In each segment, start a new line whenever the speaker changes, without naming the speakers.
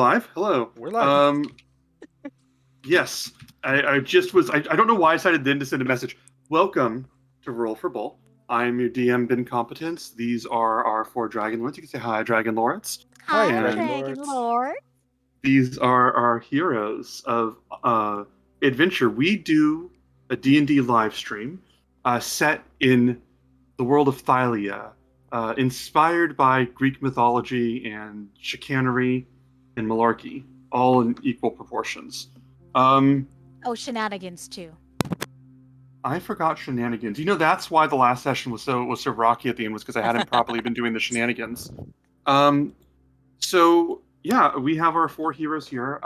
Live? Hello.
We're live.
Yes. I just was. I don't know why I decided then to send a message. Welcome to Roll for Bull. I'm your DM, Ben Competence. These are our four Dragonlords. You can say hi, Dragonlords.
Hi,
Hi,
And
Dragonlords.
Dragonlord.
these are our heroes of adventure. We do a D&D live stream set in the world of Thylia, inspired by Greek mythology and chicanery and malarkey, all in equal proportions.
Oh, shenanigans too.
I forgot shenanigans. You know, that's why the last session was so rocky at the end, was because I hadn't properly been doing the shenanigans. So yeah, we have our four heroes here.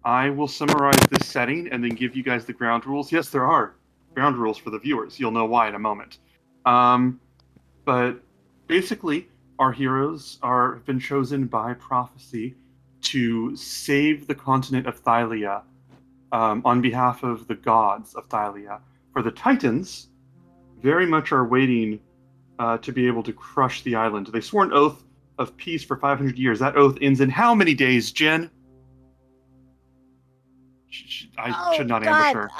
I will summarize this setting and then give you guys the ground rules. Yes, there are ground rules for the viewers. You'll know why in a moment. But basically, our heroes have been chosen by prophecy to save the continent of Thylia on behalf of the gods of Thylia. For the Titans, very much are waiting to be able to crush the island. They swore an oath of peace for 500 years. That oath ends in how many days, Jen? I should not ambush her.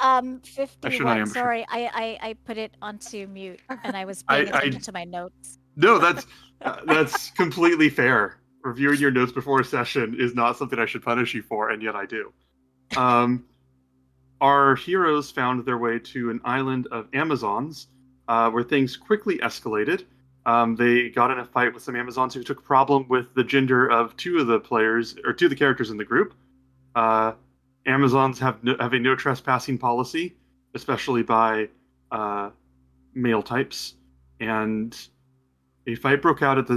51.
ambush her.
Sorry, I put it onto mute and I was
I-
paying attention to my notes.
No, that's completely fair. Reviewing your notes before a session is not something I should punish you for, and yet I do. Our heroes found their way to an island of Amazons, where things quickly escalated. They got in a fight with some Amazons who took problem with the gender of two of the characters in the group. Amazons have a no trespassing policy, especially by male types, and a fight broke out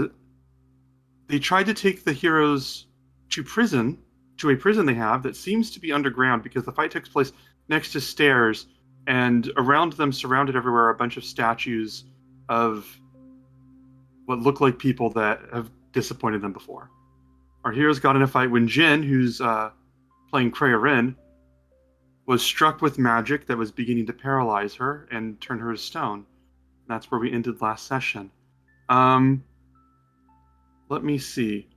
They tried to take the heroes to a prison they have that seems to be underground, because the fight takes place next to stairs, and around them, surrounded everywhere, are a bunch of statues of what look like people that have disappointed them before. Our heroes got in a fight when Jin, who's playing Kreia Rin, was struck with magic that was beginning to paralyze her and turn her to stone. That's where we ended last session. Let me see.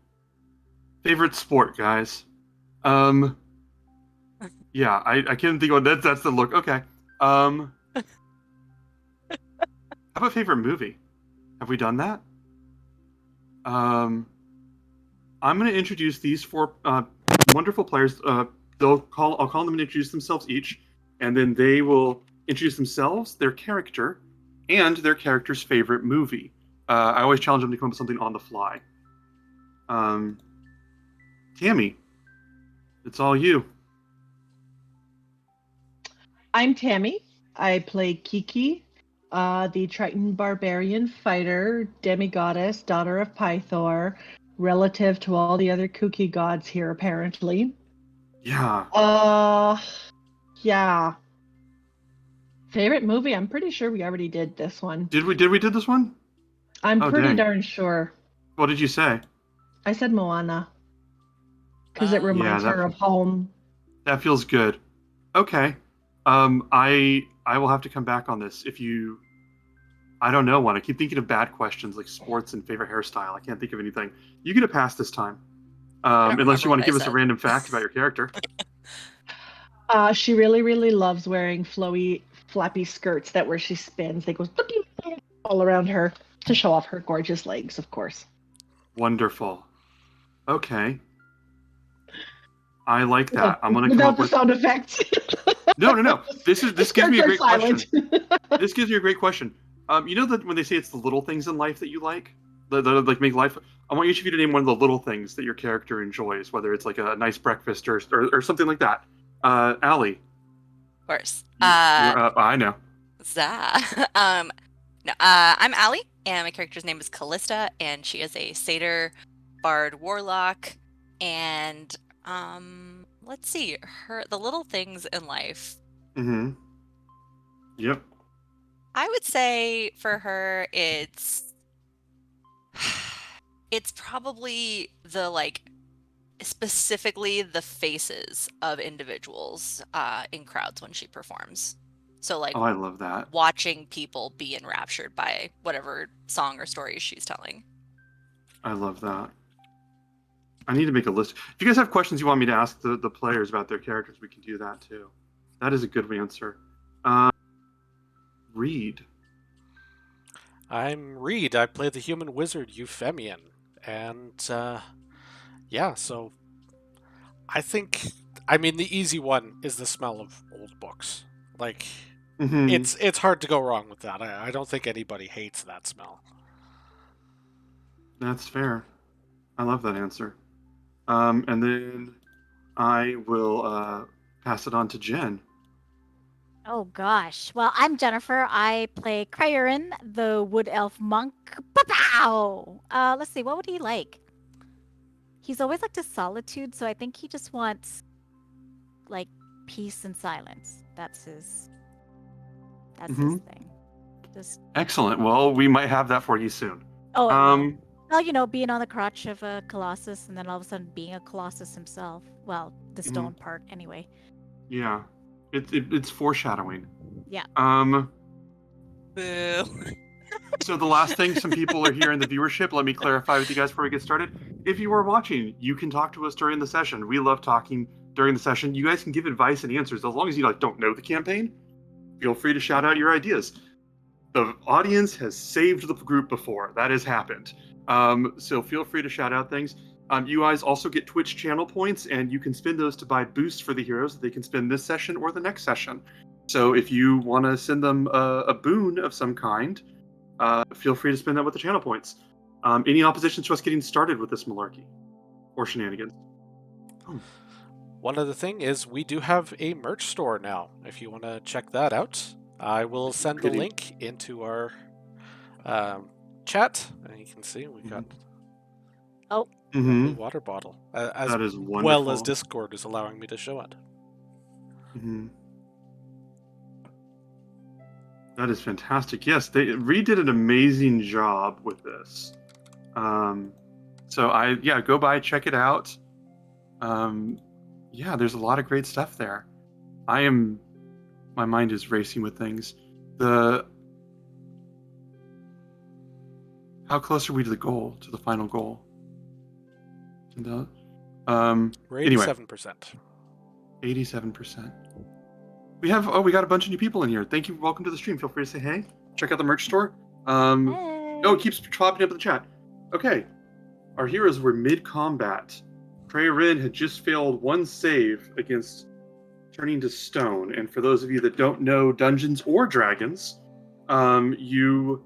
Favorite sport, guys. Yeah, I can't think of that. That's the look. Okay. How about favorite movie? Have we done that? I'm going to introduce these four wonderful players. I'll call them and introduce themselves each, and then they will introduce themselves, their character, and their character's favorite movie. I always challenge them to come up with something on the fly. Tammy, it's all you.
I'm Tammy. I play Kiki, the Triton barbarian fighter, demigoddess, daughter of Pythor, relative to all the other kooky gods here, apparently.
Yeah.
Yeah. Favorite movie? I'm pretty sure we already did this one.
Did we do this one?
I'm pretty
dang.
darn sure.
What did you say?
I said Moana. Because it reminds her of home.
That feels good. Okay. I will have to come back on this. I don't know one. I keep thinking of bad questions like sports and favorite hairstyle. I can't think of anything. You get a pass this time. Unless you want to give us a random fact about your character.
She really, really loves wearing flowy, flappy skirts that where she spins, they go all around her to show off her gorgeous legs, of course.
Wonderful. Okay. I like that. I'm gonna
without the sound effects.
No. This gives me a great
silent.
question. This gives me a great question. You know that when they say it's the little things in life that you like, that like make life. I want each of you to name one of the little things that your character enjoys, whether it's like a nice breakfast or something like that. Allie.
Of course.
I know.
No, I'm Allie, and my character's name is Callista, and she is a satyr, bard, warlock, and let's see, the little things in life.
Mm-hmm. Yep.
I would say for her, it's probably specifically the faces of individuals in crowds when she performs. So
I love that.
Watching people be enraptured by whatever song or story she's telling.
I love that. I need to make a list. If you guys have questions you want me to ask the players about their characters, we can do that too. That is a good answer. Reed.
I'm Reed. I play the human wizard Euphemian. And, yeah, so I think, the easy one is the smell of old books. Like, it's hard to go wrong with that. I don't think anybody hates that smell.
That's fair. I love that answer. And then I will pass it on to Jen.
Oh gosh. Well, I'm Jennifer. I play Cryerin, the wood elf monk. Pow! Let's see. What would he like? He's always liked his solitude, so I think he just wants like peace and silence. That's his thing. Just
Excellent. Well, we might have that for you soon.
oh. Well, being on the crotch of a colossus, and then all of a sudden being a colossus himself. Well, the stone part, anyway.
Yeah, it's foreshadowing.
Yeah.
Boo.
So the last thing, some people are here in the viewership. Let me clarify with you guys before we get started. If you are watching, you can talk to us during the session. We love talking during the session. You guys can give advice and answers as long as you don't know the campaign. Feel free to shout out your ideas. The audience has saved the group before. That has happened. So feel free to shout out things. You guys also get Twitch channel points, and you can spend those to buy boosts for the heroes that they can spend this session or the next session. So if you want to send them a boon of some kind, feel free to spend that with the channel points. Any opposition to us getting started with this malarkey or shenanigans?
One other thing is we do have a merch store now. If you want to check that out, I will send the link into our chat, and you can see we've got a water bottle, as
that is wonderful.
well as Discord is allowing me to show it.
That is fantastic. Yes, Reed did an amazing job with this. So go by, check it out. There's a lot of great stuff there. My mind is racing with things. How close are we to the goal, to the final goal?
We're 87%.
87%. We got a bunch of new people in here. Thank you. Welcome to the stream. Feel free to say hey. Check out the merch store.
Hey.
It keeps popping up in the chat. Okay. Our heroes were mid-combat. Cryerin had just failed one save against turning to stone. And for those of you that don't know Dungeons or Dragons, you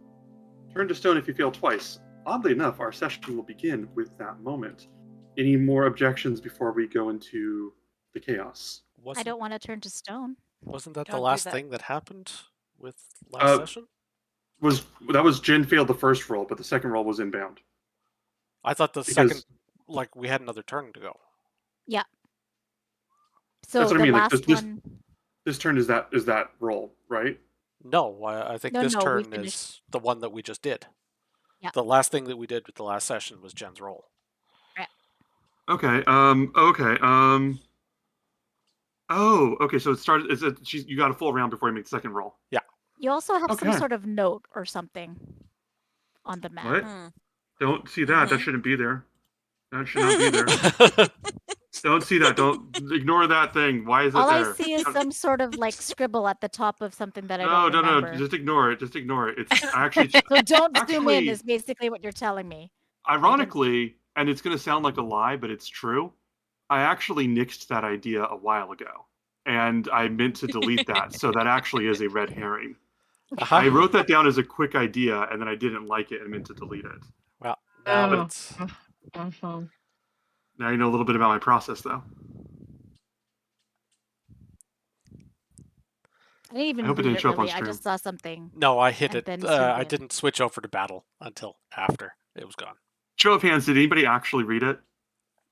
turn to stone if you fail twice. Oddly enough, our session will begin with that moment. Any more objections before we go into the chaos?
I don't want to turn to stone.
Wasn't that
Don't
the
do
last
that.
thing that happened with last session?
That was Jen failed the first roll, but the second roll was inbound.
I thought second, we had another turn to go.
Yeah. So
that's what I mean.
last one.
This turn is that roll, right?
No, I think this turn is the one that we just did.
Yeah.
The last thing that we did with the last session was Jen's roll.
Right.
Okay. Okay. Oh, okay. So it started. You got a full round before you make the second roll.
Yeah.
You also have some sort of note or something on the map.
What? Don't see that. That shouldn't be there. That should not be there. Don't see that. Don't ignore that thing. Why is it
All
there?
I see is some sort of scribble at the top of something that I don't
No.
remember.
Just ignore it. Just ignore it. It's actually.
So don't zoom in is basically what you're telling me.
Ironically, and it's going to sound like a lie, but it's true. I actually nixed that idea a while ago, and I meant to delete that. So that actually is a red herring. I wrote that down as a quick idea, and then I didn't like it and meant to delete it.
Well, now it's...
Now you know a little bit about my process, though.
I didn't even
hope it
read
didn't show up on
really. I
stream.
just saw something.
No, I hit it.
then
I didn't switch over to battle until after it was gone.
Show of hands, did anybody actually read it?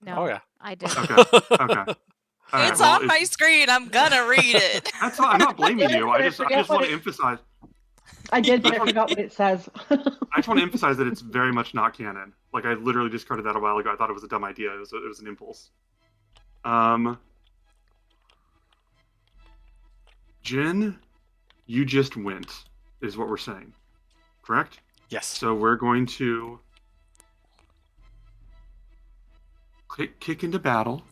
No.
Oh, yeah.
I did.
Okay. All right,
It's on my screen. I'm gonna read it.
That's fine. I'm not blaming you. I just want to emphasize.
I did, but I forgot what it says.
I just want to emphasize that it's very much not canon. I literally discarded that a while ago. I thought it was a dumb idea. It was an impulse. Jen, you just went, is what we're saying. Correct?
Yes.
So we're going to kick into battle.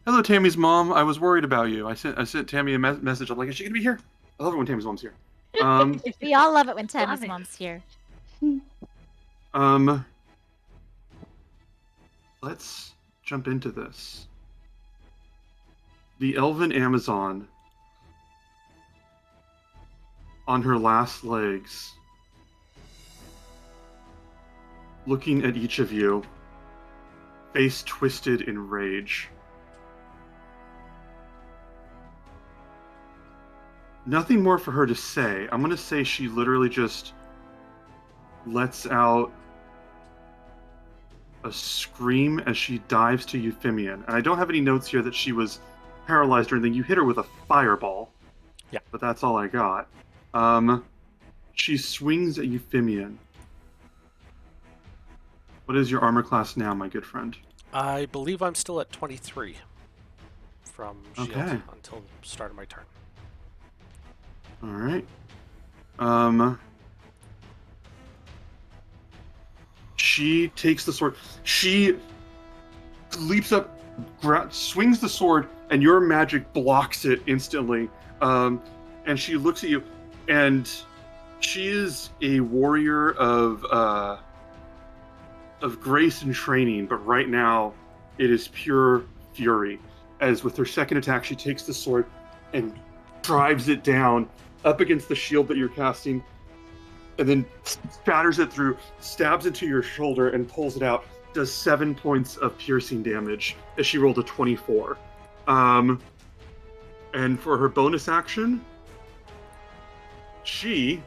Hello, Tammy's mom. I was worried about you. I sent Tammy a message. I'm like, is she gonna be here? I love it when Tammy's mom's here.
We all love it when Tammy's
Love it.
mom's here.
Let's jump into this. The elven Amazon, on her last legs, looking at each of you, face twisted in rage. Nothing more for her to say. I'm going to say she literally just lets out a scream as she dives to Euphemian. And I don't have any notes here that she was paralyzed or anything. You hit her with a fireball.
Yeah.
But that's all I got. She swings at Euphemian. What is your armor class now, my good friend?
I believe I'm still at 23 from shield
Okay.
until the start of my turn.
All right. She takes the sword. She leaps up, swings the sword, and your magic blocks it instantly. And she looks at you, and she is a warrior of grace and training, but right now it is pure fury. As with her second attack, she takes the sword and drives it down up against the shield that you're casting, and then spatters it through, stabs into your shoulder, and pulls it out. Does 7 points of piercing damage as she rolled a 24. And for her bonus action, she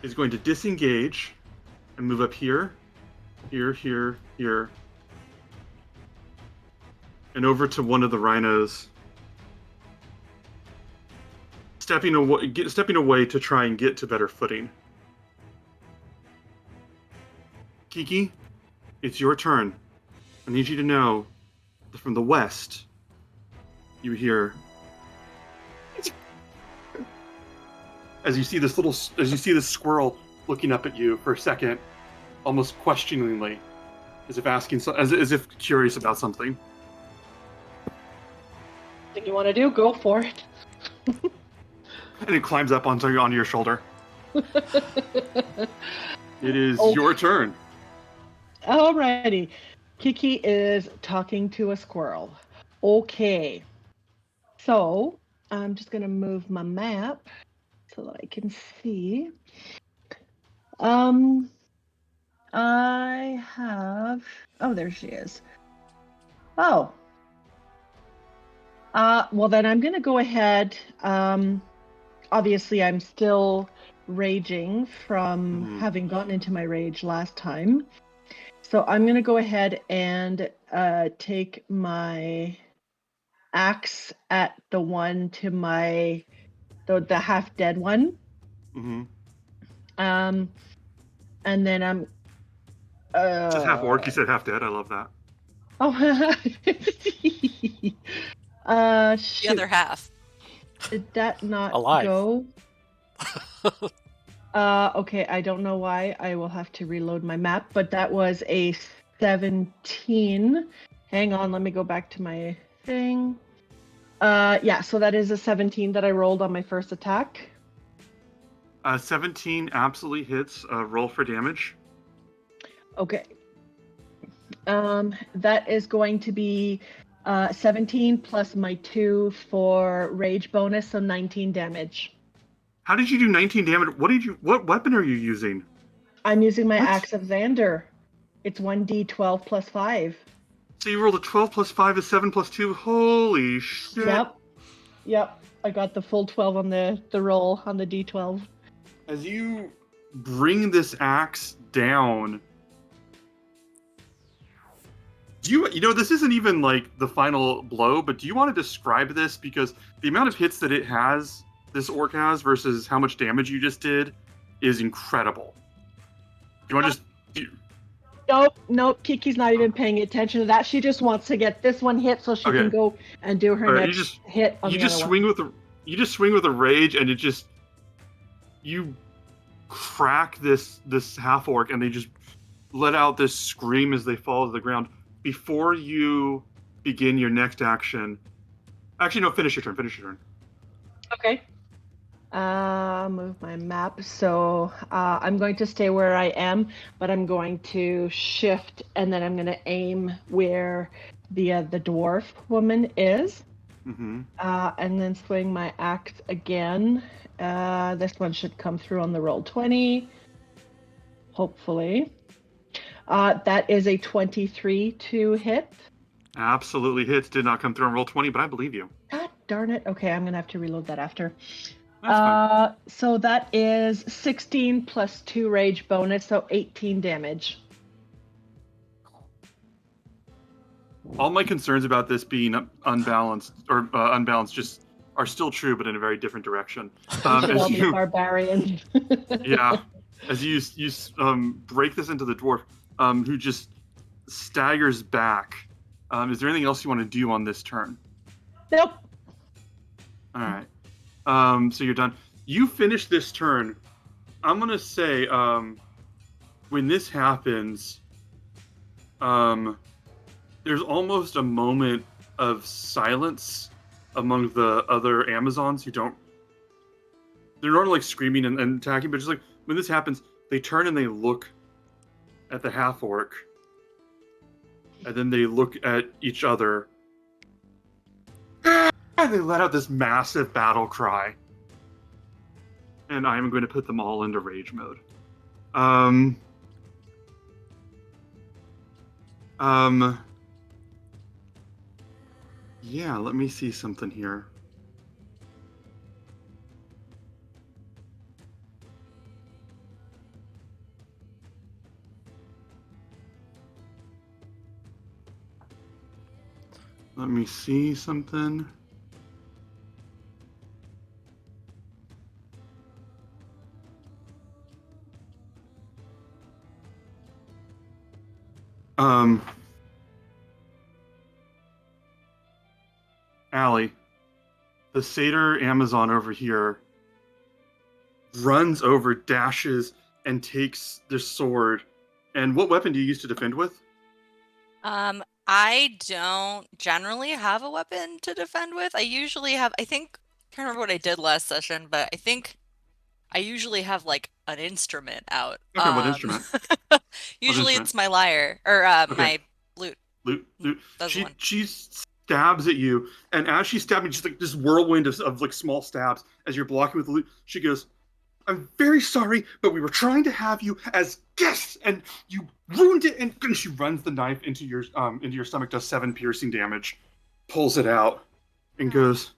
is going to disengage and move up here, here, and over to one of the rhinos, stepping away to try and get to better footing. Kiki, it's your turn. I need you to know that from the west, you hear, as you see this squirrel looking up at you for a second, almost questioningly, as if curious about something.
Anything you want to do, go for it.
And it climbs up onto your shoulder. It is your turn.
Alrighty. Kiki is talking to a squirrel. Okay. So, I'm just going to move my map so that I can see. I have... Oh, there she is. Oh. Well, then I'm going to go ahead. Obviously, I'm still raging from having gotten into my rage last time. So I'm going to go ahead and take my axe at the one to my... the half-dead one.
Mm-hmm.
And then I'm...
It says half orc, you said half dead. I love that.
Oh,
The
shoot.
other half.
Did that not
Alive.
go? Okay, I don't know why. I will have to reload my map, but that was a 17. Hang on, let me go back to my thing. Yeah, so that is a 17 that I rolled on my first attack.
17 absolutely hits. Roll for damage.
Okay. That is going to be 17 plus my 2 for rage bonus, so 19 damage.
How did you do 19 damage? What weapon are you using?
I'm using my
What?
Axe of Xander. It's 1d12 plus 5.
So you rolled a 12 plus 5 is 7 plus 2. Holy shit.
Yep. I got the full 12 on the roll on the d12.
As you bring this axe down, this isn't even like the final blow, but do you want to describe this? Because the amount of hits that this orc has versus how much damage you just did is incredible. Do you want to just...
Nope. Kiki's not even paying attention to that. She just wants to get this one hit so she can go and do her next hit on the other one.
You just swing with a rage, and you crack this half orc, and they just let out this scream as they fall to the ground. Before you begin your next action, actually no, finish your turn. Finish your turn.
Okay. Move my map. So I'm going to stay where I am, but I'm going to shift, and then I'm going to aim where the dwarf woman is.
Mm-hmm.
And then swing my axe again. This one should come through on the roll 20. Hopefully. That is a 23 to hit.
Absolutely hits. Did not come through on roll 20, but I believe you.
God darn it. Okay, I'm going to have to reload that after.
That's fine.
So that is 16 plus 2 rage bonus, so 18 damage.
All my concerns about this being unbalanced just are still true, but in a very different direction.
Should be a barbarian.
Yeah, as you break this into the dwarf, who just staggers back. Is there anything else you want to do on this turn?
Nope.
All right. So you're done. You finish this turn. I'm gonna say, when this happens, there's almost a moment of silence among the other Amazons who don't. They're not like screaming and attacking, but just like when this happens, they turn and they look at the half orc, and then they look at each other, and they let out this massive battle cry. And I'm going to put them all into rage mode. Yeah, let me see something here. Let me see something. Allie, the satyr Amazon over here runs over, dashes, and takes the sword. And what weapon do you use to defend with?
I don't generally have a weapon to defend with. I can't remember what I did last session, but I think I usually have like an instrument out.
Okay, what instrument?
Usually
instrument?
it's my lyre or
Okay.
my lute.
Lute.
That's the one.
She stabs at you, and as she's stabbing, just like this whirlwind of like small stabs as you're blocking with the lute. She goes, "I'm very sorry, but we were trying to have you as guests, and you ruined it." And she runs the knife into your stomach, does 7 piercing damage, pulls it out, and goes,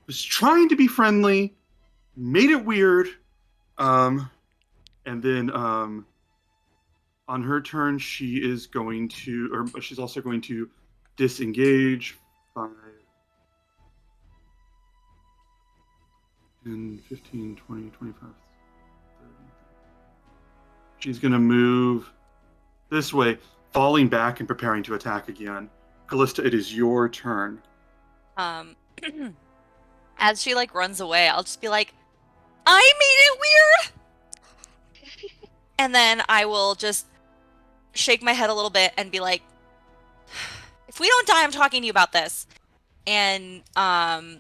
"Was trying to be friendly, made it weird." And then on her turn, she is going to, or she's also going to disengage 5, 10, 15, 20, 25, 30. She's going to move this way, falling back and preparing to attack again. Callista, it is your turn.
As she like runs away, I'll just be like, "I made it weird," and then I will just shake my head a little bit and be like, "If we don't die, I'm talking to you about this." And
I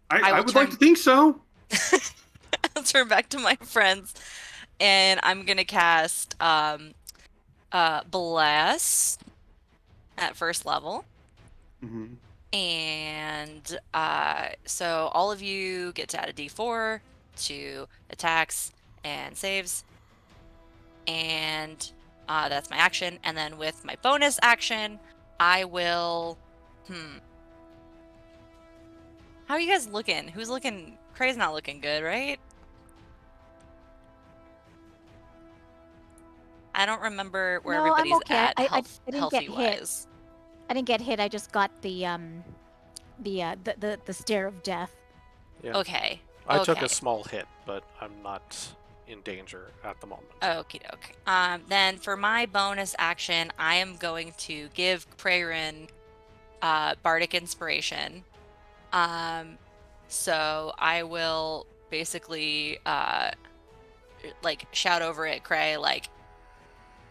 would like to think so.
I'll turn back to my friends, and I'm gonna cast Bless at first level.
Mm-hmm.
And so all of you get to add a d4 to attacks and saves. And that's my action. And then with my bonus action, I will... How are you guys looking? Who's looking... Cray's not looking good, right? I don't remember where
No, I'm
everybody's
okay.
at
I didn't get hit.
healthy-wise.
I didn't get hit. I just got the stare of death.
Yeah.
Okay.
I took
okay.
a small hit, but I'm not in danger at the moment.
Okie doke. Then for my bonus action, I am going to give Praerin Bardic Inspiration. So I will basically like shout over at Cray, like,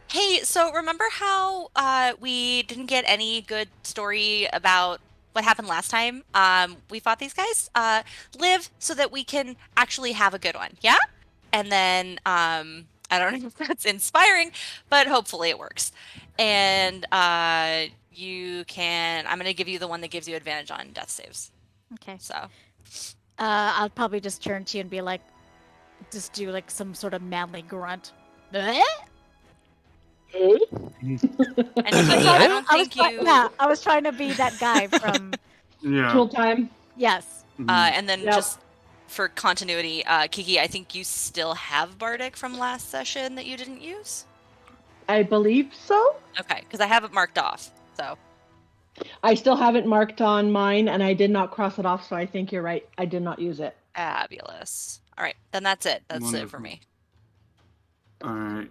"Hey, so remember how we didn't get any good story about what happened last time? We fought these guys. Live so that we can actually have a good one, yeah?" And then I don't know if that's inspiring, but hopefully it works. And you can. I'm gonna give you the one that gives you advantage on death saves.
Okay.
So.
I'll probably just turn to you and be like, just do like some sort of manly grunt. Eh?
And Kiki, I don't think you.
Yeah, I was trying to be that guy from.
Yeah.
Tool time.
Yes.
Mhm.
And then
Yep.
just for continuity, Kiki, I think you still have Bardic from last session that you didn't use.
I believe so.
Okay, because I have it marked off. So
I still have it marked on mine, and I did not cross it off, so I think you're right. I did not use it.
fabulous. All right, then that's it. That's it for
Wonderful.
me.
All right.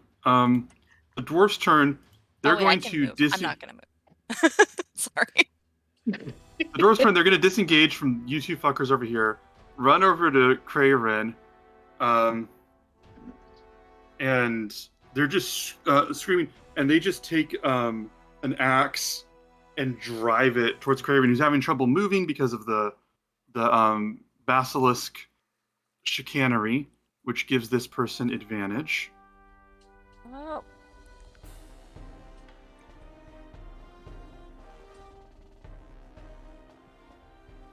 The dwarf's turn. They're
Oh, wait, I
going
can
to
move. I'm not gonna move. Sorry.
The dwarf's turn. They're going to disengage from you two fuckers over here. Run over to Krayerin, and they're just screaming. And they just take an axe and drive it towards Krayerin, who's having trouble moving because of the basilisk chicanery, which gives this person advantage.
Oh.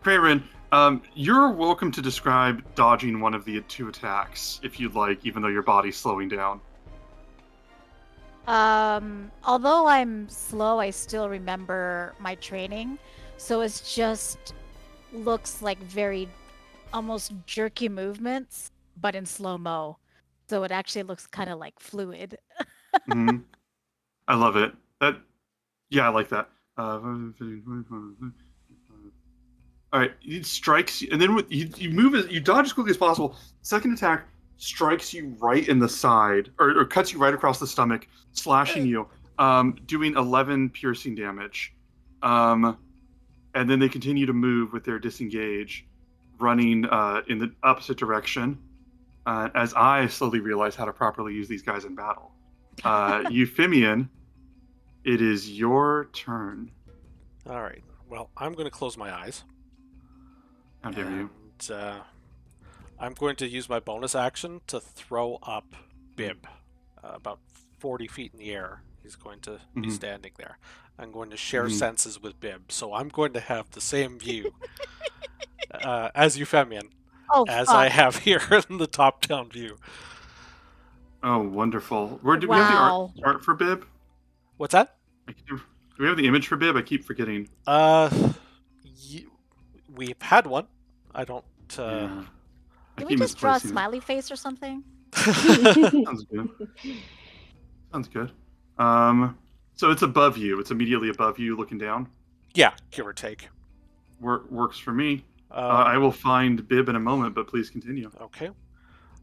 Krayerin, you're welcome to describe dodging one of the two attacks if you'd like, even though your body's slowing down.
Although I'm slow, I still remember my training, so it's just looks like very almost jerky movements, but in slow-mo. So it actually looks kind of like fluid.
Mhm. I love it. Yeah, I like that. All right, it strikes you, and then you move you dodge as quickly as possible. Second attack strikes you right in the side, or cuts you right across the stomach, slashing you, doing 11 piercing damage. And then they continue to move with their disengage, running in the opposite direction. As I slowly realize how to properly use these guys in battle. Euphemian, it is your turn.
All right. Well, I'm going to close my eyes.
How dare you?
And I'm going to use my bonus action to throw up Bib about 40 feet in the air. He's going to be
Mhm.
standing there. I'm going to share
Mhm.
senses with Bib, so I'm going to have the same view as Euphemian
Oh,
as
fuck.
I have here in the top-down view.
Oh, wonderful. Where do we have
Wow.
the art for Bib?
What's that?
Do we have the image for Bib? I keep forgetting.
We've had one. I don't.
Yeah. I
Can we
keep
just draw a
misplacing it.
smiley face or something?
Sounds good. Sounds good. So it's above you. It's immediately above you, looking down.
Yeah, give or take.
Works for me. I will find Bib in a moment, but please continue.
Okay.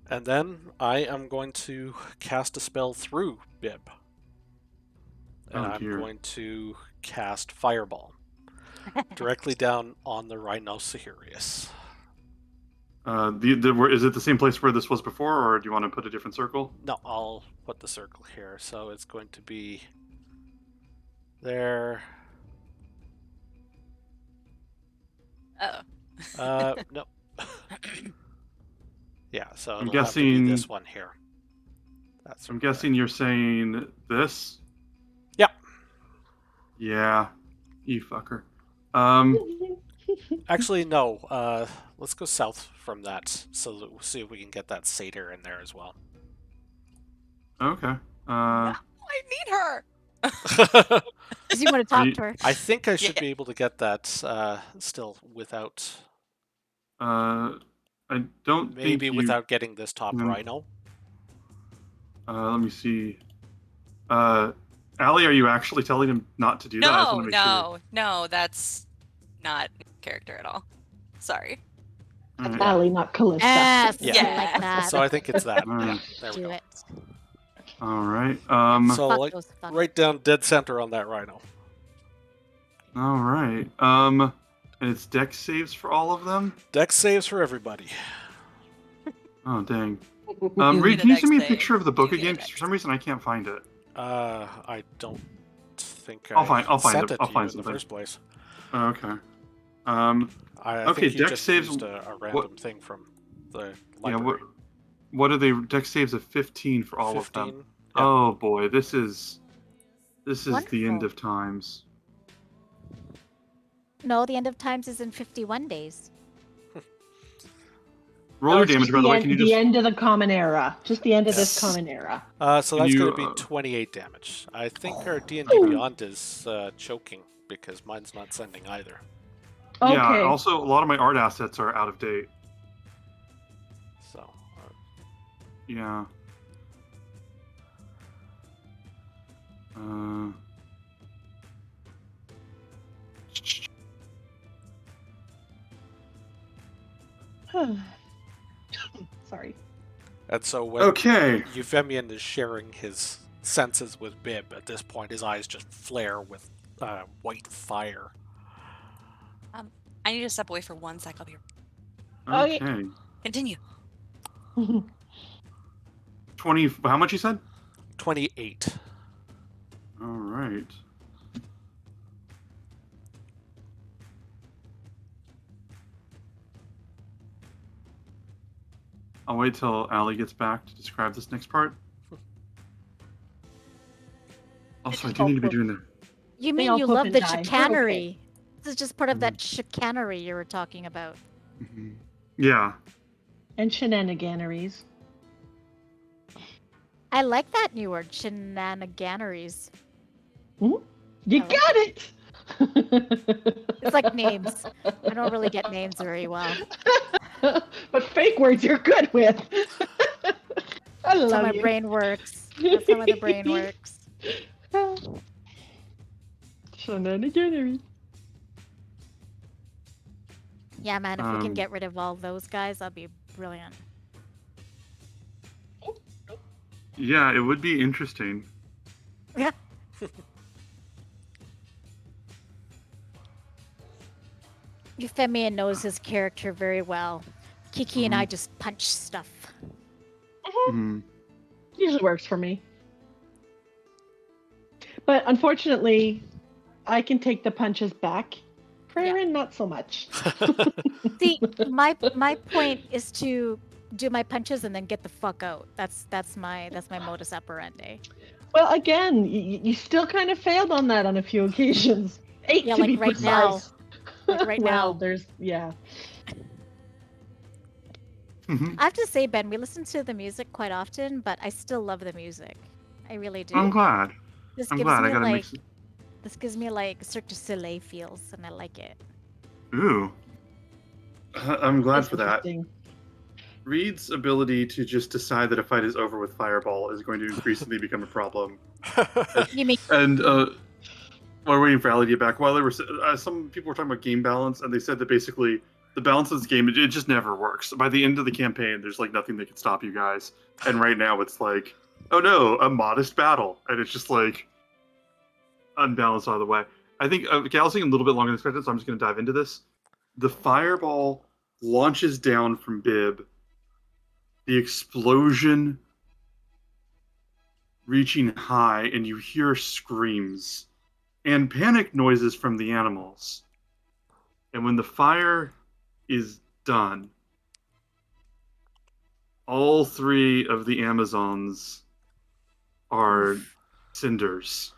And then I am going to cast a spell through Bib. And
Oh,
I'm
dear.
going to cast Fireball directly down on the Rhinoceros.
Is it the same place where this was before, or do you want to put a different circle?
No, I'll put the circle here. So it's going to be there.
Oh.
No. Yeah, so
I'm
it'll have to be
guessing-
this one here. That's
I'm guessing you're saying this?
Yep.
Yeah. You fucker.
Actually, no. Let's go south from that, so that we'll see if we can get that satyr in there as well.
Okay.
I need her.
Because you want to talk
You-
to her.
I think I should
Yeah.
be able to get that still without,
I don't
maybe
think you...
without getting this top
Hmm.
rhino.
Let me see. Allie, are you actually telling him not to do that? I just
No,
wanna make sure.
no, that's not character at all. Sorry.
All right.
Allie, not Callista.
Yes,
Yeah.
like that.
So I think it's that.
All right.
Yeah, there we
Do
go.
it.
All right.
So
Fuck
like
those fuckers.
right down dead center on that rhino.
All right. And it's dex saves for all of them?
Dex saves for everybody.
Oh, dang. Reed,
the
can you
next
send me a
day,
picture of the book
you get
again?
a
'Cause for
text.
some reason I can't find it.
I don't think
I'll find
sent
it.
it
I'll
to
find
you in
something.
the first place.
Oh, okay.
I
Okay,
think you
dex
just
saves.
used a random thing from the
Yeah,
library.
what are they? Dex saves of 15 for all of
15.
them.
Yeah.
Oh boy, this is the end
Wonderful.
of times.
No, the end of times is in 51 days.
Roll
No,
your
it's
damage,
just
by the way.
end,
Can you
the
just?
end of the common era. Just the end of this
Yes.
common era.
So
Can
that's going
you,
to be
uh,
28 damage. I think our D&D Beyond is choking because mine's not sending either.
Yeah.
Okay.
Also, a lot of my art assets are out of date.
So
Yeah.
Sorry.
and so when
Okay.
Euphemian is sharing his senses with Bib, at this point his eyes just flare with white fire.
I need to step away for 1 sec. I'll be.
Okay.
Okay.
Continue.
20. How much you said?
28.
All right. I'll wait till Allie gets back to describe this next part. Also, I do need to be doing that.
You
They
mean
all
you
poop
love
and
the
die. We're okay.
chicanery? This is just part of that chicanery you were talking about.
Yeah.
And shenaniganeries.
I like that new word, shenaniganeries.
You
I like
got it!
It's like names. I don't really get names very well.
But fake words you're good with. I
That's how
love
my
you.
brain works. That's how the brain works.
Shenaniganeries.
Yeah, man, if we can
Um,
get rid of all those guys, that'd be brilliant.
Yeah, it would be interesting.
Yeah. Euphemian knows his character very well. Kiki and I just punch stuff.
Mhm.
Usually works for me. But unfortunately, I can take the punches back. Kraren, not so much.
See, my point is to do my punches and then get the fuck out. That's my modus operandi.
Well, again, you still kind of failed on that on a few occasions. 8
Yeah,
to
like
be
right now.
precise.
Like right
well,
now.
there's yeah.
I have to say, Ben, we listen to the music quite often, but I still love the music. I really do.
I'm glad.
This
I'm
gives
glad.
me
I gotta
like
mix it.
this gives me like Cirque du Soleil feels, and I like it.
Ooh. I'm glad
That's
for that.
interesting.
Reed's ability to just decide that a fight is over with Fireball is going to increasingly become a problem.
You mean
And while we're waiting for Allie to get back, while they were some people were talking about game balance, and they said that basically the balance of this game it just never works. By the end of the campaign, there's like nothing that can stop you guys. And right now, it's like, oh no, a modest battle, and it's just like unbalanced all the way. I think okay, I was thinking a little bit longer than expected, so I'm just going to dive into this. The Fireball launches down from Bib. The explosion reaching high, and you hear screams and panic noises from the animals. And when the fire is done, all 3 of the Amazons are cinders.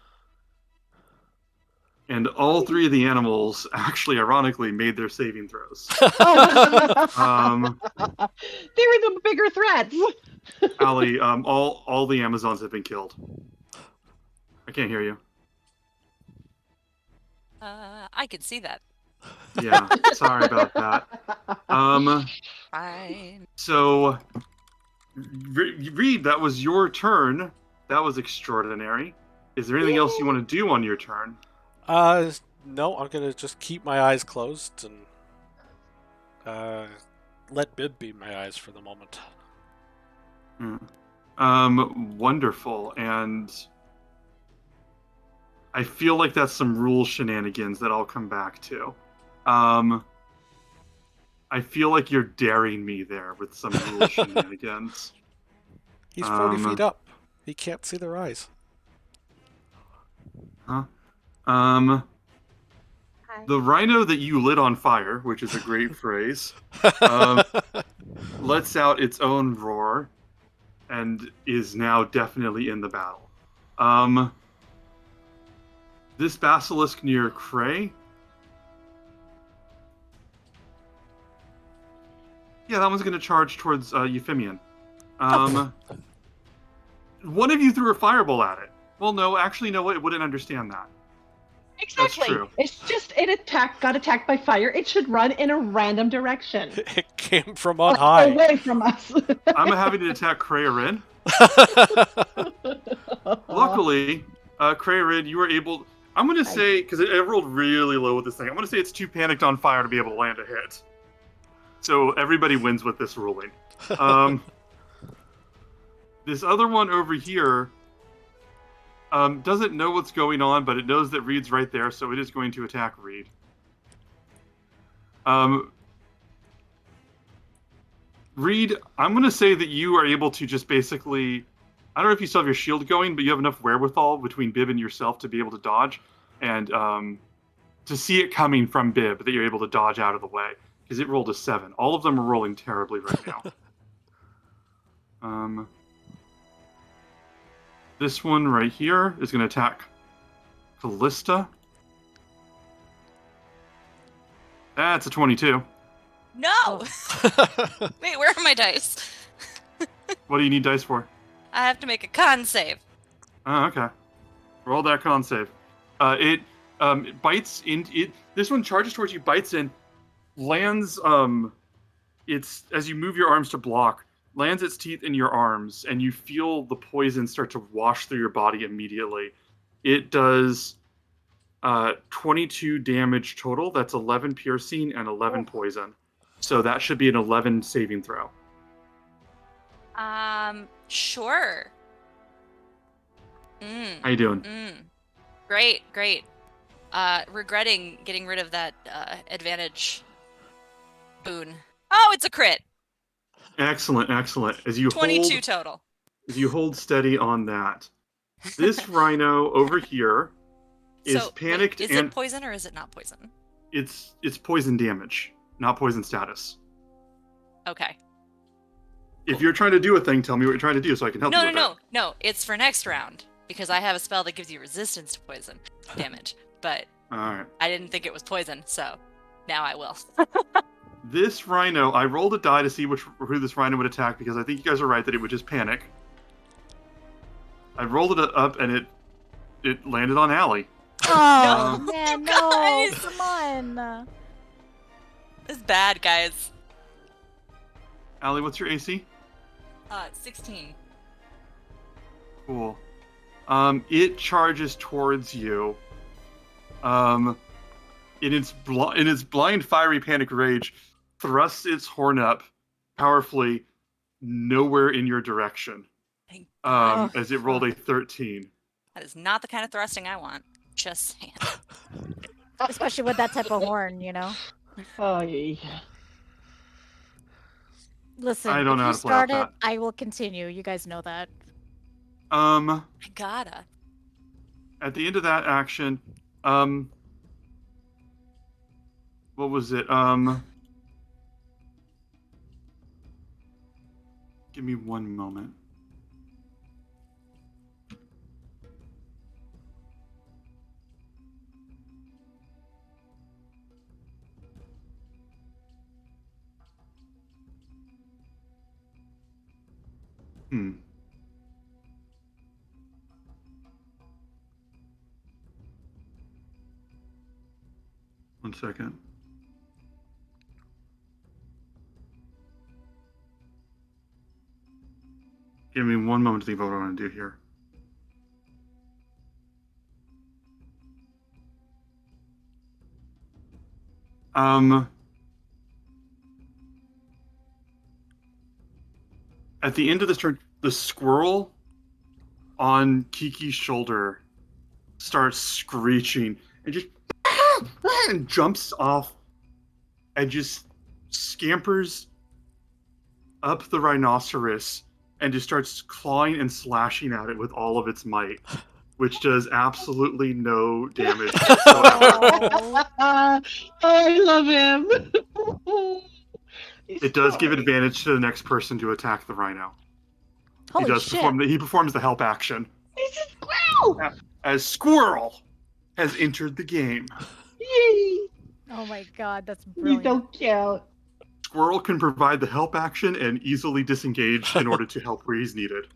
And all 3 of the animals actually, ironically, made their saving throws.
They were
Um,
the bigger threats.
Allie, all the Amazons have been killed. I can't hear you.
I could see that.
Yeah, sorry about that.
Fine.
So, Reed, that was your turn. That was extraordinary. Is there anything else you want to do on your turn?
No, I'm gonna just keep my eyes closed and let Bib be my eyes for the moment.
Wonderful. And I feel like that's some rule shenanigans that I'll come back to. I feel like you're daring me there with some rule shenanigans.
He's 40 feet up. He can't see their eyes.
Huh?
Hi.
The rhino that you lit on fire, which is a great phrase, lets out its own roar and is now definitely in the battle. This basilisk near Cray. Yeah, that one's going to charge towards Euphemian. One of you threw a fireball at it. Well, no, actually, no, it wouldn't understand that.
Exactly.
That's true.
It's just got attacked by fire. It should run in a random direction.
It came from on high.
Away from us.
I'm having to attack Krayarin. Luckily, Krayarin, you were able... I'm going to say, because I rolled really low with this thing, I'm going to say it's too panicked on fire to be able to land a hit. So everybody wins with this ruling. This other one over here doesn't know what's going on, but it knows that Reed's right there, so it is going to attack Reed. Reed, I'm going to say that you are able to just basically... I don't know if you still have your shield going, but you have enough wherewithal between Bib and yourself to be able to dodge, and to see it coming from Bib, that you're able to dodge out of the way, because it rolled a 7. All of them are rolling terribly right now. This one right here is going to attack Callista. That's a 22.
No! Wait, where are my dice?
What do you need dice for?
I have to make a con save.
Oh, okay. Roll that con save. It bites in. This one charges towards you, bites in, lands. It's as you move your arms to block, lands its teeth in your arms, and you feel the poison start to wash through your body immediately. It does 22 damage total. That's 11 piercing and 11 poison. So that should be an 11 saving throw.
Sure.
How you doing?
Great. Regretting getting rid of that advantage boon. Oh, it's a crit.
Excellent. As you
22 total.
As you hold steady on that, this rhino over here is panicked.
Wait, is it poison or is it not poison?
It's poison damage, not poison status.
Okay.
If you're trying to do a thing, tell me what you're trying to do so I can help you with it.
No. It's for next round because I have a spell that gives you resistance to poison damage. But
All right.
I didn't think it was poison, so now I will.
This rhino, I rolled a die to see who this rhino would attack because I think you guys are right that it would just panic. I rolled it up and it landed on Allie.
Oh, man, no.
Guys.
Come on.
It's bad, guys.
Allie, what's your AC?
16.
Cool. It charges towards you. In its blind, fiery panic rage, thrusts its horn up powerfully, nowhere in your direction.
Thank
As it rolled a 13.
That is not the kind of thrusting I want. Just saying.
Especially with that type of horn, you know?
Oh, yeah.
Listen,
I don't know
if
how
you
to play off
start it,
that.
I will continue. You guys know that.
I gotta.
At the end of that action, what was it? Give me one moment. One second. Give me one moment to think about what I want to do here. At the end of this turn, the squirrel on Kiki's shoulder starts screeching and just and jumps off and just scampers up the rhinoceros and just starts clawing and slashing at it with all of its might, which does absolutely no damage whatsoever.
Oh.
I love him. He's
It does give
so-
advantage to the next person to attack the rhino.
Holy shit.
He performs the help action.
He's a squirrel.
As Squirrel has entered the game.
Yay!
Oh my god, that's
You
brilliant.
don't count.
Squirrel can provide the help action and easily disengage in order to help where he's needed.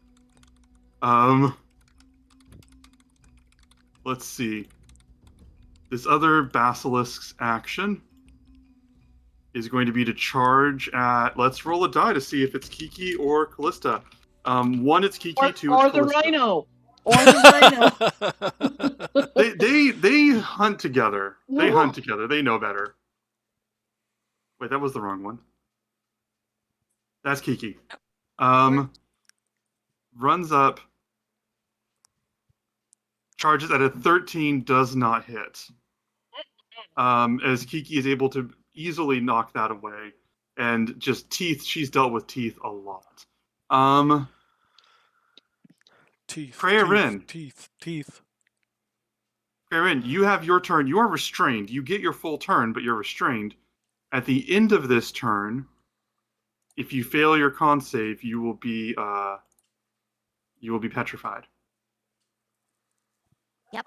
Let's see. This other basilisk's action is going to be to charge at. Let's roll a die to see if it's Kiki or Callista. One, it's Kiki. Two,
Or
it's
the
Callista.
rhino. Or the rhino.
They hunt together. They hunt together. They know better. Wait, that was the wrong one. That's Kiki. Runs up. Charges at a 13, does not hit. As Kiki is able to easily knock that away. And just teeth, she's dealt with teeth a lot.
Teeth.
Prayerin.
Teeth.
Prayerin, you have your turn. You are restrained. You get your full turn, but you're restrained. At the end of this turn, if you fail your con save, you will be petrified.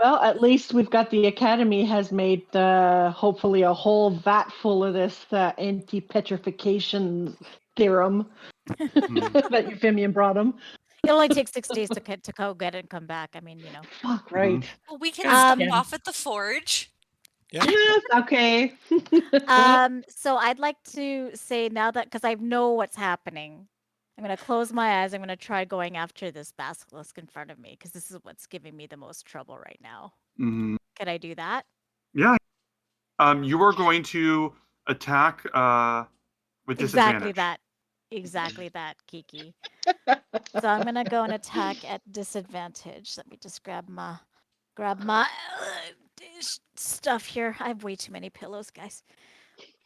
Well, at least we've got the Academy has made hopefully a whole vat full of this anti-petrification theorem that Euphemian brought him.
It only takes 6 days to go get it and come back. I mean, you know.
Fuck, right.
Well, we can
Um,
stop off at the forge.
Yeah.
Yes, okay.
So I'd like to say now that, because I know what's happening, I'm going to close my eyes. I'm going to try going after this basilisk in front of me, because this is what's giving me the most trouble right now.
Mm-hmm.
Could I do that?
Yeah. You are going to attack with disadvantage.
Exactly that, Kiki. So I'm going to go and attack at disadvantage. Let me just grab my stuff here. I have way too many pillows, guys.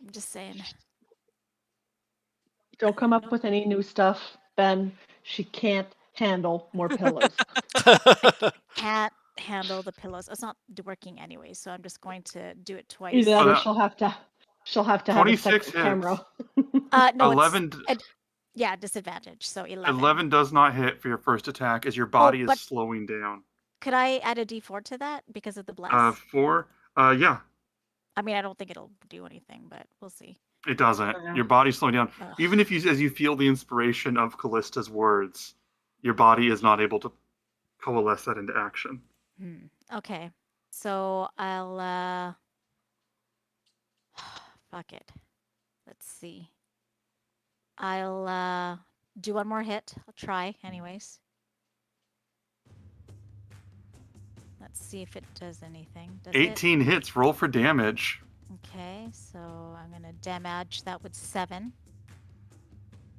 I'm just saying.
Don't come up with any new stuff, Ben. She can't handle more pillows.
Can't handle the pillows. It's not working anyway, so I'm just going to do it twice.
Either that
Oh,
or
that-
she'll have to have a
26
second camera.
No,
11,
yeah, disadvantage. So 11.
11 does not hit for your first attack as your body
but-
is slowing down.
Could I add a D4 to that because of the bless?
4. Yeah,
I mean, I don't think it'll do anything, but we'll see.
it doesn't.
Yeah.
Your body's slowing down.
Ugh.
Even if as you feel the inspiration of Callista's words, your body is not able to coalesce that into action.
Okay. So I'll fuck it. Let's see. I'll do one more hit. I'll try anyways. Let's see if it does anything. Does
18 hits. Roll for damage.
Okay, so I'm gonna damage that with 7.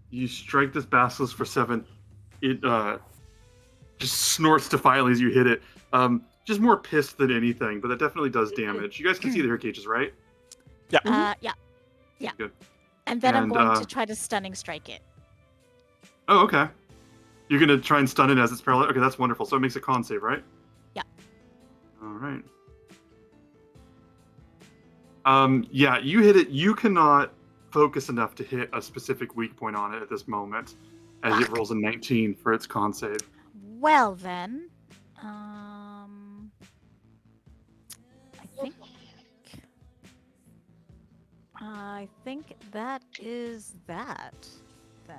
You strike this basilisk for 7. It just snorts defiantly as you hit it. Just more pissed than anything, but that definitely does damage. You guys can see the hair cages, right?
Yeah.
Good.
And then I'm
And,
going to try to stunning strike it.
Oh, okay. You're gonna try and stun it as it's paralyzed. Okay, that's wonderful. So it makes a con save, right?
Yeah.
All right. Yeah, you hit it. You cannot focus enough to hit a specific weak point on it at this moment, as it
Fuck.
rolls a 19 for its con save.
Well then, I think that is that then.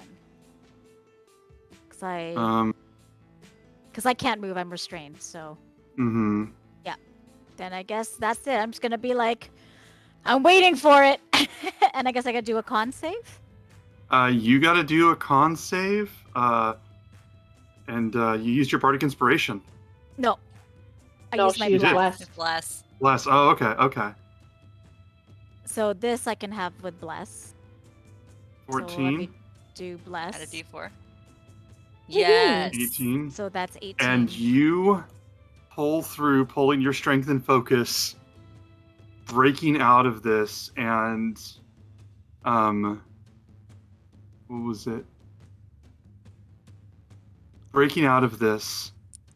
Because I can't move, I'm restrained. So
Mm-hmm.
then I guess that's it. I'm just gonna be like, I'm waiting for it, and I guess I gotta do a con save.
You got to do a con save, and you used your bardic inspiration.
No, I
No,
used my
she used
bless.
bless.
Bless.
Bless. Oh, okay.
So this I can have with bless. So let
14,
me do bless.
Add a D4.
Woohoo.
Yes.
18,
So that's 18.
and you pull through, pulling your strength and focus, breaking out of this, and what was it? breaking out of this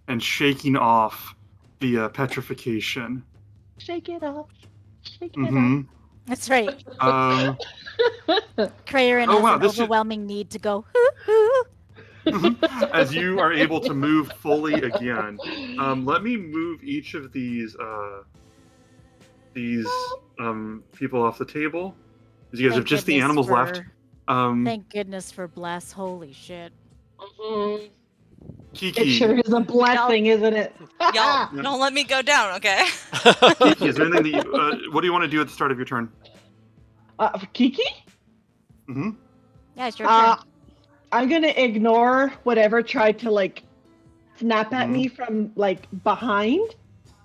and shaking off the petrification.
Shake it off. Shake it
Mm-hmm.
That's right.
Um,
Krayerin
Oh,
has
wow,
an
this should-
overwhelming need to go. Hoo, hoo.
as you are able to move fully again, let me move each of these people off the table. As you guys have
Thank
just the
goodness
animals left.
for- Thank goodness for bless. Holy shit.
Mhm.
Kiki,
It sure is a blessing, isn't it?
Y'all, don't let me go down, okay?
Kiki, is there anything that you, what do you want to do at the start of your turn?
Kiki?
Mm-hmm.
Yeah, it's your turn.
I'm gonna ignore whatever tried to like snap at
Mhm.
me from like behind.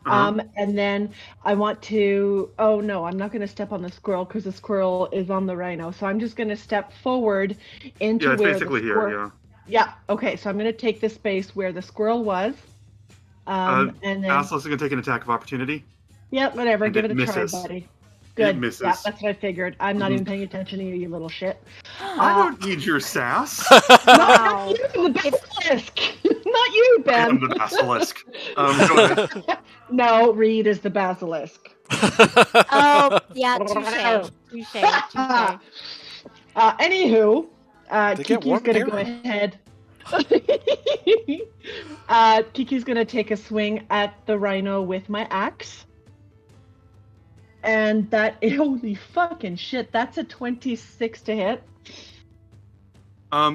Uh-huh.
And then I want to. Oh no, I'm not gonna step on the squirrel because the squirrel is on the rhino. So I'm just gonna step forward into
Yeah, it's
where
basically
the
here,
squirrel. Yeah. Okay. So I'm gonna take the space where the squirrel was. And then.
Basilisk is going to take an attack of opportunity.
Yeah. Whatever.
and
Give
it
it a try,
misses.
buddy. Good.
misses.
Yeah, that's what I figured. I'm not
Mhm.
even paying attention to you, you little shit.
I don't need your sass.
Wow.
The basilisk. Not you,
I am
Ben.
the basilisk. Go ahead.
No, Reed is the basilisk.
Oh, yeah, touche. Touche. Touche.
Anywho,
They get
Kiki's
warm
gonna
in
go
here?
ahead. Kiki's gonna take a swing at the rhino with my axe. And that, holy fucking shit, that's a 26 to hit.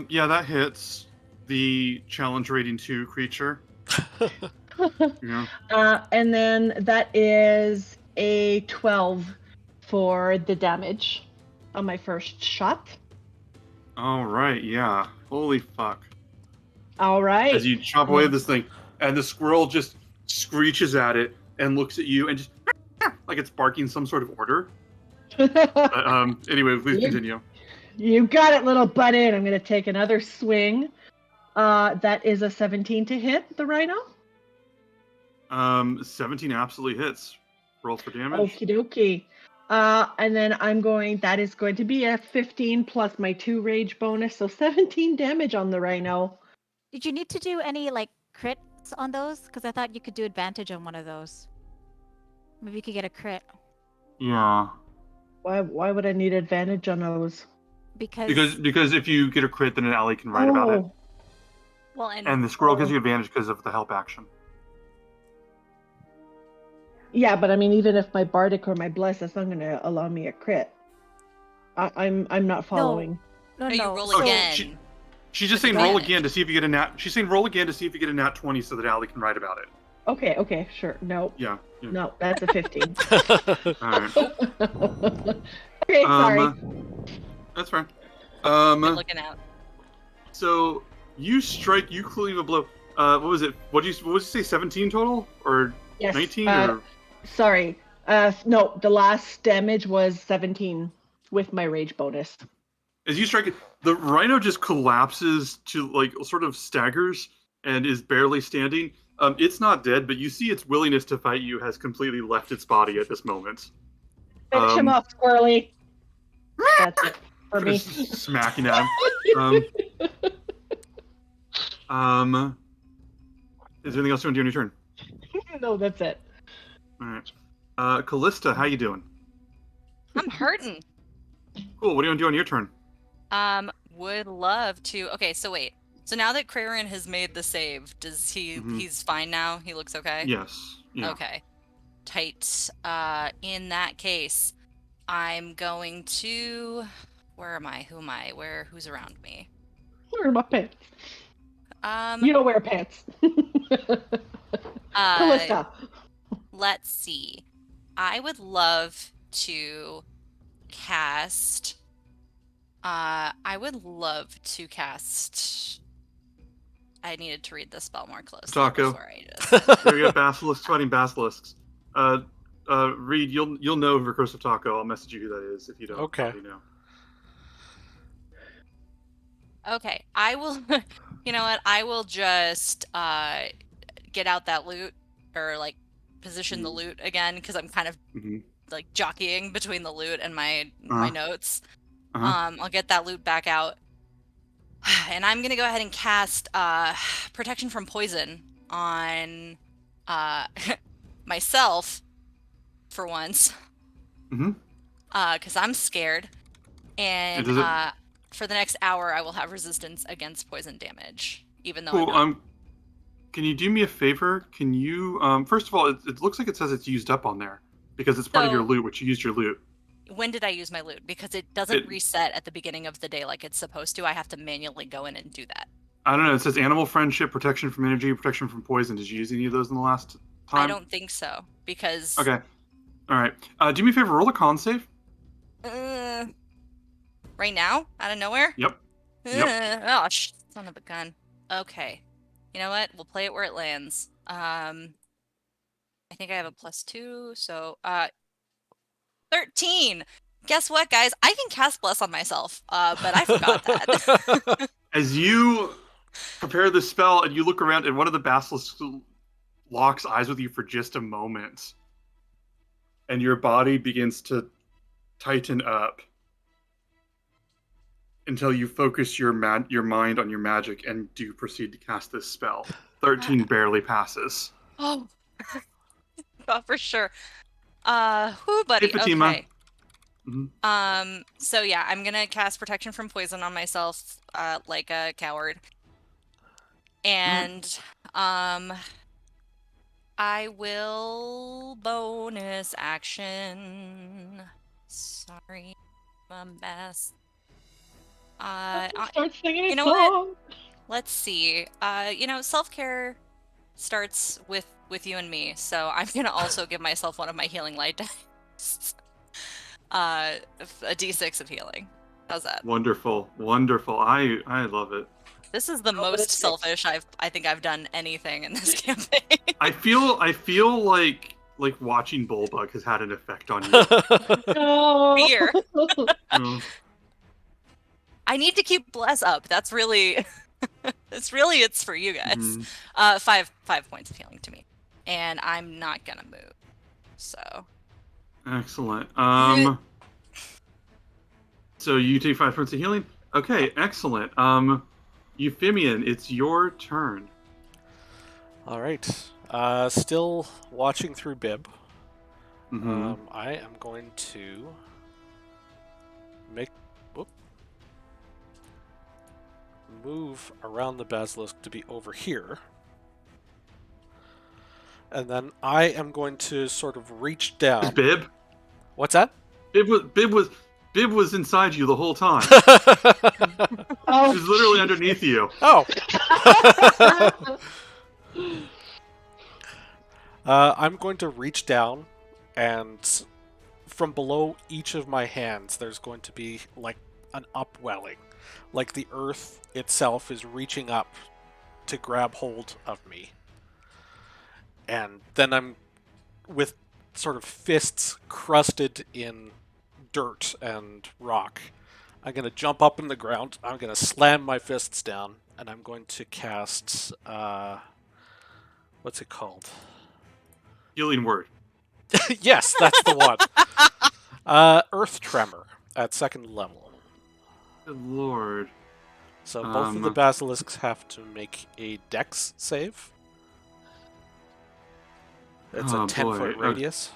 Yeah, that hits the challenge rating 2 creature. Yeah.
And then that is a 12 for the damage on my first shot.
All right. Yeah. Holy fuck.
All right.
As you chop away this thing, and the squirrel just screeches at it and looks at you and just like it's barking some sort of order. Anyway, please
You-
continue.
You got it, little buddy. And I'm going to take another swing. That is a 17 to hit the rhino.
17 absolutely hits. Roll for damage.
Okie dokie. And then that is going to be a 15 plus my 2 rage bonus. So 17 damage on the rhino.
Did you need to do any like crits on those? Because I thought you could do advantage on one of those. Maybe you could get a crit.
Yeah.
Why would I need advantage on those?
Because if you get a crit, then an ally can write about it.
Well,
And the squirrel gives you advantage because of the help action.
Yeah, but I mean, even if my bardic or my bless, that's not going to allow me a crit. I'm not following.
No,
you
no.
roll
so-
again.
She's just
With
saying roll
advantage.
again to see if you get a nat. She's saying roll again to see if you get a nat 20 so that Allie can write about it.
Okay, sure. No,
Yeah.
no, that's a 15.
All right.
Okay, sorry.
That's fine.
Good looking out.
So you cleave a blow. What was it? What did you say? 17 total or
Yes.
19 or?
Sorry. No, the last damage was 17 with my rage bonus.
As you strike it, the rhino just collapses to like sort of staggers and is barely standing. It's not dead, but you see its willingness to fight you has completely left its body at this moment.
Finish him off, Squirrely. That's it for me.
Just smacking at him. Is there anything else you want to do on your turn?
No, that's it.
All right. Callista, how you doing?
I'm hurting.
Cool. What do you want to do on your turn?
Would love to. Okay, so wait. So now that Krayerin has made the save, does he?
Mhm.
He's fine now. He looks okay.
Yes. Yeah.
Okay. Tight. In that case, I'm going to. Where am I? Who am I? Who's around me?
Where are my pants?
Um.
You don't wear pants. Callista.
Let's see. I would love to cast. I would love to cast. I needed to read the spell more closely
Taco.
before I just.
Here we got basilisks fighting basilisks. Reed, you'll know Recursive Taco. I'll message you who that is if you don't
Okay.
already know.
Okay, I will. You know what? I will just get out that loot or like position the loot again because I'm kind of
Mhm.
like jockeying between the loot and my
Uh-huh.
notes.
Uh-huh.
I'll get that loot back out. And I'm gonna go ahead and cast protection from poison on myself for once,
Mm-hmm.
because I'm scared. And
Does it?
for the next hour, I will have resistance against poison damage, even though I'm
Cool.
not.
Can you do me a favor? Can you, first of all, it looks like it says it's used up on there because it's part of your
So-
loot, which you used your loot.
When did I use my loot? Because it doesn't reset at the beginning of the day like it's supposed to. I have to manually go in and do that.
I don't know. It says animal friendship, protection from energy, protection from poison. Did you use any of those in the last time?
I don't think so, because...
Okay. All right. Do me a favor. Roll a con save.
Right now? Out of nowhere?
Yep.
Oh, son of a gun. Okay. You know what? We'll play it where it lands. I think I have a +2, so 13. Guess what, guys? I can cast Bless on myself, but I forgot that.
As you prepare the spell and you look around, and one of the basilisks locks eyes with you for just a moment, and your body begins to tighten up until you focus your mind on your magic and do proceed to cast this spell. 13 barely passes.
Oh. Oh, for sure. Whoo, buddy.
Hey, Fatima.
Okay. So yeah, I'm gonna cast protection from poison on myself, like a coward. And, I will bonus action. Sorry, my best.
Start singing
you
a
know what?
song.
Let's see. Self-care starts with you and me, so I'm gonna also give myself one of my healing light dice. A d6 of healing. How's that?
Wonderful, wonderful. I love it.
This is the
but
most
it's
selfish I think I've done anything in this campaign.
I feel like watching Bullbug has had an effect on you.
No.
Fear.
Mm.
I need to keep Bless up. That's really it's for you guys.
Mhm.
5 points of healing to me. And I'm not gonna move. So
Excellent. So you take 5 points of healing? Okay, excellent. Euphemian, it's your turn.
All right. Still watching through Bib.
Mm-hmm.
I am going to move around the basilisk to be over here. And then I am going to sort of reach down.
Bib?
What's that?
Bib was inside you the whole time.
Oh,
He was literally underneath you.
Oh. I'm going to reach down, and from below each of my hands, there's going to be like an upwelling. Like the earth itself is reaching up to grab hold of me. And then I'm with sort of fists crusted in dirt and rock. I'm going to jump up in the ground. I'm going to slam my fists down, and I'm going to cast, what's it called?
Healing word.
Yes, that's the one. Earth Tremor at 2nd level.
Good lord.
So both of the basilisks have to make a dex save. It's a 10-foot radius.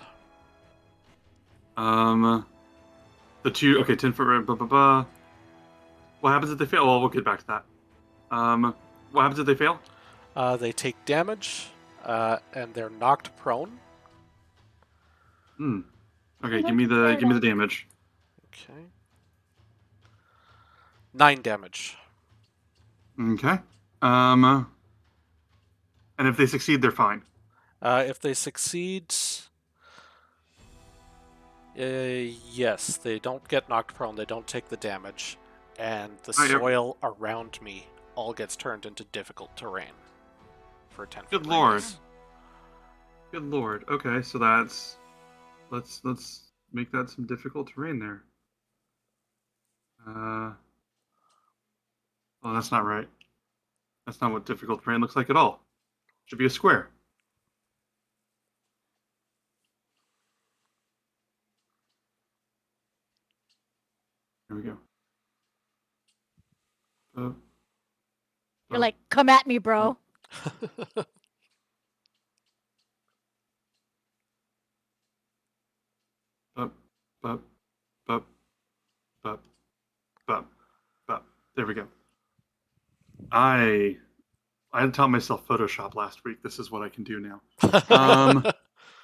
The two, okay, 10-foot, blah, blah, blah. What happens if they fail? Well, we'll get back to that. What happens if they fail?
They take damage, and they're knocked prone.
Okay, give me the damage.
Okay. 9 damage.
Okay. And if they succeed, they're fine.
If they succeed, yes, they don't get knocked prone. They don't take the damage, and the soil around me all gets turned into difficult terrain for a 10-foot
Good lord.
radius.
Good lord. Okay, so that's let's make that some difficult terrain there. Oh, that's not right. That's not what difficult terrain looks like at all. Should be a square. There we go.
You're like, come at me, bro.
Bup, bup, bup, bup, bup, bup. There we go. I had to tell myself Photoshop last week. This is what I can do now.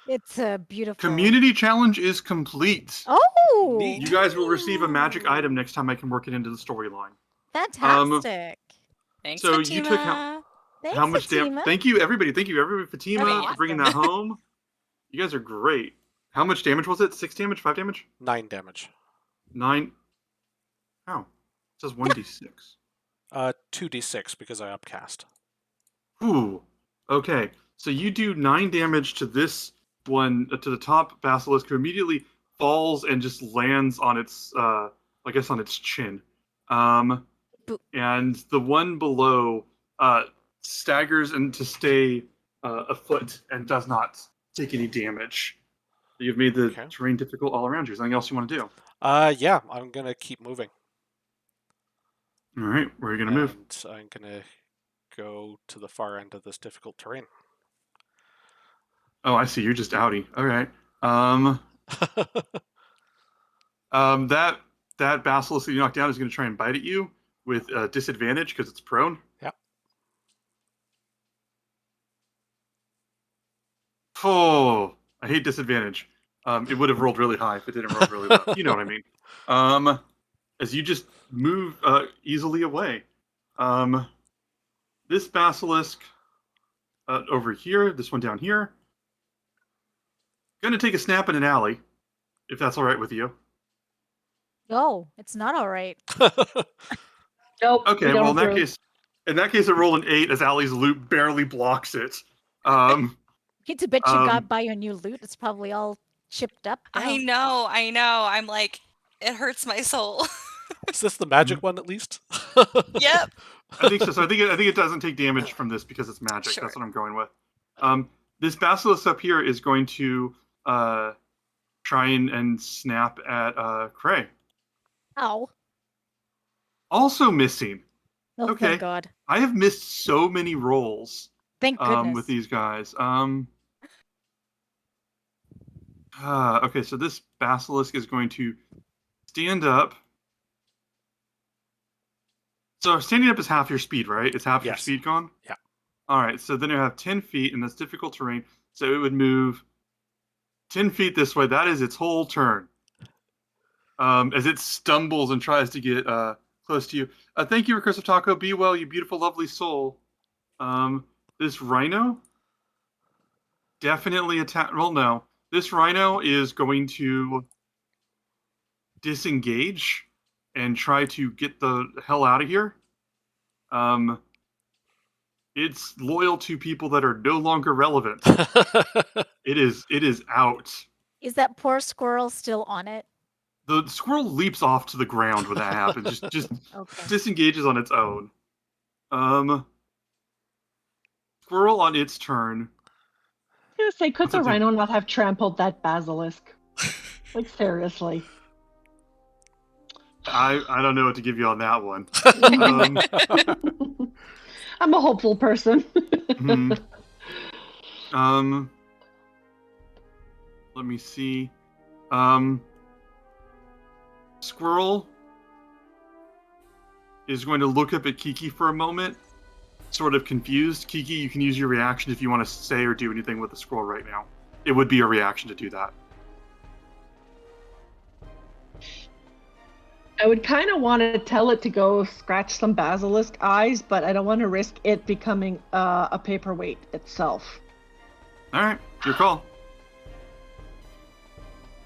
It's a beautiful
Community challenge is complete.
Oh,
Neat.
You guys will receive a magic item next time I can work it into the storyline.
fantastic!
Thanks,
So
Fatima.
you took
Thanks,
how much
Fatima.
damage? Thank you, everybody. Thank you, everybody. Fatima,
That'd be
for bringing
awesome.
that home. You guys are great. How much damage was it? 6 damage? 5 damage?
9 damage.
9? How? It says 1d6.
2d6 because I upcast.
Ooh. Okay. So you do 9 damage to this one, to the top basilisk, who immediately falls and just lands on its, I guess, on its chin. And the one below staggers and to stay afoot and does not take any damage. You've made the terrain difficult all around you. Is there anything else you want to do?
Yeah, I'm gonna keep moving.
All right, where are you gonna move?
And I'm gonna go to the far end of this difficult terrain.
Oh, I see. You're just outie. All right. That basilisk that you knocked down is going to try and bite at you with disadvantage because it's prone.
Yeah.
Oh, I hate disadvantage. It would have rolled really high if it didn't roll really low. You know what I mean. As you just move easily away. This basilisk over here, this one down here, going to take a snap in an alley, if that's all right with you.
No, it's not all right.
Nope.
Okay, well in that case, I roll an 8 as Allie's loot barely blocks it.
Hate to bet you got by your new loot. It's probably all chipped up.
I know. I'm like, it hurts my soul.
Is this the magic one at least?
Yep.
I think so. So I think it doesn't take damage from this because it's magic.
Sure.
That's what I'm going with. This basilisk up here is going to try and snap at Cray.
Ow.
Also missing.
Oh,
Okay.
thank God.
I have missed so many rolls
Thank goodness.
with these guys. Okay, so this basilisk is going to stand up. So standing up is half your speed, right? It's half your speed gone?
Yeah.
All right, so then you have 10 feet, and that's difficult terrain. So it would move 10 feet this way. That is its whole turn. As it stumbles and tries to get close to you. Thank you, Recursive Taco. Be well, you beautiful, lovely soul. This rhino definitely attack. Well, no. This rhino is going to disengage and try to get the hell out of here. It's loyal to people that are no longer relevant. It is out.
Is that poor squirrel still on it?
The squirrel leaps off to the ground when that happens. Just
Okay.
disengages on its own. Squirrel on its turn.
I was gonna say, could
What's
the
it do?
rhino not have trampled that basilisk? Like, seriously.
I don't know what to give you on that one.
I'm a hopeful person.
Let me see. Squirrel is going to look up at Kiki for a moment, sort of confused. Kiki, you can use your reaction if you want to say or do anything with the squirrel right now. It would be a reaction to do that.
I would kind of want to tell it to go scratch some basilisk eyes, but I don't want to risk it becoming a paperweight itself.
All right, your call.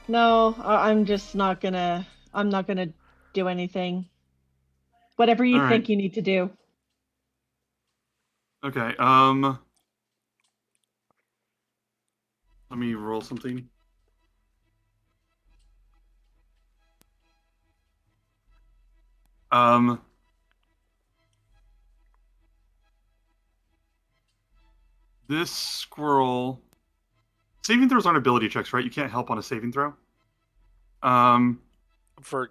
No, I'm just not gonna. I'm not gonna do anything. Whatever you
All right.
think you need to do.
Okay. Let me roll something. This squirrel. Saving throws aren't ability checks, right? You can't help on a saving throw.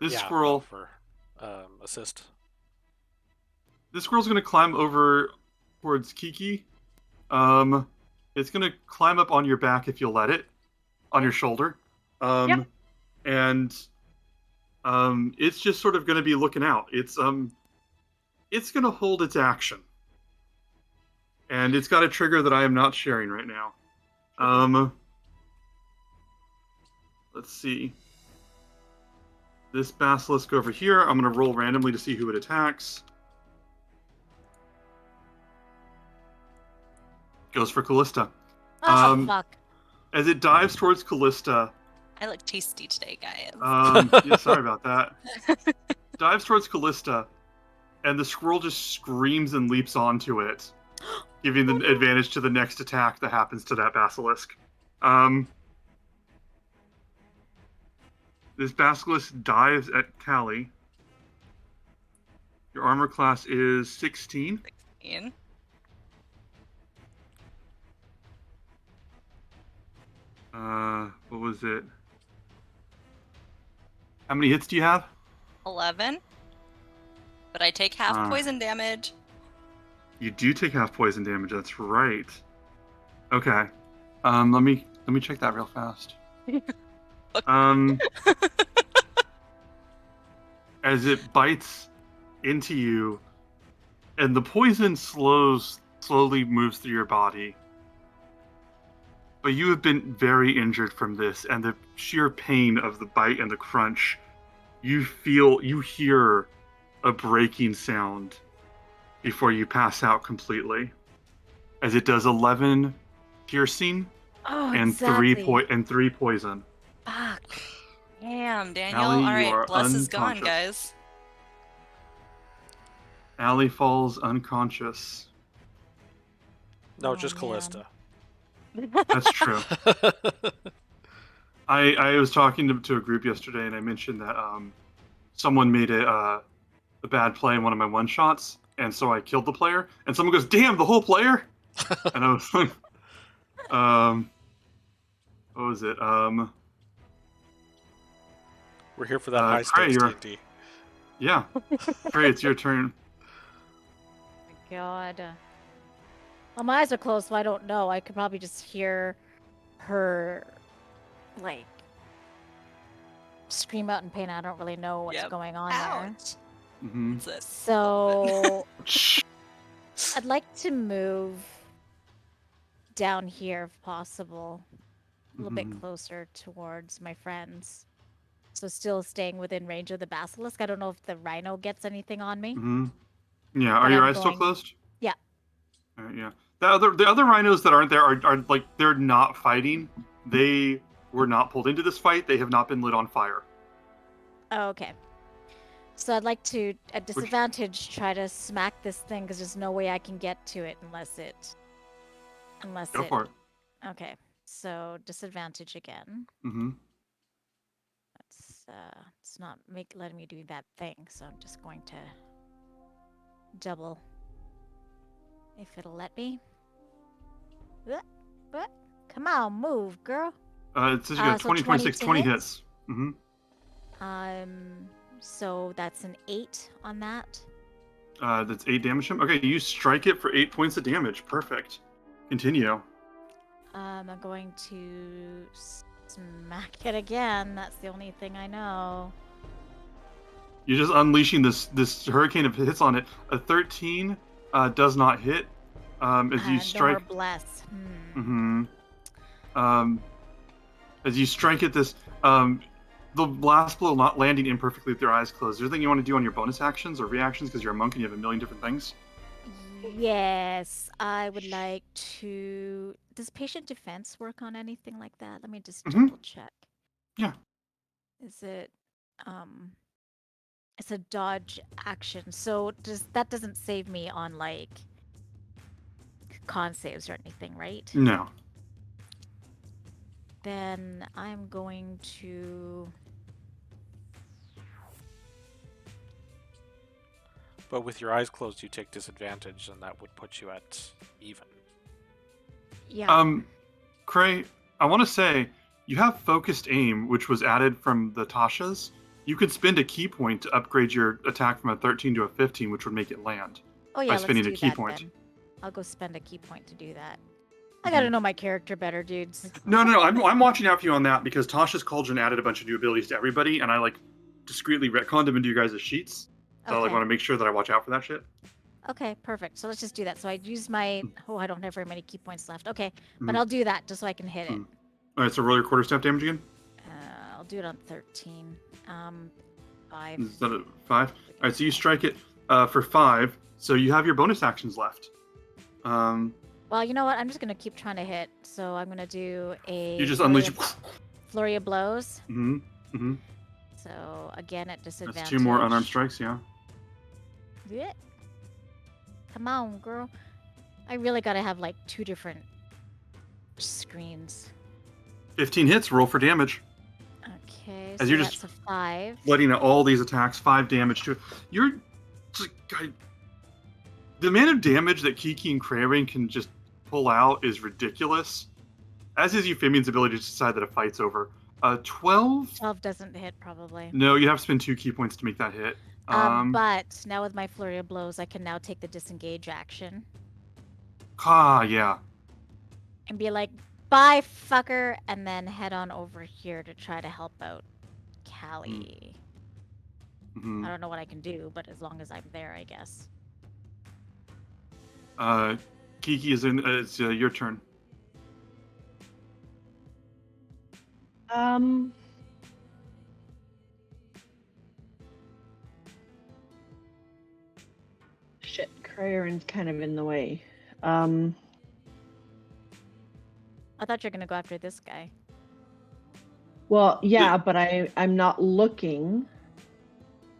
This squirrel.
for assist.
This squirrel's going to climb over towards Kiki. It's going to climb up on your back if you'll let it, on your shoulder.
Yep.
And it's just sort of going to be looking out. It's going to hold its action. And it's got a trigger that I am not sharing right now. Let's see. This basilisk over here, I'm going to roll randomly to see who it attacks. Goes for Callista.
Oh, fuck.
As it dives towards Callista...
I look tasty today, guys.
Yeah, sorry about that. Dives towards Callista, and the squirrel just screams and leaps onto it, giving the advantage to the next attack that happens to that basilisk. This basilisk dives at Callie. Your armor class is 16.
16.
What was it? How many hits do you have?
11. But I take half poison damage.
You do take half poison damage. That's right. Okay. Let me check that real fast. As it bites into you, and the poison slowly moves through your body. But you have been very injured from this, and the sheer pain of the bite and the crunch, you hear a breaking sound before you pass out completely. As it does 11 piercing and
exactly.
three poison.
Fuck.
Damn, Daniel.
Allie,
All
you are
right, Bless is gone,
unconscious.
guys.
Allie falls unconscious.
No,
Oh,
just
man.
Callista.
That's true. I was talking to a group yesterday, and I mentioned that someone made a bad play in one of my one shots, and so I killed the player. And someone goes, "Damn, the whole player!" And I was like, what was it?
We're here for that high
Cray,
stakes
you're-
D&D.
Yeah, Trey, it's your turn.
My God. Well, my eyes are closed, so I don't know. I could probably just hear her, like, scream out in pain. I don't really know what's
Yep.
going on there.
Ouch.
Mm-hmm.
What's this?
So I'd like to move down here if possible, a little bit closer towards my friends. So still staying within range of the basilisk. I don't know if the rhino gets anything on me.
Mm-hmm. Yeah, are
But
your
I'm
eyes still
going-
closed?
Yeah.
All right, yeah. The other rhinos that aren't there are like, they're not fighting. They were not pulled into this fight. They have not been lit on fire.
Oh, okay. So I'd like to, at disadvantage, try to smack this thing because there's no way I can get to it unless it.
Go for it.
Okay. So disadvantage again.
Mm-hmm.
It's not letting me do that thing, so I'm just going to double. If it'll let me. What? Come on, move, girl.
It says you got
So
20, 26, 20
hits?
hits. Mm-hmm.
So that's an 8 on that.
That's 8 damage. Okay, you strike it for 8 points of damage. Perfect. Continue.
I'm going to smack it again. That's the only thing I know.
You're just unleashing this hurricane of hits on it. A 13 does not hit. As you strike.
Nor bless.
Mm-hmm. As you strike at this, the last blow not landing imperfectly with your eyes closed. Is there anything you want to do on your bonus actions or reactions because you're a monk and you have a million different things?
Yes, I would like to. Does patient defense work on anything like that? Let me just double check.
Yeah.
Is it it's a dodge action. So that doesn't save me on like con saves or anything, right?
No.
Then I'm going to
But with your eyes closed, you take disadvantage, and that would put you at even.
yeah.
Cray, I want to say you have focused aim, which was added from the Tasha's. You could spend a key point to upgrade your attack from a 13 to a 15, which would make it land.
Oh yeah,
by
let's
spending
do
a key
that
point.
then. I'll go spend a key point to do that. I gotta know my character better, dudes.
No, I'm watching out for you on that because Tasha's Cauldron added a bunch of new abilities to everybody, and I like discreetly retconned them into you guys' sheets. So I like
Okay.
want to make sure that I watch out for that shit.
Okay, perfect. So let's just do that. So I use my. Oh, I don't have very many key points left. Okay, but
Mhm.
I'll do that just so I can hit it.
All right, so roll your quarterstaff damage again.
I'll do it on 13. 5.
Is that a 5? All right, so you strike it for 5. So you have your bonus actions left.
Well, you know what? I'm just gonna keep trying to hit. So I'm gonna do a.
You just
flurry
unleash.
of- Flurry of blows.
Mm-hmm.
So again at disadvantage.
That's 2 more unarmed strikes. Yeah.
Yeah. Come on, girl. I really gotta have like 2 different screens.
15 hits. Roll for damage.
Okay,
As
so
you're
that's
just
a 5.
letting out all these attacks, 5 damage to it. You're just, the amount of damage that Kiki and Craven can just pull out is ridiculous. As is Euphemian's ability to decide that a fight's over. 12?
12 doesn't hit, probably.
No, you have to spend 2 key points to make that hit.
But now with my flurry of blows, I can now take the disengage action
Yeah.
and be like, "Bye, fucker," and then head on over here to try to help out Callie.
Mhm.
I don't know what I can do, but as long as I'm there, I guess.
Kiki is in. It's your turn.
Shit, Cryeron's kind of in the way.
I thought you were gonna go after this guy.
Well, yeah, but I'm not looking.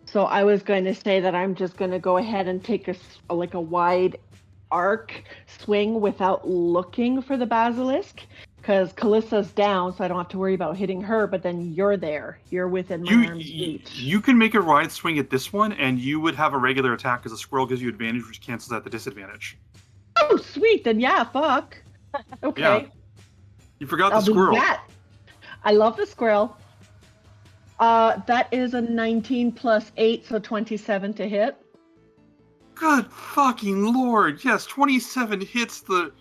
So I was going to say that I'm just going to go ahead and take a wide arc swing without looking for the basilisk, because Callista's down, so I don't have to worry about hitting her. But then you're there. You're within my arm's reach.
You can make a wide swing at this one, and you would have a regular attack because a squirrel gives you advantage, which cancels out the disadvantage.
Oh, sweet. Then yeah, fuck. Okay.
Yeah. You forgot
I'll
the squirrel.
do that. I love the squirrel. That is a 19 plus 8, so 27 to hit.
Good fucking lord! Yes, 27 hits the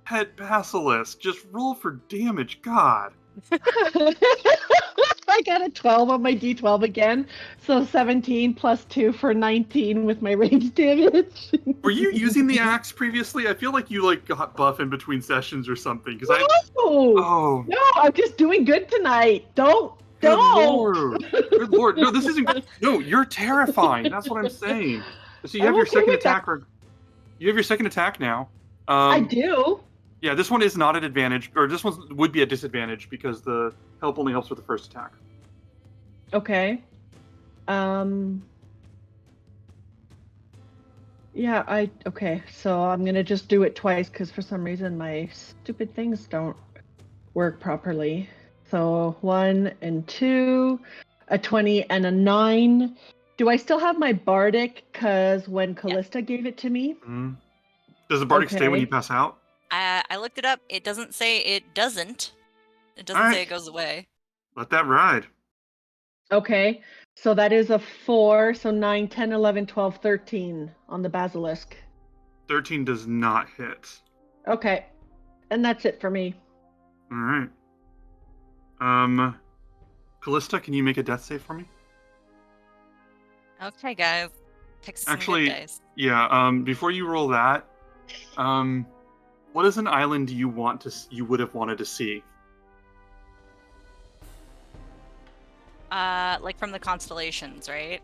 pet basilisk. Just roll for damage, God.
I got a 12 on my d12 again, so 17 plus 2 for 19 with my range damage.
Were you using the axe previously? I feel like you got buff in between sessions or something. Because
No, I'm just doing good tonight. Don't.
Good lord. Good lord. No, this isn't. No, you're terrifying. That's what I'm saying. So you have your second attack. You have your second attack now.
I do.
Yeah, this one is not at advantage, or this one would be at disadvantage because the help only helps with the first attack.
Okay. Yeah, okay, so I'm gonna just do it twice because for some reason my stupid things don't work properly. So 1 and 2, a 20 and a 9. Do I still have my bardic? Because when Callista gave it to me.
Mm-hmm. Does the bardic stay when you pass out?
I looked it up. It doesn't say it doesn't. It doesn't say it goes away.
Let that ride.
Okay, so that is a 4, so 9, 10, 11, 12, 13 on the basilisk.
13 does not hit.
Okay, and that's it for me.
All right. Callista, can you make a death save for me?
Okay, guys. Pick some
Actually,
good dice.
yeah. Before you roll that, what is an island you would have wanted to see?
Like from the constellations, right?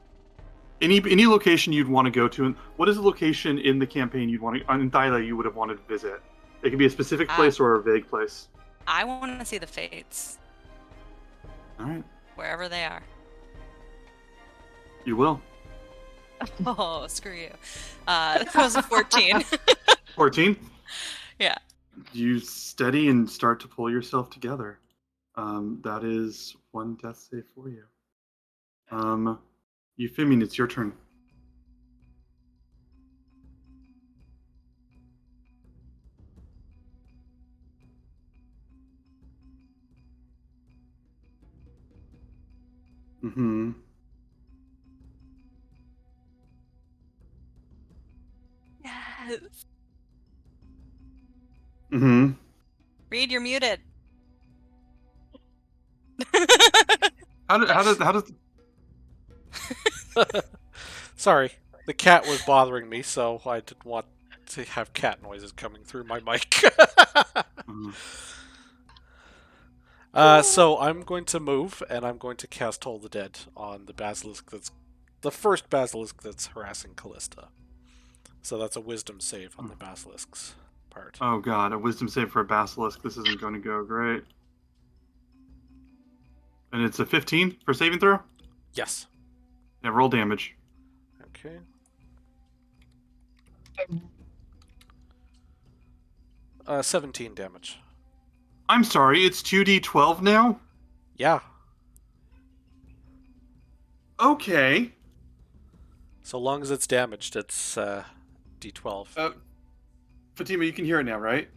Any location you'd want to go to, and what is a location in the campaign you'd want to, in Twilight you would have wanted to visit? It could be a specific place or a vague place.
I want to see the Fates.
All right.
Wherever they are.
You will.
Oh, screw you. That was a 14.
14?
Yeah.
You steady and start to pull yourself together. That is one death save for you. Euphemian, it's your turn. Mm-hmm. Mm-hmm.
Reed, you're muted.
How does
Sorry, the cat was bothering me, so I didn't want to have cat noises coming through my mic.
Mhm.
So I'm going to move, and I'm going to cast Toll the Dead on the basilisk that's the first basilisk that's harassing Callista. So that's a wisdom save on the basilisk's part.
Oh god, a wisdom save for a basilisk. This isn't going to go great. And it's a 15 for saving throw?
Yes.
Yeah, roll damage.
Okay. 17 damage.
I'm sorry, it's 2d12 now?
Yeah.
Okay.
So long as it's damaged, it's D12.
Fatima, you can hear it now, right?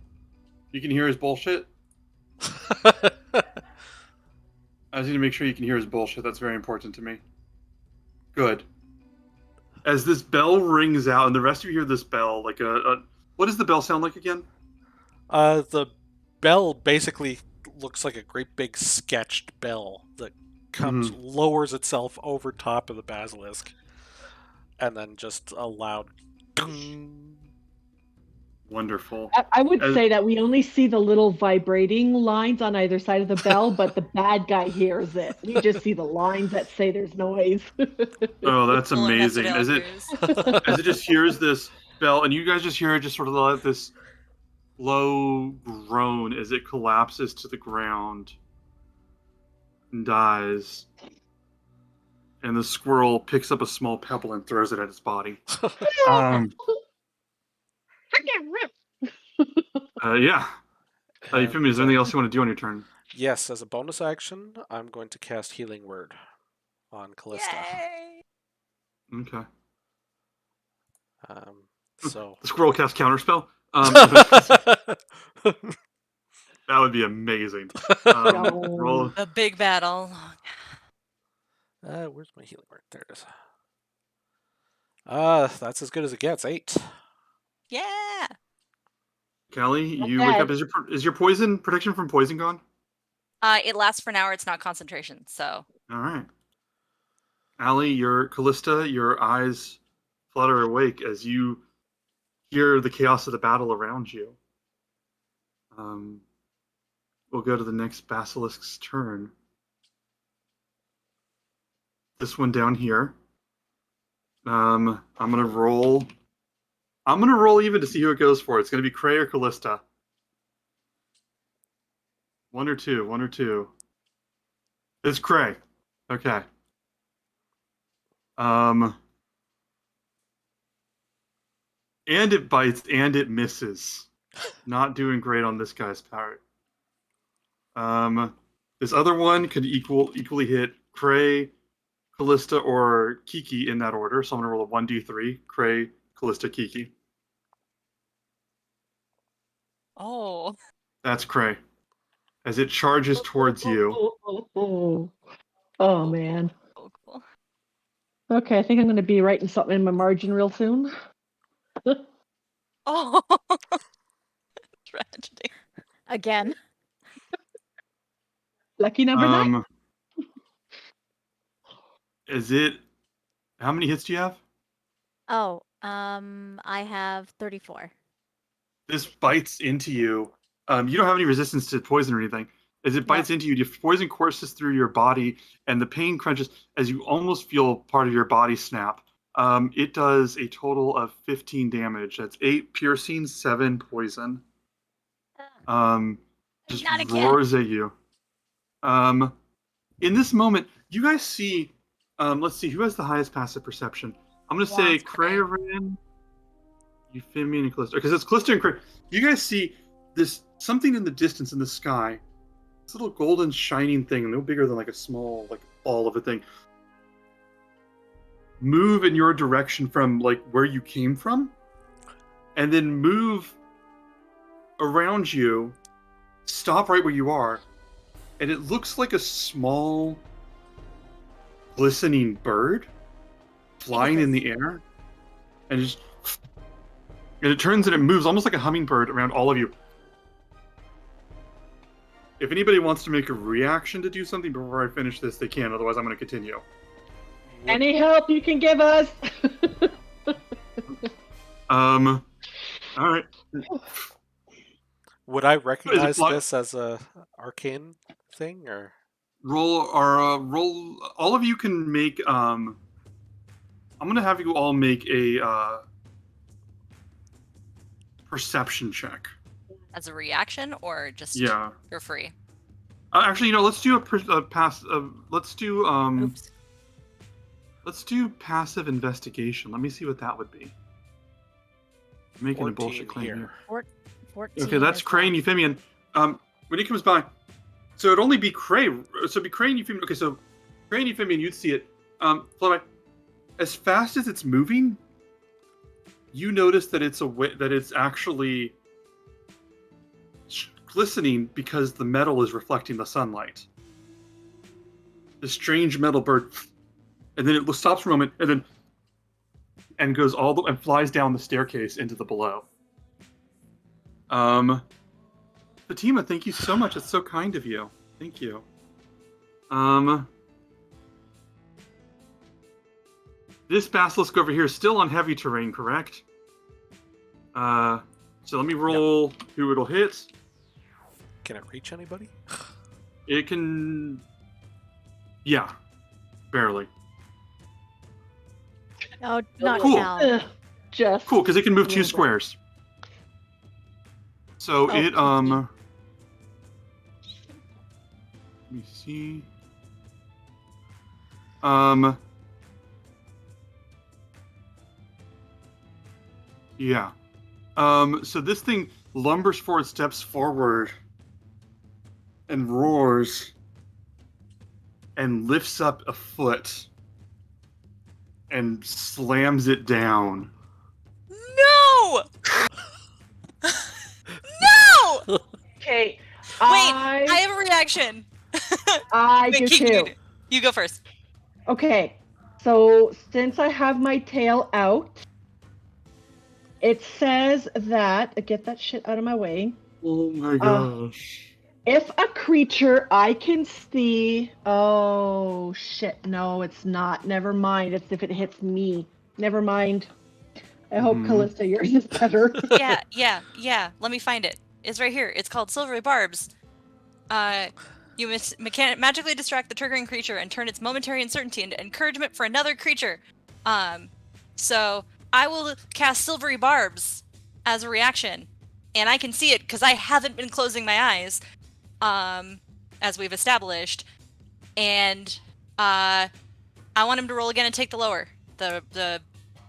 You can hear his bullshit? I just need to make sure you can hear his bullshit. That's very important to me. Good. As this bell rings out, and the rest of you hear this bell, like what does the bell sound like again?
The bell basically looks like a great big sketched bell that comes, lowers itself over top of the basilisk, and then just a loud ding.
Wonderful.
I would say that we only see the little vibrating lines on either side of the bell, but the bad guy hears it. We just see the lines that say there's noise.
Oh, that's
Full
amazing.
invested
As it just hears this bell, and you guys just hear it just sort of like this low groan as it collapses to the ground and dies. And the squirrel picks up a small pebble and throws it at its body. Yeah. Euphemia, is there anything else you want to do on your turn?
Yes, as a bonus action, I'm going to cast Healing Word on Callista.
Yay!
Okay.
So
The squirrel casts Counterspell. That would be amazing. Roll.
The big battle.
where's my Healing Word? There it is. That's as good as it gets. 8.
Yeah.
Callie,
Not
you wake
bad.
up. Is your poison protection from poison gone?
It lasts for an hour. It's not concentration, so.
All right. Allie, your Callista, your eyes flutter awake as you hear the chaos of the battle around you. We'll go to the next basilisk's turn. This one down here. I'm gonna roll. I'm gonna roll even to see who it goes for. It's gonna be Cray or Callista. One or two. It's Cray. Okay. And it bites and it misses. Not doing great on this guy's part. This other one could equally hit Cray, Callista, or Kiki in that order. So I'm gonna roll a 1d3. Cray, Callista, Kiki.
Oh.
That's Cray. As it charges towards you.
Oh man.
Oh, cool.
Okay, I think I'm going to be writing something in my margin real soon.
Oh. Tragedy.
Again.
Lucky number 9.
Is it? How many hits do you have?
Oh, I have 34.
This bites into you. You don't have any resistance to poison or anything. As it bites into you, the poison courses through your body, and the pain crunches as you almost feel part of your body snap. It does a total of 15 damage. That's 8 piercing, 7 poison. Just
Not again.
roars at you. In this moment, you guys see. Let's see who has the highest passive perception. I'm gonna say Crayon, Euphemia, and Callista, because it's Callista and Crayon. You guys see this something in the distance in the sky. This little golden shining thing, no bigger than like a small ball of a thing, move in your direction from like where you came from, and then move around you, stop right where you are, and it looks like a small glistening bird flying in the air, and just And it turns and it moves almost like a hummingbird around all of you. If anybody wants to make a reaction to do something before I finish this, they can. Otherwise, I'm going to continue.
Any help you can give us?
All right.
Would I recognize
block-
this as a arcane thing, or
Roll. All of you can make. I'm going to have you all make a perception check.
As a reaction or just
Yeah.
for free?
Actually, let's do a pass. Let's do
Oops.
Let's do passive investigation. Let me see what that would be. I'm making a
14
bullshit claim
here?
here.
14.
Okay, that's
is
Cray and Euphemian. When he comes by, so it'd only be Cray. So it'd be Cray and Euphemian. Okay, so Cray and Euphemian, you'd see it. Fly by. As fast as it's moving, you notice that it's actually glistening because the metal is reflecting the sunlight. The strange metal bird, and then it stops for a moment, and goes and flies down the staircase into the below. Fatima, thank you so much. It's so kind of you. Thank you. This basilisk over here is still on heavy terrain, correct? So let me roll who it'll hit.
can it reach anybody?
It can... Yeah. Barely.
No, not
Cool.
Cal.
Just
Cool, because it can move
a
2
little bit.
squares. So
Oh,
it,
15.
Let me see. Yeah. So this thing lumbers forward, steps forward, and roars, and lifts up a foot, and slams it down.
No! No!
Okay.
Wait, I have a reaction.
I
Wait,
do
Kiki,
too.
you go first.
Okay. So since I have my tail out, it says that get that shit out of my way.
Oh my gosh.
If a creature I can see, oh shit, no, it's not. Never mind. It's if it hits me. Never mind. I hope
Mhm.
Callista, yours is better.
Yeah. Let me find it. It's right here. It's called Silvery Barbs. You must magically distract the triggering creature and turn its momentary uncertainty into encouragement for another creature. So I will cast Silvery Barbs as a reaction, and I can see it because I haven't been closing my eyes, as we've established. And I want him to roll again and take the lower, the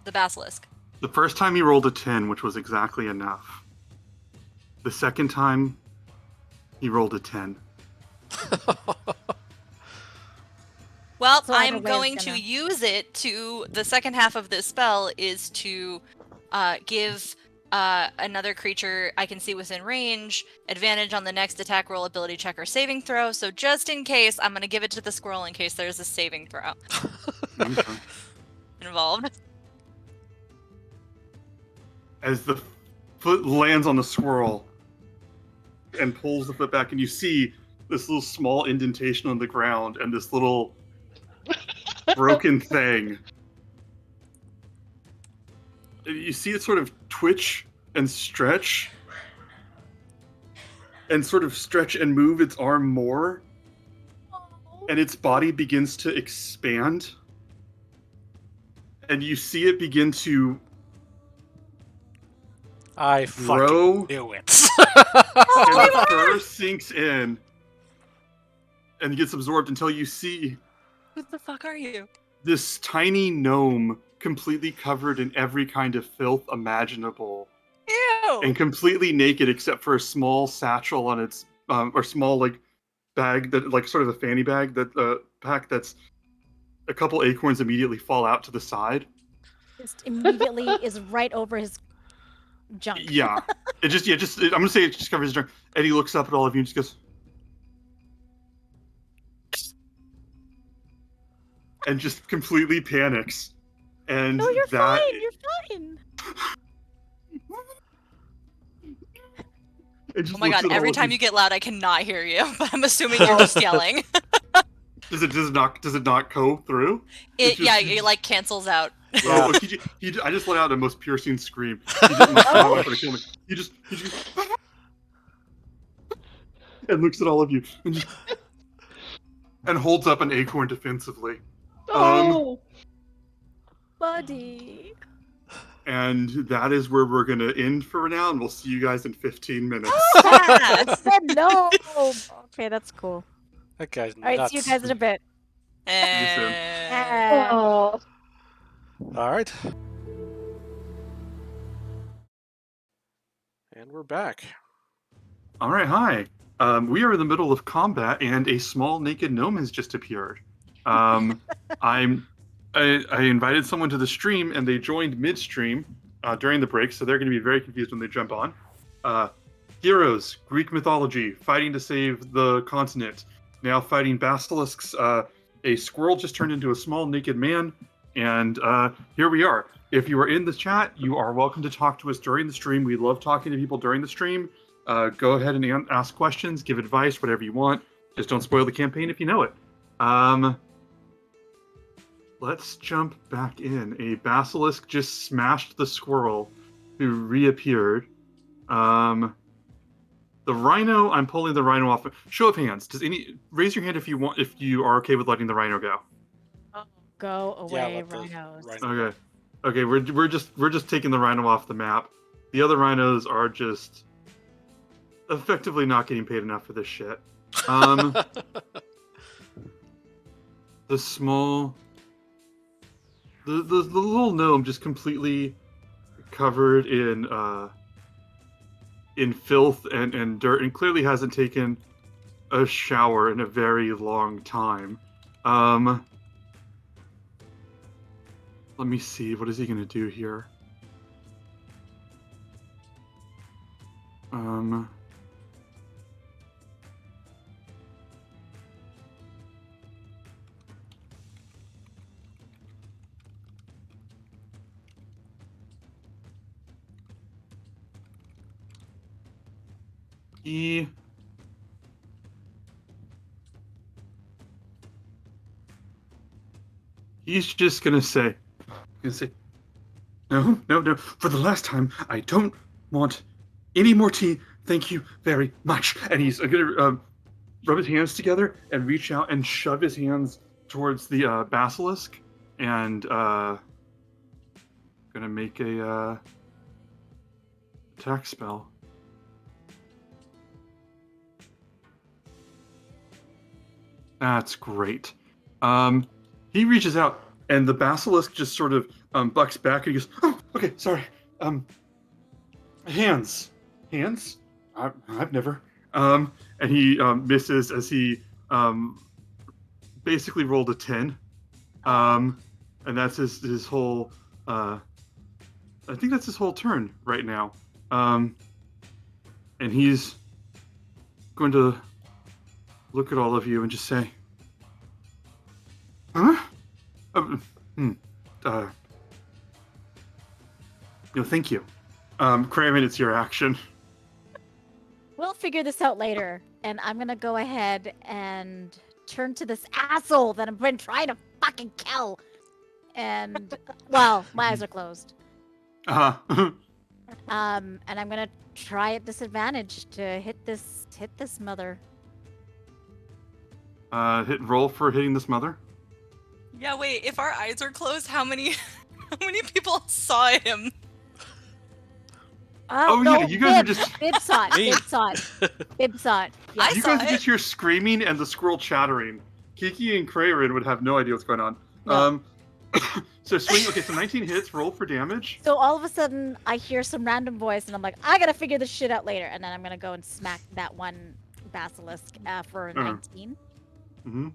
basilisk.
The first time he rolled a 10, which was exactly enough. The second time, he rolled a 10.
Well,
So either
I'm
way, it's
going to
gonna-
use it to... The second half of this spell is to give another creature I can see within range advantage on the next attack roll, ability check, or saving throw. So just in case, I'm going to give it to the squirrel in case there's a saving throw
Okay.
involved.
As the foot lands on the squirrel and pulls the foot back, and you see this little small indentation on the ground and this little broken thing. You see it sort of twitch and stretch and sort of stretch and move its arm more, and its body begins to expand, and you see it begin to
I
Bro.
fucking knew it.
and the fur sinks in and gets absorbed until you see
Who the fuck are you?
this tiny gnome completely covered in every kind of filth imaginable
Ew!
and completely naked except for a small satchel on its or small like bag that like sort of a fanny bag that pack that's a couple acorns immediately fall out to the side.
Just immediately is right over his junk.
Yeah. I'm gonna say it just covers his junk. And he looks up at all of you and just goes and just completely panics. And
No, you're
that
fine. You're fine.
It just
Oh my
looks
god,
at all
every
of
time you get loud, I cannot hear you, but I'm assuming you're just yelling.
Does it not go through?
It like cancels out.
Yeah.
Oh, I just let out the most piercing scream. He didn't like come out to kill me. He just and looks at all of you and holds up an acorn defensively.
Oh,
Buddy.
And that is where we're gonna end for now, and we'll see you guys in 15 minutes.
Yes.
Said no. Okay, that's cool.
That guy's
All right,
nuts.
see you guys in a bit.
And...
oh.
All right. And we're back.
All right, hi. We are in the middle of combat, and a small naked gnome has just appeared. I invited someone to the stream, and they joined midstream during the break, so they're going to be very confused when they jump on. Heroes, Greek mythology, fighting to save the continent, now fighting basilisks. A squirrel just turned into a small naked man, and here we are. If you are in the chat, you are welcome to talk to us during the stream. We love talking to people during the stream. Go ahead and ask questions, give advice, whatever you want. Just don't spoil the campaign if you know it. Let's jump back in. A basilisk just smashed the squirrel, who reappeared. The rhino, I'm pulling the rhino off. Show of hands. Raise your hand if you are okay with letting the rhino go.
Go away,
let the
rhinos.
rhino-
Okay, we're just taking the rhino off the map. The other rhinos are just effectively not getting paid enough for this shit. The little gnome just completely covered in filth and dirt, and clearly hasn't taken a shower in a very long time. Let me see, what is he gonna do here? He's just gonna say, no, for the last time, I don't want any more tea, thank you very much. And he's gonna rub his hands together and reach out and shove his hands towards the basilisk, and gonna make a attack spell. That's great. He reaches out, and the basilisk just sort of bucks back, and he goes, "Oh, okay, sorry. Hands. I've never." And he misses as he basically rolled a 10. And that's his whole. I think that's his whole turn right now. And he's going to look at all of you and just say, "Huh? Thank you. Craven, it's your action."
We'll figure this out later, and I'm gonna go ahead and turn to this asshole that I've been trying to fucking kill. And well, my eyes are closed.
Uh-huh.
And I'm gonna try at disadvantage to hit this mother.
Roll for hitting this mother.
Yeah, wait, if our eyes are closed, how many people saw him?
Oh,
no,
yeah, you guys are just-
Bib saw it.
Me.
Bib saw it. Yeah.
I
You
saw
guys
it.
just hear screaming and the squirrel chattering. Kiki and Craven would have no idea what's going on.
No.
So swing. Okay, so 19 hits. Roll for damage.
So all of a sudden, I hear some random voice, and I'm like, I gotta figure this shit out later. And then I'm gonna go and smack that one basilisk for a 19.
Mm-hmm.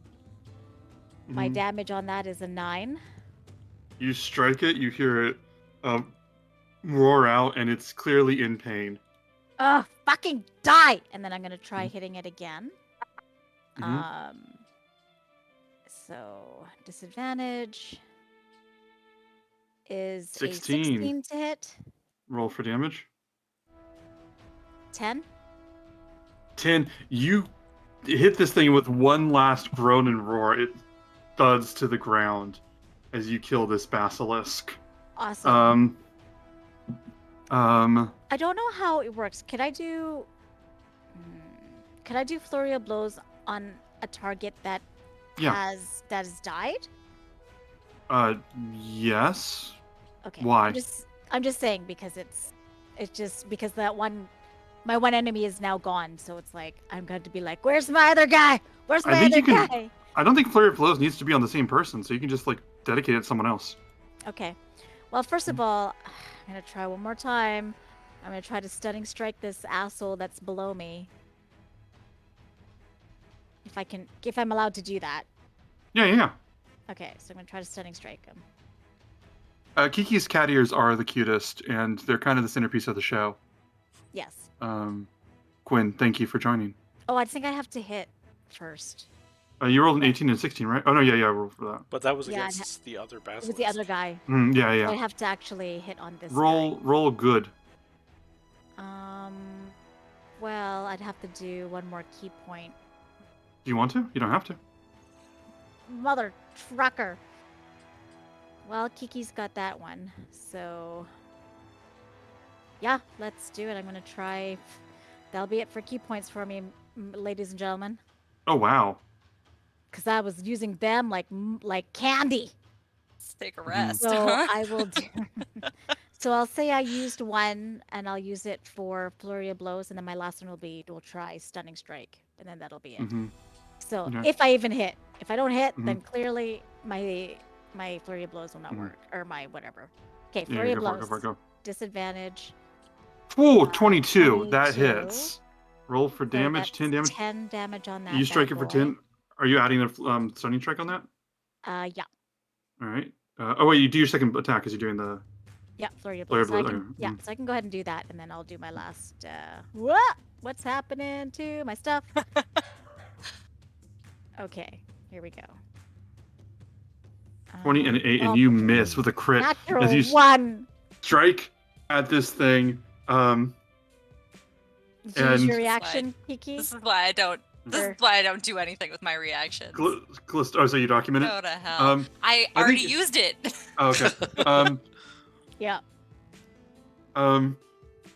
My damage on that is a 9.
You strike it. You hear it roar out, and it's clearly in pain.
Ugh, fucking die! And then I'm gonna try hitting it again.
Mhm.
So disadvantage is
16.
a 16 to hit.
Roll for damage.
10.
10. You hit this thing with one last groan and roar. It thuds to the ground as you kill this basilisk.
Awesome.
I
don't know how it works. Can I do flurry of blows on a target that has died?
Yes.
Okay.
Why?
I'm just saying because it's just because my one enemy is now gone, so it's like I'm going to be like, where's my other guy? Where's my other guy?
I don't think flurry of blows needs to be on the same person, so you can just like dedicate it to someone else.
Okay. Well, first of all, I'm gonna try one more time. I'm gonna try to stunning strike this asshole that's below me. If I'm allowed to do that.
Yeah.
Okay, so I'm gonna try to stunning strike him.
Kiki's cat ears are the cutest, and they're kind of the centerpiece of the show.
Yes.
Quinn, thank you for joining.
Oh, I think I have to hit first.
You rolled an 18 and 16, right? Oh no, yeah, I rolled for that.
But that was against the other
It
basilisk.
was the other guy.
Yeah.
So I have to actually hit on this
Roll good.
Well, I'd have to do one more key point.
Do you want to? You don't have to.
Mother trucker. Well, Kiki's got that one, so yeah, let's do it. I'm gonna try. That'll be it for key points for me, ladies and gentlemen.
Oh wow.
Because I was using them like candy.
Let's take a rest.
So I will do. So I'll say I used one, and I'll use it for flurry of blows, and then my last one will try stunning strike, and then that'll be it.
Mm-hmm.
So
Okay.
if I even hit, if I don't hit, then clearly my flurry of blows will not work, or my whatever. Okay, flurry of blows.
Go.
Disadvantage.
Ooh, 22.
22.
That hits. Roll for
So
damage.
that's
10 damage.
10 damage on that.
You strike
bad
it for
boy.
10. Are you adding a stunning strike on that?
Yeah.
All right. Oh wait, you do your second attack as you're doing the.
Yeah, flurry of
Flurry
blows.
of
So I
blows,
can,
okay.
yeah, so I can go ahead and do that, and then I'll do my last. What's happening to my stuff? Okay, here we go.
20 and 8, and you miss with a crit
Natural
as you
one.
strike at this thing.
Did you use
and-
your reaction, Kiki?
This is why I don't. This is why I don't do anything with my reactions.
Oh, so you document it?
Go to hell. I
I
already
think-
used it.
Oh, okay.
Yeah.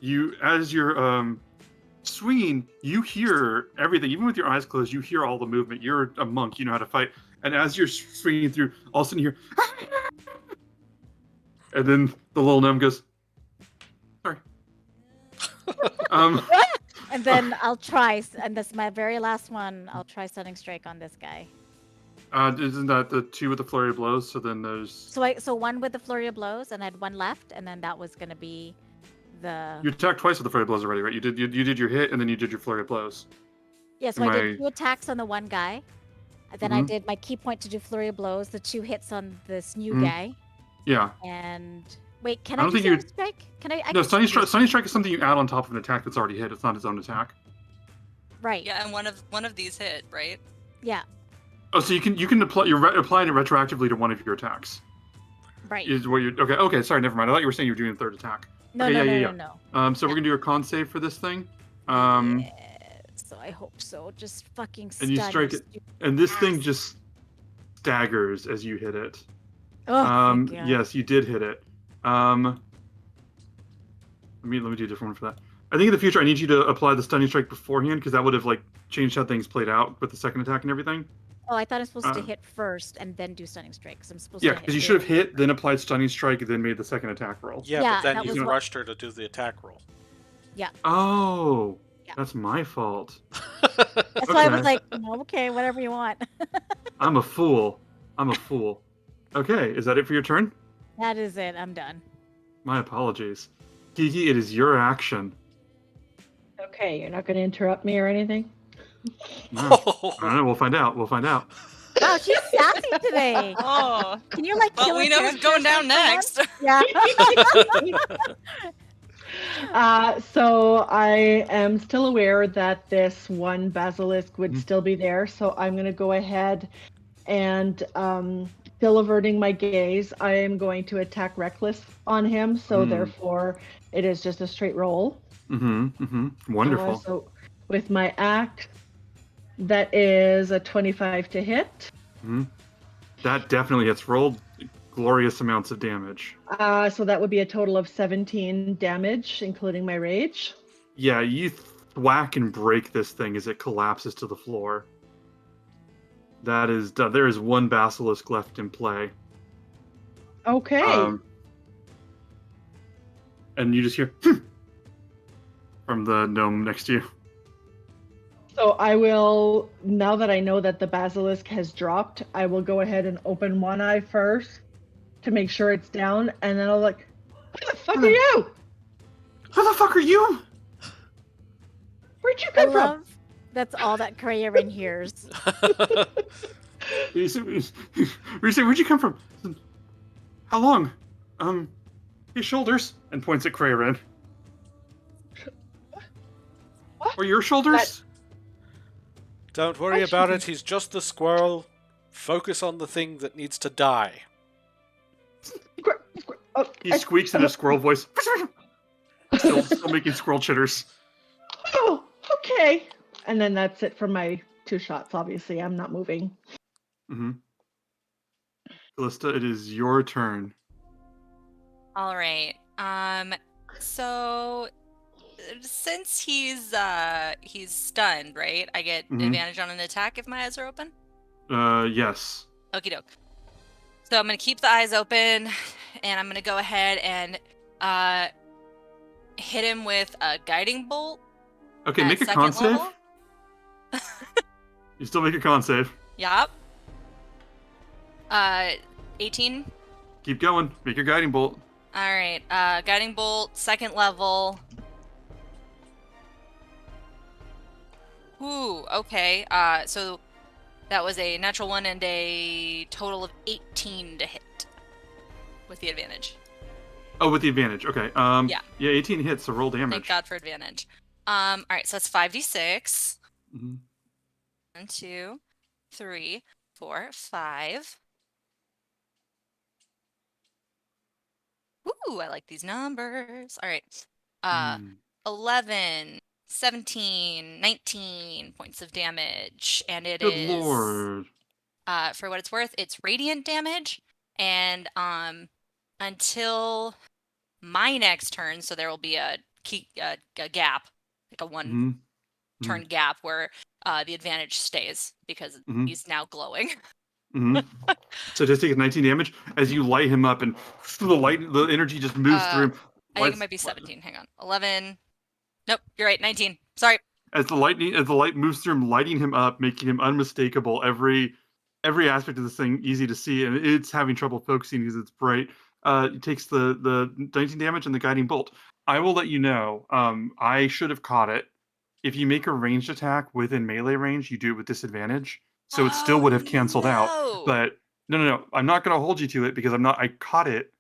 You as you're swinging, you hear everything. Even with your eyes closed, you hear all the movement. You're a monk. You know how to fight. And as you're swinging through, all of a sudden you hear, and then the little gnome goes, "Sorry."
And then I'll try, and that's my very last one. I'll try stunning strike on this guy.
Isn't that the 2 with the flurry of blows? So then there's.
So one with the flurry of blows, and I had one left, and then that was gonna be the.
You attacked twice with the flurry of blows already, right? You did your hit, and then you did your flurry of blows.
Yeah, so I did 2 attacks on the one guy. And then I
Mhm.
did my key point to do flurry of blows, the 2 hits on this new
Mhm.
guy.
Yeah.
And wait, can
I
I
don't
do
think you-
stunning strike? Can I?
No, stunning strike is something you add on top of an attack that's already hit. It's not its own attack.
Right.
Yeah, and one of these hit, right?
Yeah.
Oh, so you can apply. You're applying it retroactively to one of your attacks.
Right.
Is what you okay? Sorry, never mind. I thought you were saying you were doing a third attack.
No,
okay,
no,
yeah.
no.
So we're gonna do a con save for this thing.
Yeah, so I hope so. Just fucking stun.
And you strike it, and this thing just staggers as you hit it.
Oh, thank God.
Yes, you did hit it. Let me do a different one for that. I think in the future I need you to apply the stunning strike beforehand because that would have like changed how things played out with the second attack and everything.
Oh, I thought I was supposed to hit first and then do stunning strike. Because I'm supposed
Yeah,
to.
because you should have hit, then applied stunning strike, then made the second attack roll.
Yeah,
Yeah,
but then
that
you
was what-
rushed her to do the attack roll.
Oh,
Yeah.
that's my fault.
That's why I was
Okay.
like, okay, whatever you want.
I'm a fool. Okay, is that it for your turn?
That is it. I'm done.
My apologies. Kiki, it is your action.
Okay, you're not going to interrupt me or anything?
No, I don't know. We'll find out.
Wow, she's sassy today.
Oh,
Can you like kill
well, we
a
know who's
character
going down
or something?
next.
Yeah.
So I am still aware that this one basilisk would still be there, so I'm going to go ahead and, still averting my gaze, I am going to attack Reckless on him, so therefore it is just a straight roll.
Wonderful.
So with my axe. That is a 25 to hit.
Hmm. That definitely hits. Rolled glorious amounts of damage.
So that would be a total of 17 damage, including my rage.
Yeah, you whack and break this thing as it collapses to the floor. That is, there is one basilisk left in play.
Okay.
And you just hear from the gnome next to you.
So I will, now that I know that the basilisk has dropped, I will go ahead and open one eye first to make sure it's down, and then I'll like, who the fuck are you?
Who the fuck are you?
Where'd you
I
come from?
love that's all that Krayerin hears.
You say, where'd you come from? How long? His shoulders, and points at Krayerin.
What?
Or your shoulders?
Don't worry about it, he's just the squirrel. Focus on the thing that needs to die.
He squeaks in a squirrel voice. still making squirrel chitters.
Oh, okay. And then that's it for my 2 shots, obviously. I'm not moving.
Mm-hmm. Callista, it is your turn.
All right. So since he's stunned, right? I get
Mhm.
advantage on an attack if my eyes are open.
Yes.
Okie doke. So I'm gonna keep the eyes open, and I'm gonna go ahead and hit him with a guiding bolt.
Okay,
at
make a
second
con save.
level.
You still make a con save.
Yup. 18.
Keep going. Make your guiding bolt.
All right. Guiding bolt, second level. Ooh. Okay. So that was a natural 1 and a total of 18 to hit with the advantage.
Oh, with the advantage. Okay.
Yeah.
Yeah, 18 hits, so roll damage.
Thank God for advantage. All right. So that's 5d6.
Mm-hmm.
1, 2, 3, 4, 5. Ooh, I like these numbers. All right. 11, 17, 19 points of damage. And it
Good
is,
lord.
for what it's worth, it's radiant damage. And until my next turn, so there will be a gap, like a one
Mm-hmm.
turn gap where the advantage stays because
Mhm.
he's now glowing.
Mm-hmm. So just take 19 damage as you light him up, and the energy just moves through him.
I think it might be 17. Hang on. 11. Nope, you're right. 19. Sorry.
As the light moves through him, lighting him up, making him unmistakable. Every aspect of this thing easy to see, and it's having trouble focusing because it's bright. It takes the 19 damage and the guiding bolt. I will let you know. I should have caught it. If you make a ranged attack within melee range, you do it with disadvantage. So it still would have canceled out. But no. I'm not going to hold you to it because I caught it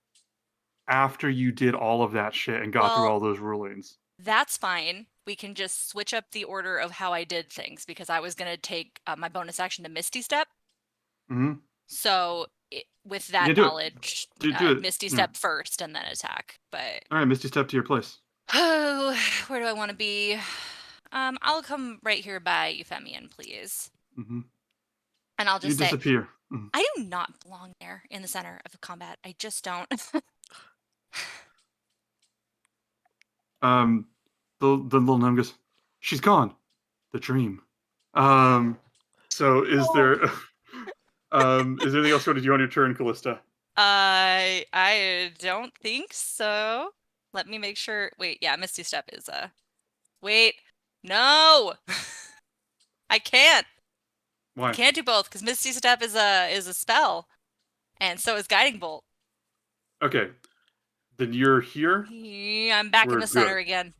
after you did all of that shit and got through
Well,
all those rulings.
That's fine. We can just switch up the order of how I did things because I was going to take my bonus action to Misty Step.
Mm-hmm.
So with that
Yeah, do it.
knowledge,
Do it.
Misty Step first and then attack. But
All right, Misty, step to your place.
oh, where do I want to be? I'll come right here by Euphemian, please.
Mm-hmm.
And I'll
You
just say,
disappear. Mhm.
I do not belong there in the center of combat. I just don't.
The little gnome goes, she's gone. The dream. So is there is there anything else you want to do on your turn, Callista?
I don't think so. Let me make sure. Wait, yeah, Misty Step is Wait, no, I can't.
Why?
I can't do both because Misty Step is a spell, and so is Guiding Bolt.
Okay, then you're here.
Yeah, I'm back in
We're
the center
good.
again.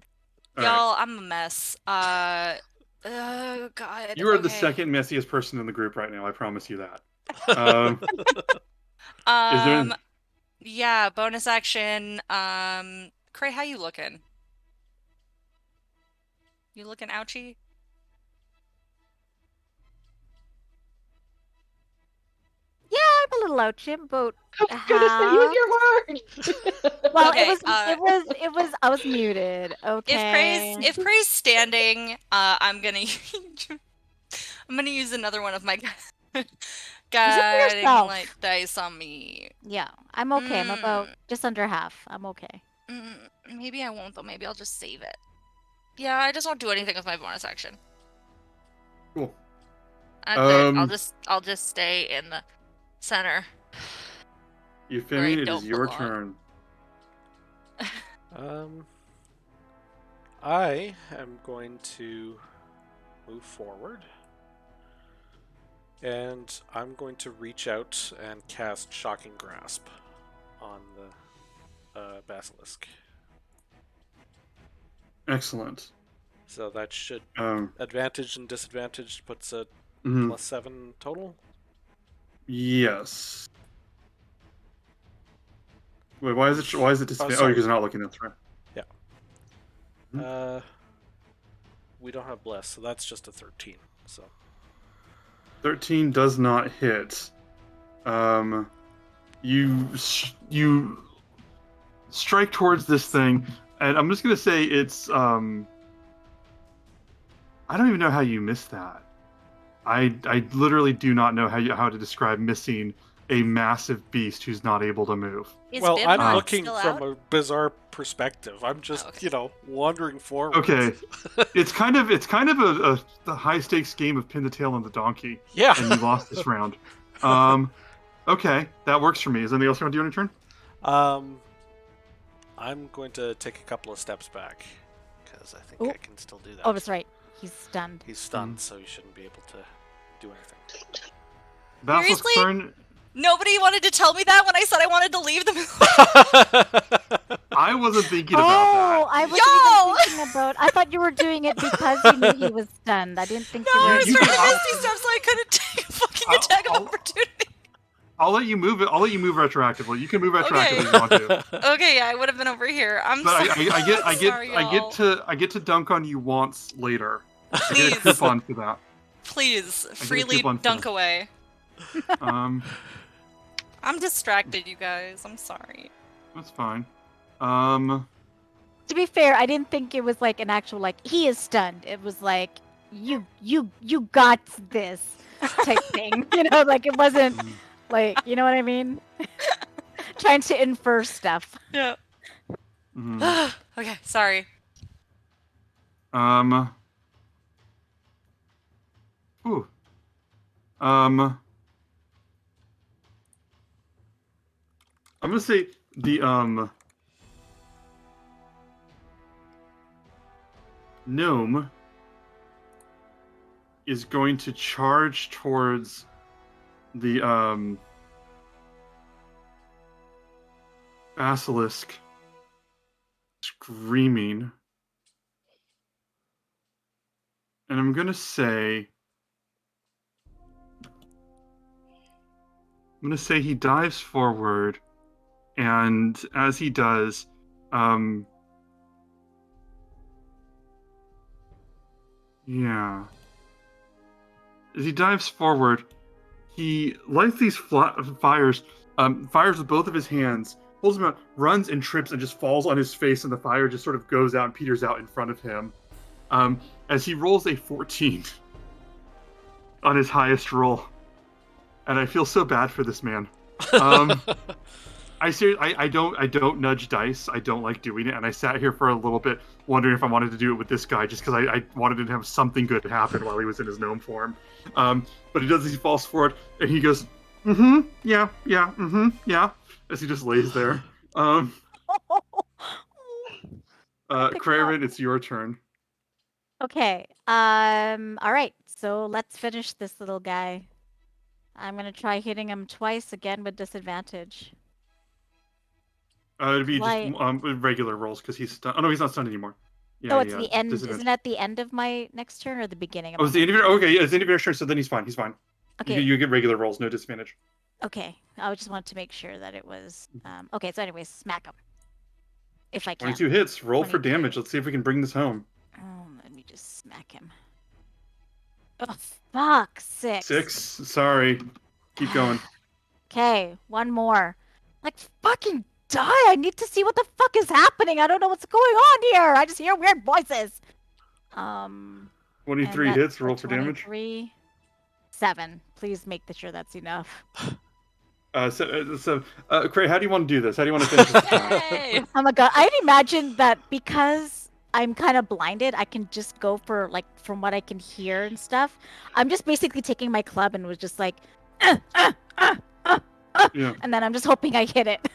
All
Y'all, I'm a mess. Oh God.
You are the
okay.
second messiest person in the group right now. I promise you that. Is there?
Yeah, bonus action. Cray, how you looking? You looking ouchy?
Yeah, I'm a little out, Jim. About
I was gonna say, use your words.
well,
Okay,
it was. I was muted. Okay.
If Prey's standing, I'm gonna use another one of my guiding
yourself.
light dice on me.
Yeah, I'm okay. I'm about just under half. I'm okay.
Maybe I won't though. Maybe I'll just save it. Yeah, I just won't do anything with my bonus action.
Cool.
I'll just stay in the center.
Euphemian, it
don't
is your
belong.
turn.
I am going to move forward. And I'm going to reach out and cast Shocking Grasp on the Basilisk.
Excellent.
So that should advantage and disadvantage puts a
mhm.
+7 total.
Yes. Wait, why is it disadvantage? Oh,
sorry.
because you're not looking at right.
Yeah. We don't have Bless, so that's just a 13. So
13 does not hit. You strike towards this thing, and I'm just gonna say it's I don't even know how you missed that. I literally do not know how to describe missing a massive beast who's not able to move.
Is
well,
Bib
I'm
not
looking
still
from
out?
a bizarre perspective. I'm just,
okay.
wandering forward.
Okay, it's kind of a high stakes game of pin the tail on the donkey.
Yeah.
And you lost this round. Okay, that works for me. Is anything else you want to do on your turn?
I'm going to take a couple of steps back because I think
Ooh.
I can still do that.
Oh, that's right. He's stunned.
He's stunned, so you shouldn't be able to do anything.
Basilisk
Seriously?
turn.
Nobody wanted to tell me that when I said I wanted to leave the
I wasn't thinking about that.
I wasn't even thinking about. I thought you were doing it because you knew he was stunned. I didn't think you
No,
were.
I was
You
trying
can-
to misty step so I couldn't take a fucking attack of opportunity.
I'll let you move it. I'll let you move retroactively. You can move retroactively if you want to.
Okay, yeah, I would have been over here. I'm
But
sorry.
I get to dunk on you once later. I get a
Please.
coupon for that.
Please,
a
freely
coupon for
dunk
that.
away.
Um,
I'm distracted, you guys. I'm sorry.
that's fine.
To be fair, I didn't think it was like an actual like he is stunned. It was like you got this type thing. Like it wasn't like you know what I mean. Trying to infer stuff.
Yeah.
mhm.
Okay, sorry.
Ooh. I'm gonna say the gnome is going to charge towards the basilisk, screaming, and I'm gonna say he dives forward, and as he does, as he dives forward, he lights these fires with both of his hands, pulls them out, runs and trips and just falls on his face, and the fire just sort of goes out and peters out in front of him. As he rolls a 14 on his highest roll. And I feel so bad for this man. I don't nudge dice. I don't like doing it. And I sat here for a little bit wondering if I wanted to do it with this guy just because I wanted to have something good happen while he was in his gnome form. But he does. He falls forward and he goes, yeah, as he just lays there. Kraven, it's your turn.
Okay. All right. So let's finish this little guy. I'm gonna try hitting him twice again with disadvantage.
It'd be
Why-
just regular rolls because he's stunned. Oh no, he's not stunned anymore. Yeah,
Oh, it's
yeah,
the end.
disadvantage.
Isn't that the end of my next turn or the beginning of
Oh,
my
it's the end of your. Okay, yeah, it's the end of your turn. So then he's fine. He's fine.
Okay.
You get regular rolls, no disadvantage.
Okay. I just wanted to make sure that it was okay, so anyways, smack him. If I can.
22 hits. Roll for
22.
damage. Let's see if we can bring this home.
Let me just smack him. Oh fuck, 6.
6. Sorry. Keep going.
Okay, one more. Like, fucking die! I need to see what the fuck is happening. I don't know what's going on here. I just hear weird voices. And
23
that's
hits.
a
Roll for damage.
23. 7. Please make sure that's enough.
Cray, how do you want to do this? How do you want to finish this round?
Yay!
Oh my god, I'd imagine that because I'm kind of blinded, I can just go for, like, from what I can hear and stuff. I'm just basically taking my club and was just like,
Yeah.
and then I'm just hoping I hit it.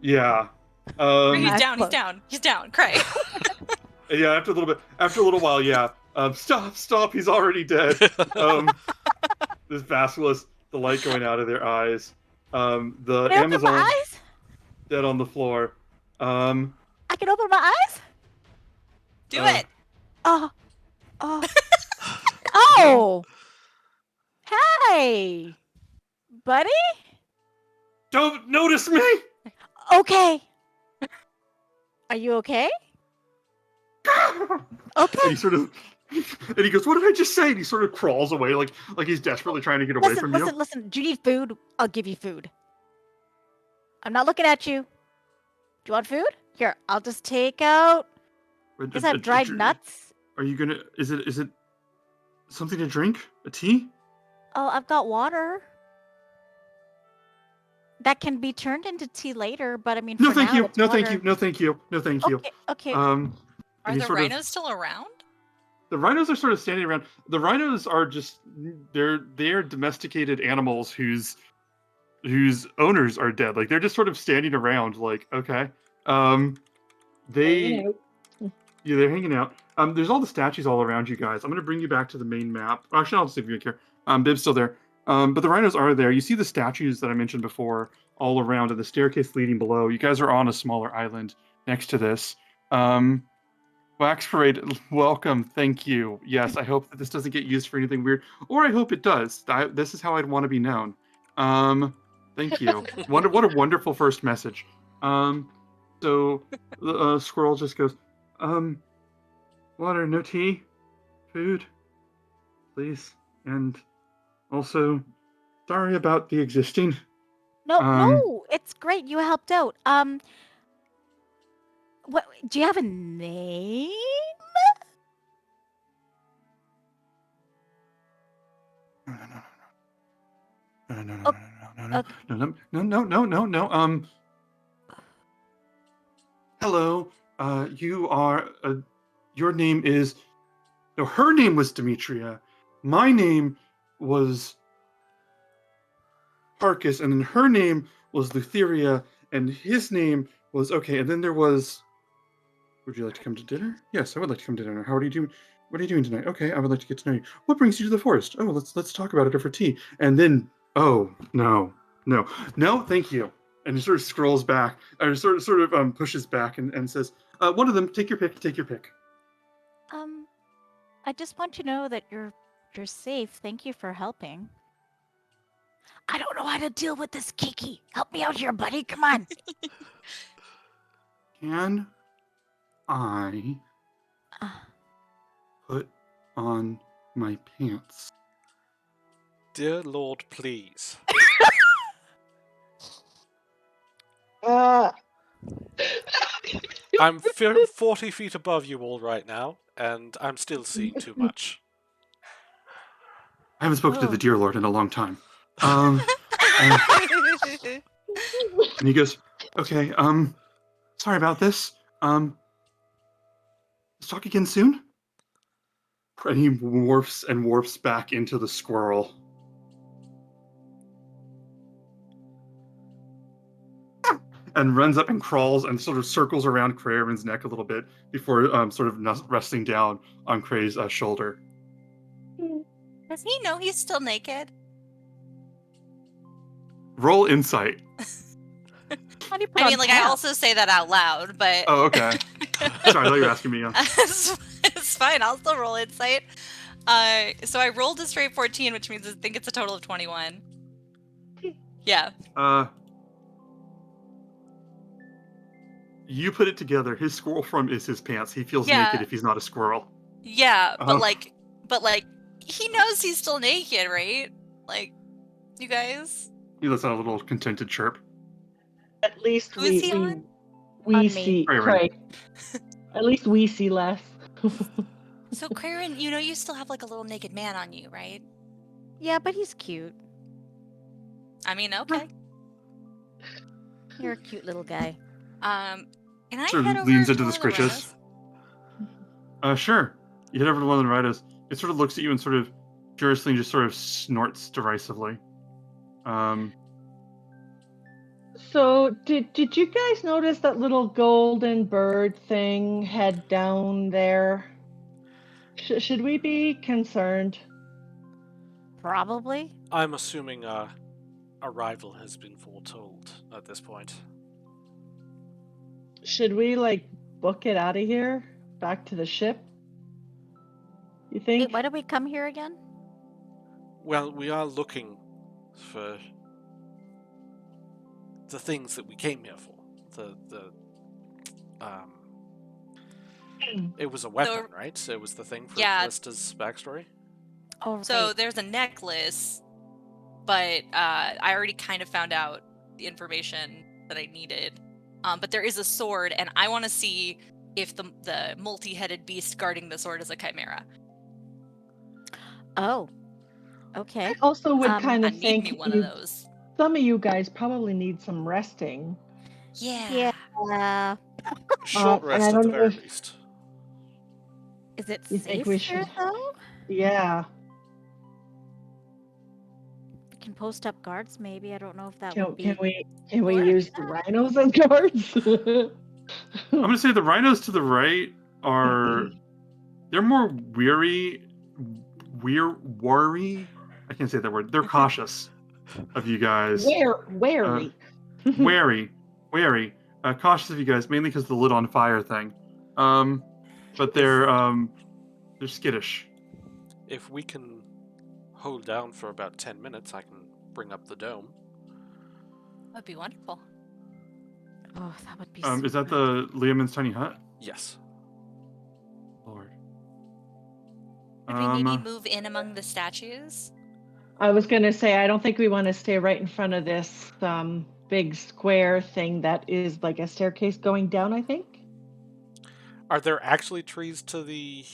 Yeah.
He's
That's
down. He's
close.
down. He's down. Cray.
Yeah. After a little while, yeah. Stop! He's already dead. This basilisk, the light going out of their eyes. The
Can I open my
Amazon
eyes?
dead on the floor.
I can open my eyes?
Do
Uh,
it.
Oh. Oh! Hey! Buddy?
Don't notice me.
Okay. Are you okay?
And
Okay.
he sort of, and he goes, "What did I just say?" And he sort of crawls away, like he's desperately trying to get away from you.
Listen. Do you need food? I'll give you food. I'm not looking at you. Do you want food? Here, I'll just take out. Does that have dried nuts?
Are you gonna? Is it something to drink? A tea?
Oh, I've got water. That can be turned into tea later, but I mean,
No,
for
thank
now,
you.
it's
No,
water.
thank you. No, thank you. No, thank you.
Okay.
Are
and he
the
sort of-
rhinos still around?
The rhinos are sort of standing around. The rhinos are just they're domesticated animals whose owners are dead. Like they're just sort of standing around. Like okay, they yeah they're hanging out. There's all the statues all around you guys. I'm gonna bring you back to the main map. Actually, I'll just see if you care. Bib's still there. But the rhinos are there. You see the statues that I mentioned before all around, and the staircase leading below. You guys are on a smaller island next to this. Wax Parade, welcome. Thank you. Yes, I hope that this doesn't get used for anything weird, or I hope it does. This is how I'd want to be known. Thank you. What a wonderful first message. So the squirrel just goes, water, no tea, food, please, and also sorry about the existing.
No, it's great. You helped out. What? Do you have a name?
No. Hello. You are. Your name is. No, her name was Demetria. My name was Harkus, and then her name was Lutheria, and his name was okay. And then there was. Would you like to come to dinner? Yes, I would like to come to dinner. How are you doing? What are you doing tonight? Okay, I would like to get to know you. What brings you to the forest? Oh, let's talk about it over tea. And then, oh no, thank you. And he sort of scrolls back, or sort of pushes back and says, one of them, take your pick.
I just want to know that you're safe. Thank you for helping. I don't know how to deal with this Kiki. Help me out here, buddy. Come on.
Can I put on my pants?
Dear Lord, please. I'm 40 feet above you all right now, and I'm still seeing too much.
I haven't spoken to the dear Lord in a long time. And he goes, okay, sorry about this. Let's talk again soon. And he warps back into the squirrel. And runs up and crawls and sort of circles around Craven's neck a little bit before sort of resting down on Cray's shoulder.
Does he know he's still naked?
Roll insight.
How do you put
I
on
mean, like,
pants?
I also say that out loud, but...
Oh, okay. Sorry, I thought you were asking me.
It's fine, I'll still roll insight. So I rolled a straight 14, which means I think it's a total of 21. Yeah.
You put it together. His squirrel form is his pants. He feels
Yeah.
naked if he's not a squirrel.
Yeah,
Uh-huh.
but like, he knows he's still naked, right? Like, you guys?
He lets out a little contented chirp.
At least
Who is he on?
we
On me.
see
Crayon.
Cray. At least we see less.
So, Karen, you still have like a little naked man on you, right?
Yeah, but he's cute.
I mean, okay.
You're a cute little guy.
Can I
Sort of
head over
leans
to
into the
one of the
scritches.
rhinos?
Sure. You head over to one of the rhinos. It sort of looks at you and sort of curiously just sort of snorts derisively.
So, did you guys notice that little golden bird thing head down there? Should we be concerned?
Probably.
I'm assuming arrival has been foretold at this point.
Should we book it out of here, back to the ship? You think?
Wait, why did we come here again?
Well, we are looking for the things that we came here for. It was a weapon, right? It was the thing for
Yeah.
Callista's backstory.
Oh,
So
right.
there's a necklace, but I already kind of found out the information that I needed. But there is a sword, and I want to see if the multi-headed beast guarding the sword is a chimera.
Oh. Okay.
I also would kind
I
of
need
think
me one of those.
some of you guys probably need some resting.
Yeah.
Yeah.
Short
and
rest
I
at
don't
the
know
very
if-
least.
Is it
You
safe
think we
here,
should-
though?
Yeah.
We can post up guards, maybe. I don't know if that
Can
would be.
we
Or-
use the rhinos as guards?
I'm gonna say the rhinos to the right are they're more wary. I can't say that word. They're cautious of you guys.
Wary.
Wary. Cautious of you guys, mainly because of the lit on fire thing. But they're skittish.
If we can hold down for about 10 minutes, I can bring up the dome.
That'd be wonderful.
Oh, that would be.
Is that the Liamon's tiny hut?
Yes.
Lord.
Could we maybe move in among the statues?
I was gonna say I don't think we want to stay right in front of this big square thing that is like a staircase going down, I think.
Are there actually trees to the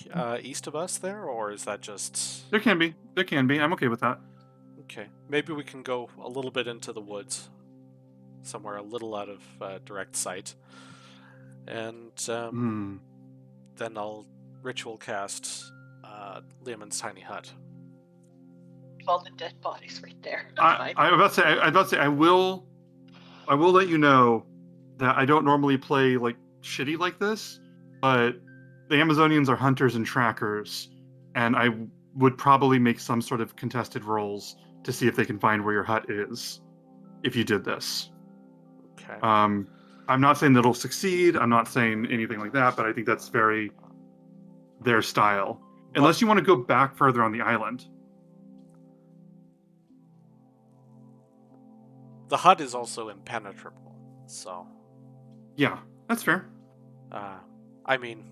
east of us there, or is that just...
There can be. I'm okay with that.
Okay, maybe we can go a little bit into the woods, somewhere a little out of direct sight, and then I'll ritual cast Liamon's tiny hut.
All the dead bodies right there.
I'm about to say I will let you know that I don't normally play like shitty like this, but the Amazonians are hunters and trackers, and I would probably make some sort of contested rolls to see if they can find where your hut is if you did this.
Okay.
I'm not saying that it'll succeed. I'm not saying anything like that, but I think that's very their style. Unless you want to go back further on the island.
The hut is also impenetrable, so...
Yeah, that's fair.
I mean,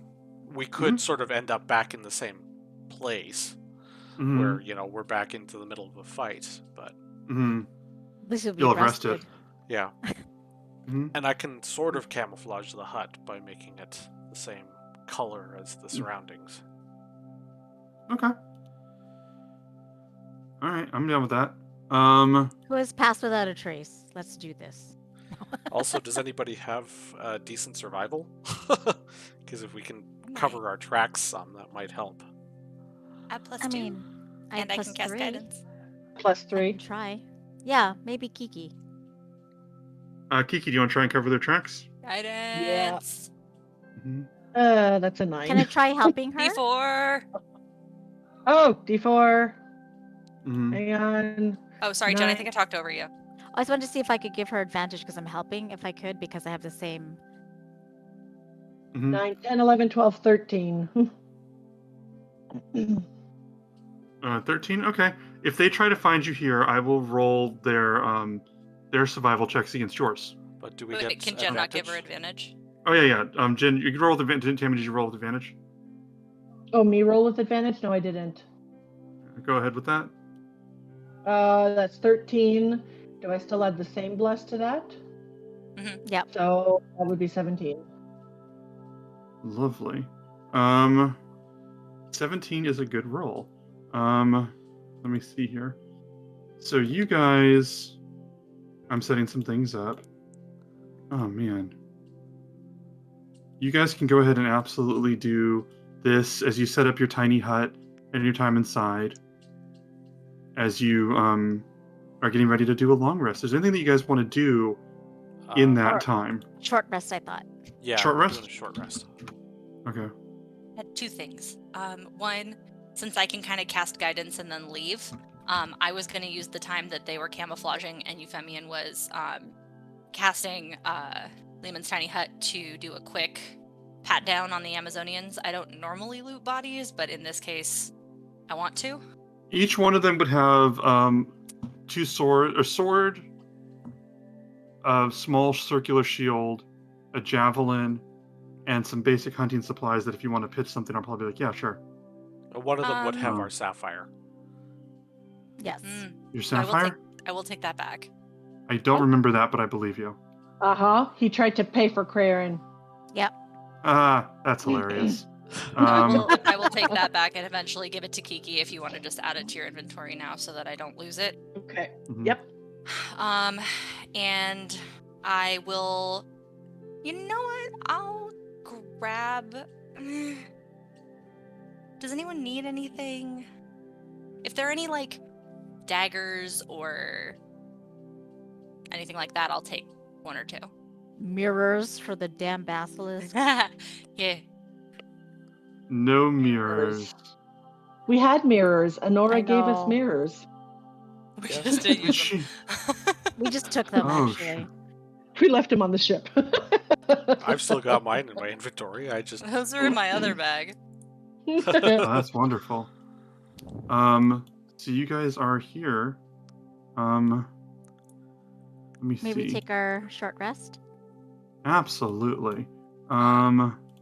we could sort of end up back in the same place,
Mhm.
where, we're back into the middle of a fight, but...
Mhm.
This would be
You'll have rested.
Yeah.
Mhm.
And I can sort of camouflage the hut by making it the same color as the surroundings.
Okay. All right, I'm down with that.
Who has passed without a trace? Let's do this.
Also, does anybody have decent survival? Because if we can cover our tracks some, that might help.
At plus
I
2.
mean, I
And I
plus
can cast
3.
guidance.
Plus
I
3.
can try. Yeah, maybe Kiki.
Kiki, do you want to try and cover their tracks?
Guidance.
That's a 9.
Can I try helping her?
D4.
Oh, D4.
Mhm.
Hang on.
Oh, sorry, Jen. I
9.
think I talked over you.
I just wanted to see if I could give her advantage because I'm helping, if I could, because I have the same.
Mhm.
9, 10, 11, 12, 13.
13. Okay. If they try to find you here, I will roll their survival checks against yours.
But do we
Wait,
get
can Jen not give her
advantage?
advantage?
Oh yeah. Jen, you can roll with advantage. Tammy, did you roll with advantage?
Oh, me roll with advantage? No, I didn't.
Go ahead with that.
That's 13. Do I still add the same bless to that?
Yep.
So that would be 17.
Lovely. 17 is a good roll. Let me see here. So you guys, I'm setting some things up. Oh man. You guys can go ahead and absolutely do this as you set up your tiny hut and your time inside. As you are getting ready to do a long rest. Is there anything that you guys want to do in that
Or-
time?
Short rest, I thought.
Yeah,
Short
we're
rest?
doing a short rest.
Okay.
I had two things. One, since I can kind of cast guidance and then leave, I was going to use the time that they were camouflaging and Euphemian was casting Lehman's tiny hut to do a quick pat down on the Amazonians. I don't normally loot bodies, but in this case, I want to.
Each one of them would have a sword, a small circular shield, a javelin, and some basic hunting supplies that if you want to pitch something, I'll probably be like, yeah, sure.
One of them would have
Um,
our sapphire.
Yes.
Your
I will
sapphire?
I will take that back.
I don't remember that, but I believe you.
He tried to pay for Crayrin.
That's hilarious.
I will take that back and eventually give it to Kiki if you want to just add it to your inventory now so that I don't lose it.
Okay.
Mhm.
Yep.
And I will. You know what? I'll grab. Does anyone need anything? If there are any like daggers or anything like that, I'll take one or two.
Mirrors for the damn basilisk.
Yeah.
No mirrors.
We had mirrors.
I
Honora gave us
know.
mirrors.
We
Yeah.
just didn't use
She-
them.
We just took them,
Oh,
actually.
We left him on the ship.
I've still got mine in my inventory. I just
Those are in my other bag.
Oh, that's wonderful. So you guys are here. Let me
Maybe
see.
take our short rest.
Absolutely.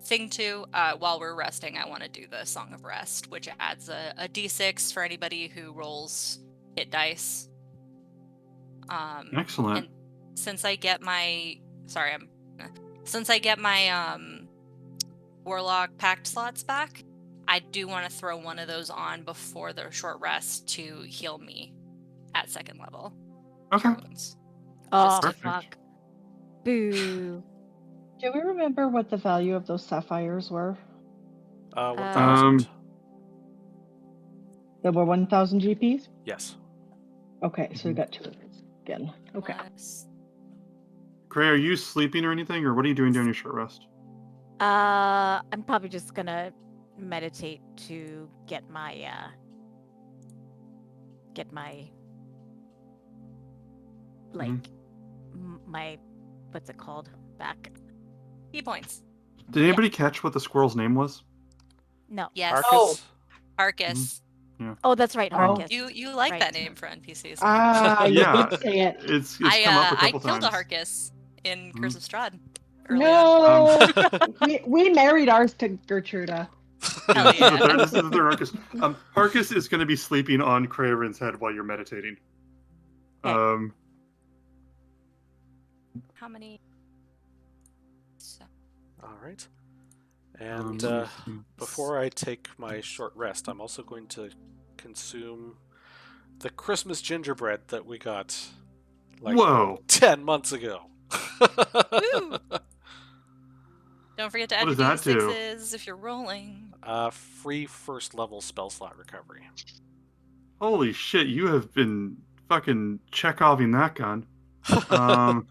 Thing two, while we're resting, I want to do the Song of Rest, which adds a d6 for anybody who rolls hit dice.
Excellent.
And since I get my Warlock pact slots back, I do want to throw one of those on before the short rest to heal me at second level.
Okay.
Cure wounds.
Oh,
Perfect.
fuck. Boo.
Do we remember what the value of those sapphires were?
1,000.
They were 1,000 GPs?
Yes.
Okay, so we got two of those again. Okay.
Plus-
Gray, are you sleeping or anything, or what are you doing during your short rest?
I'm probably just gonna meditate to get my like my what's it called back.
key points.
Did anybody catch what the squirrel's name was?
No.
Yes.
Arcus?
Arcus.
Oh, that's right,
Oh.
Harkus.
You like
Right.
that name for NPCs.
Ah, you
Yeah.
did say it.
It's come up a
I
couple
killed
times.
a Harkus in
Mhm.
Curse of Strahd. early on.
No, we married ours to Gertruda.
Hell
This is the
yeah.
third- this is the third Harkus. Harkus is going to be sleeping on Craven's head while you're meditating.
Okay.
How many? So,
All right. And
let me see.
before I take my short rest, I'm also going to consume the Christmas gingerbread that we got like
Whoa!
10 months ago.
woo! Don't forget to add
What
your
does that do?
d6s if you're rolling.
Free first level spell slot recovery.
Holy shit! You have been fucking Chekhoving that gun.
I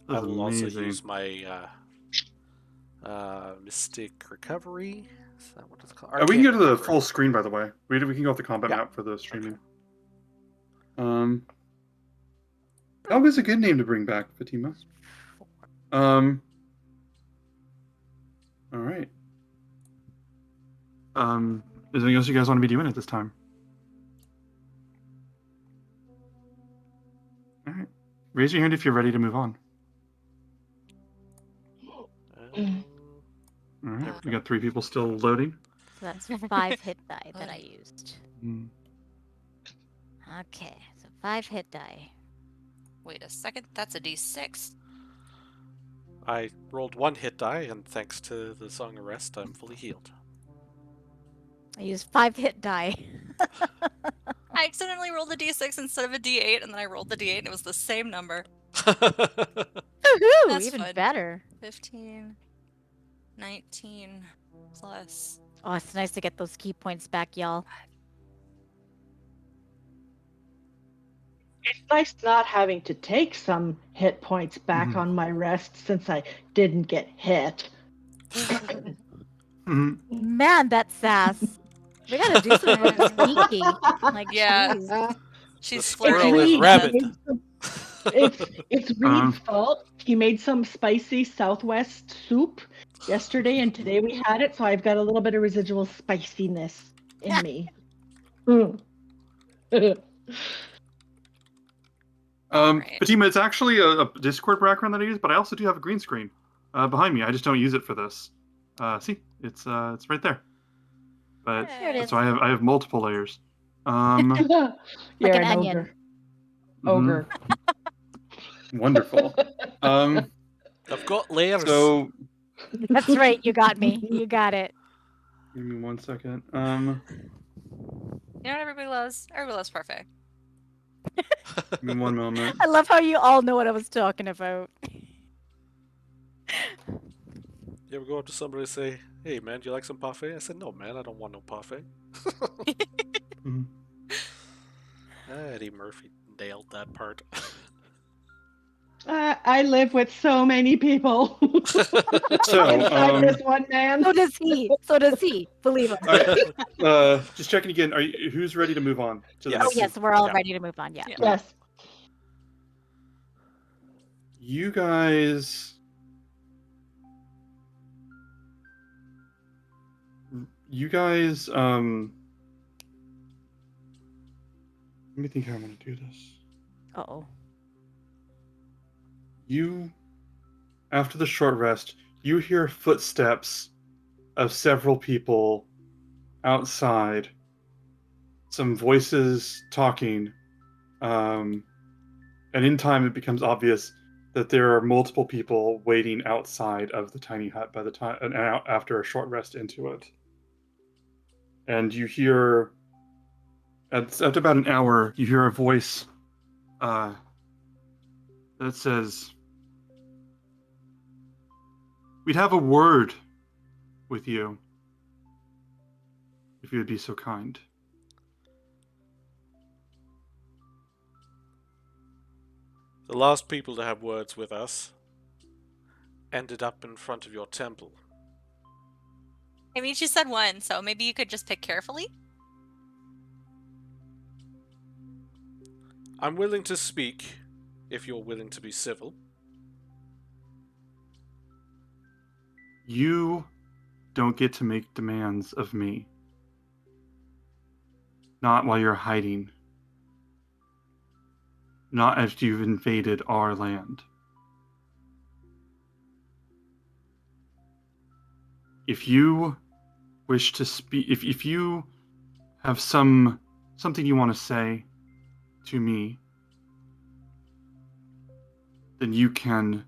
That's
will also
amazing.
use my Mystic Recovery. Is that what it's called?
We can
Arcane
go to the
Recovery.
full screen, by the way. We can go off the combat
Yeah.
map for the streaming. That was a good name to bring back, Fatima. All right. Is there anything else you guys want to be doing at this time? All right. Raise your hand if you're ready to move on.
Um,
All right. We got 3 people still loading.
So that's 5 hit die that I used.
Mm.
Okay, so 5 hit die.
Wait a second, that's a d6.
I rolled 1 hit die, and thanks to the Song of Rest, I'm fully healed.
I used 5 hit die.
I accidentally rolled a d6 instead of a d8, and then I rolled the d8, and it was the same number.
Woohoo!
That's
Even
fun.
better.
15, 19 plus.
Oh, it's nice to get those key points back, y'all.
It's nice not having to take some hit points back on my rest since I didn't get hit.
Mhm.
Man, that sass. We gotta do something sneaky. Like,
Yeah.
jeez.
She's
The
flirting
squirrel
with
is
me.
rabid.
It's Reed's fault. He made some spicy Southwest soup yesterday, and today we had it, so I've got a little bit of residual spiciness in me.
Right.
Fatima, it's actually a Discord background that I use, but I also do have a green screen behind me. I just don't use it for this. See, it's right there. But
There it is.
so I have multiple layers.
You're
Like an
an
onion.
ogre.
Wonderful.
I've got layers.
So
That's right. You got me. You got it.
give me 1 second.
You know what everybody loves? Everybody loves parfait.
Give me 1 moment.
I love how you all know what I was talking about.
You ever go up to somebody and say, "Hey man, do you like some parfait?" I said, "No man, I don't want no parfait."
Mhm.
Eddie Murphy nailed that part.
I live with so many people.
So,
Inside this one man.
So does he. So does he. Believe him.
just checking again. Who's ready to move on to the
Yes.
Oh
next?
yes, we're all
Yeah.
ready to move on. Yeah.
Yeah.
Yes.
You guys. Let me think how I'm going to do this.
Uh-oh.
After the short rest, you hear footsteps of several people outside, some voices talking, and in time it becomes obvious that there are multiple people waiting outside of the tiny hut by the time after a short rest into it. And you hear, at about an hour, you hear a voice that says, "We'd have a word with you, if you would be so kind."
The last people to have words with us ended up in front of your temple.
I mean, she said one, so maybe you could just pick carefully.
I'm willing to speak, if you're willing to be civil.
You don't get to make demands of me. Not while you're hiding. Not after you've invaded our land. If you wish to speak, if you have something you want to say to me, then you can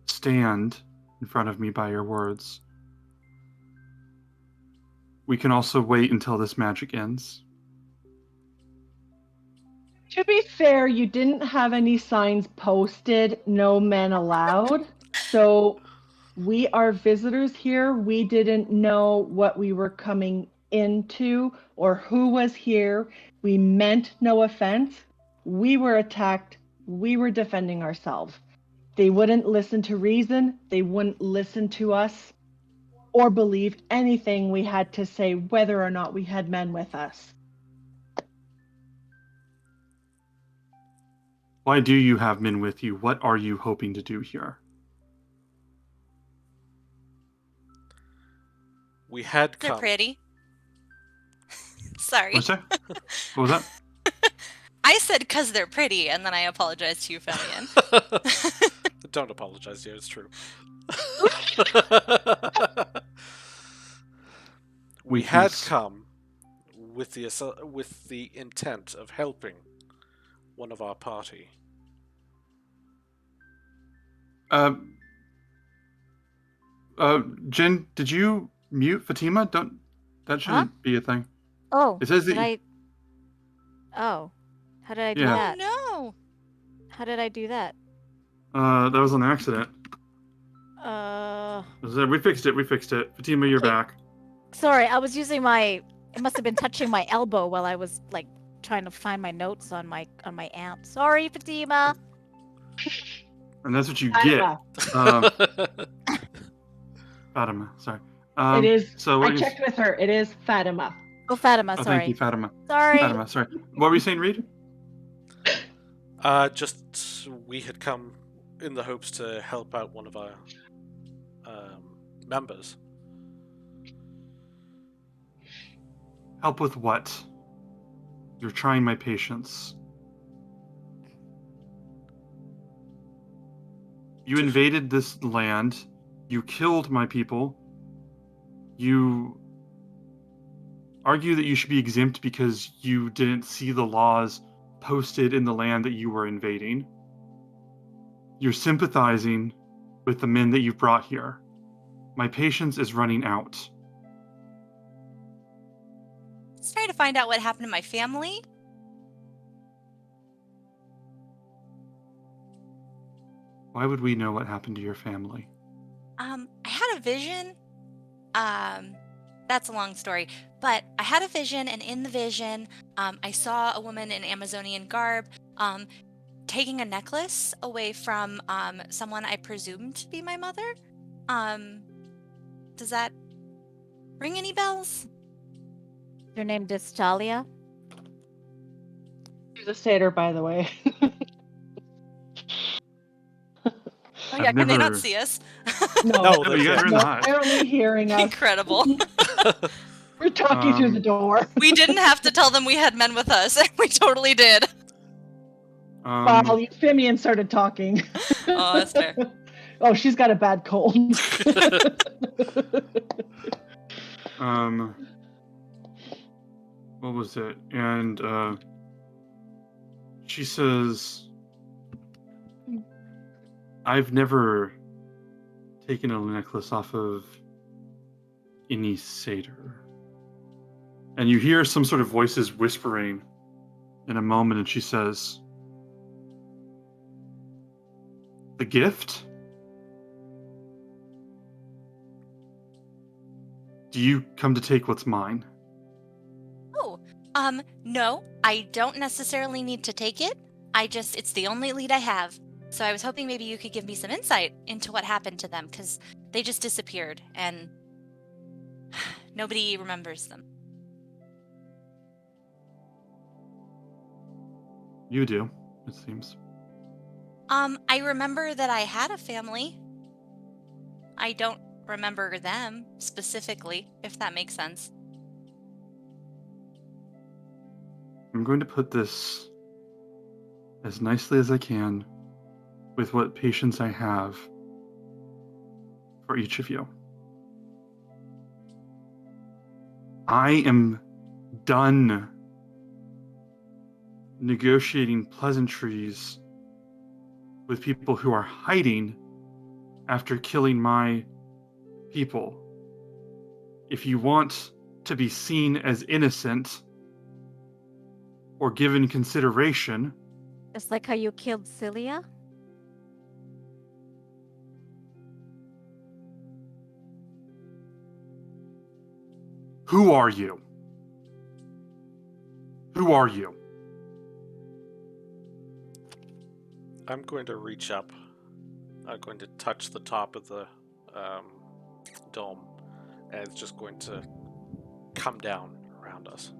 stand in front of me by your words. We can also wait until this magic ends.
To be fair, you didn't have any signs posted, no men allowed. So we are visitors here. We didn't know what we were coming into or who was here. We meant no offense. We were attacked. We were defending ourselves. They wouldn't listen to reason. They wouldn't listen to us or believe anything we had to say, whether or not we had men with us.
Why do you have men with you? What are you hoping to do here?
We had
They're
come.
pretty. Sorry.
What's that? What was that?
I said because they're pretty, and then I apologized to you, Femian.
Don't apologize, dear. It's true. We had
Weakness.
come with the intent of helping one of our party.
Jin, did you mute Fatima? That shouldn't be a thing.
Oh,
It says that
did I? Oh, how did I do
Yeah.
that?
Oh
How did I do that?
That was an accident. We fixed it. Fatima, you're
Okay.
back.
Sorry, I was using my. It must have been touching my elbow while I was like trying to find my notes on my amp. Sorry, Fatima.
And that's what you get.
Fatima.
Fatima, sorry.
It is.
So
I checked with her. It is Fatima.
Oh, Fatima.
Oh,
Sorry.
thank you, Fatima.
Sorry.
Fatima, sorry. What were you saying, Reed?
Just we had come in the hopes to help out one of our members.
Help with what? You're trying my patience. You invaded this land. You killed my people. You argue that you should be exempt because you didn't see the laws posted in the land that you were invading. You're sympathizing with the men that you've brought here. My patience is running out.
Let's try to find out what happened to my family.
Why would we know what happened to your family?
I had a vision. That's a long story, but I had a vision, and in the vision, I saw a woman in Amazonian garb, taking a necklace away from someone I presumed to be my mother. Does that ring any bells?
Your name Distalia?
She's a satyr, by the way.
Oh yeah, can they not see us?
No,
No,
No, you guys are in the hut.
they're only hearing us.
Incredible.
We're talking through the door.
We didn't have to tell them we had men with us. We totally did.
While Euphemian started talking.
Oh, that's fair.
Oh, she's got a bad cold.
What was it? And she says, I've never taken a necklace off of any satyr. And you hear some sort of voices whispering in a moment, and she says, the gift? Do you come to take what's mine?
Oh, no, I don't necessarily need to take it. It's the only lead I have. So I was hoping maybe you could give me some insight into what happened to them, because they just disappeared, and nobody remembers them.
You do, it seems.
I remember that I had a family. I don't remember them specifically, if that makes sense.
I'm going to put this as nicely as I can with what patience I have for each of you. I am done negotiating pleasantries with people who are hiding after killing my people. If you want to be seen as innocent or given consideration,
Just like how you killed Cilia?
who are you? Who are you?
I'm going to reach up. I'm going to touch the top of the dome, and it's just going to come down around us.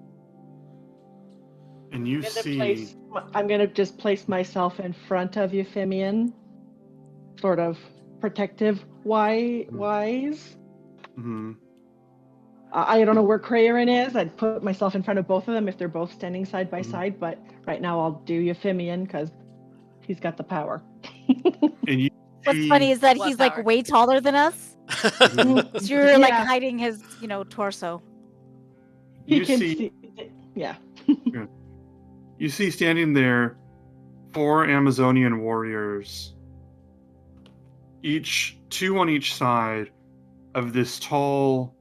And you see...
I'm going to just place myself in front of Euphemian, sort of protective wise.
Mm-hmm.
I don't know where Crayon is. I'd put myself in front of both of them if they're both standing side by side, but right now I'll do Euphemian because he's got the power.
And you
What's
see...
funny is that
What
he's
power?
like way taller than us. So you're like
Yeah.
hiding his, torso.
He
You
can
see...
yeah.
You see standing there 4 Amazonian warriors, two on each side of this tall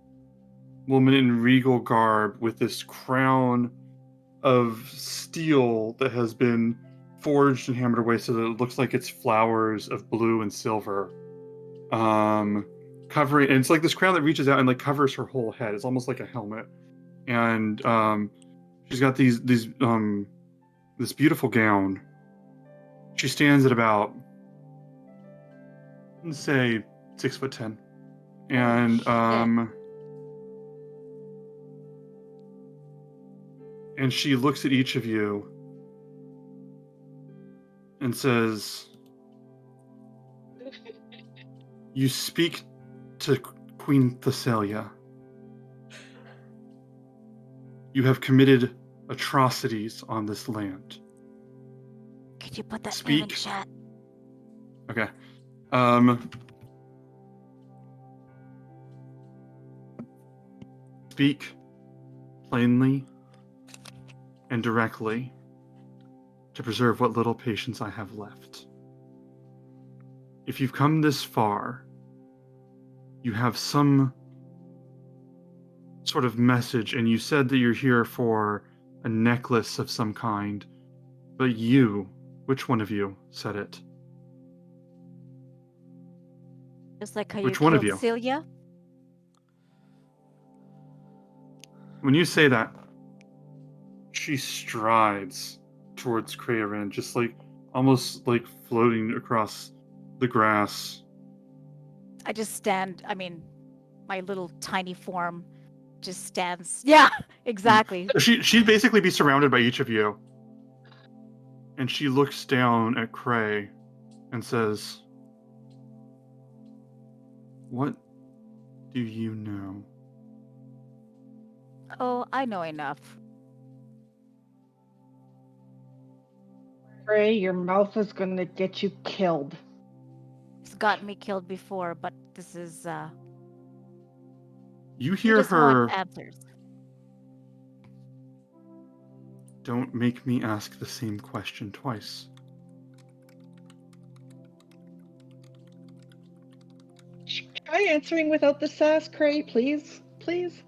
woman in regal garb with this crown of steel that has been forged and hammered away so that it looks like it's flowers of blue and silver. Covering, and it's like this crown that reaches out and like covers her whole head. It's almost like a helmet. And she's got this beautiful gown. She stands at about, let's say, 6'10", and and she looks at each of you and says, "You speak to Queen Thessalia. You have committed atrocities on this land."
Could you put that
Speak.
name in chat?
Okay. Speak plainly and directly to preserve what little patience I have left. If you've come this far, you have some sort of message, and you said that you're here for a necklace of some kind, but which one of you said it?
Just like how
Which
you
one of
killed
you?
Celia?
When you say that, she strides towards Krayarin, just like almost like floating across the grass.
I just stand, my little tiny form just stands. Yeah, exactly.
She'd basically be surrounded by each of you. And she looks down at Cray and says, "What do you know?"
Oh, I know enough.
Ray, your mouth is gonna get you killed.
It's gotten me killed before, but this is,
You
you
hear
just
her,
want answers.
"Don't make me ask the same question twice."
Try answering without the sass, Cray, please. Please.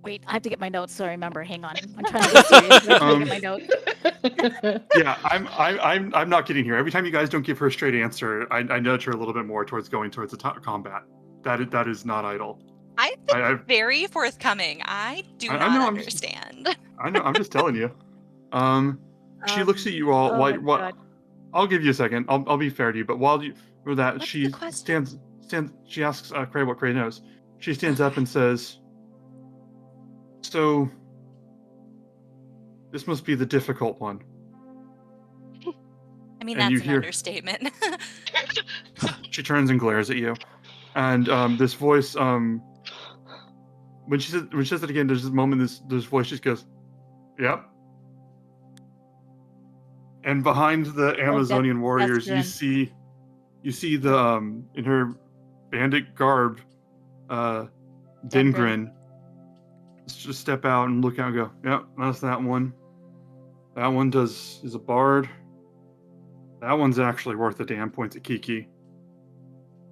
Wait, I have to get my notes so I remember. Hang on. I'm trying to be serious. but I'm trying to get my notes.
Yeah, I'm not getting here. Every time you guys don't give her a straight answer, I nudge her a little bit more towards going towards the combat. That is not idle.
I've been
I
very forthcoming. I do
I
not
know,
understand.
I know. I'm just telling you. She looks at you all.
Oh my
What?
God.
I'll give you a second. I'll be fair to you. But while you for that,
What's
she
the question?
stands. She asks Cray what Cray knows. She stands up and says, "So this must be the difficult one."
I mean,
And you
that's an
hear-
understatement.
She turns and glares at you, and this voice, when she says it again, there's this moment. This voice just goes, "Yep." And behind the Amazonian warriors,
grim.
you see the in her bandit garb, Dingrin, just step out and look out and go, "Yep, that's that one. That one is a bard. That one's actually worth a damn." Points at Kiki.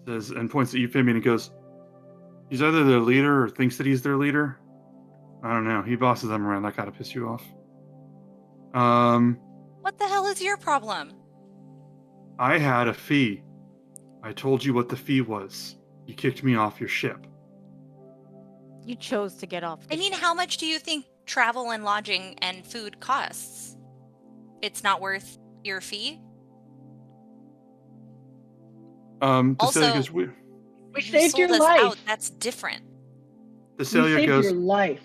Says and points at Euphemia and goes, "He's either their leader or thinks that he's their leader. I don't know. He bosses them around. That gotta piss you off."
What the hell is your problem?
I had a fee. I told you what the fee was. You kicked me off your ship.
You chose to get off.
I mean, how much do you think travel and lodging and food costs? It's not worth your fee?
Thessalia
Also,
goes,
We
You
saved
sold
your
us
life.
out. That's different.
We
Thessalia
saved
goes,
your life.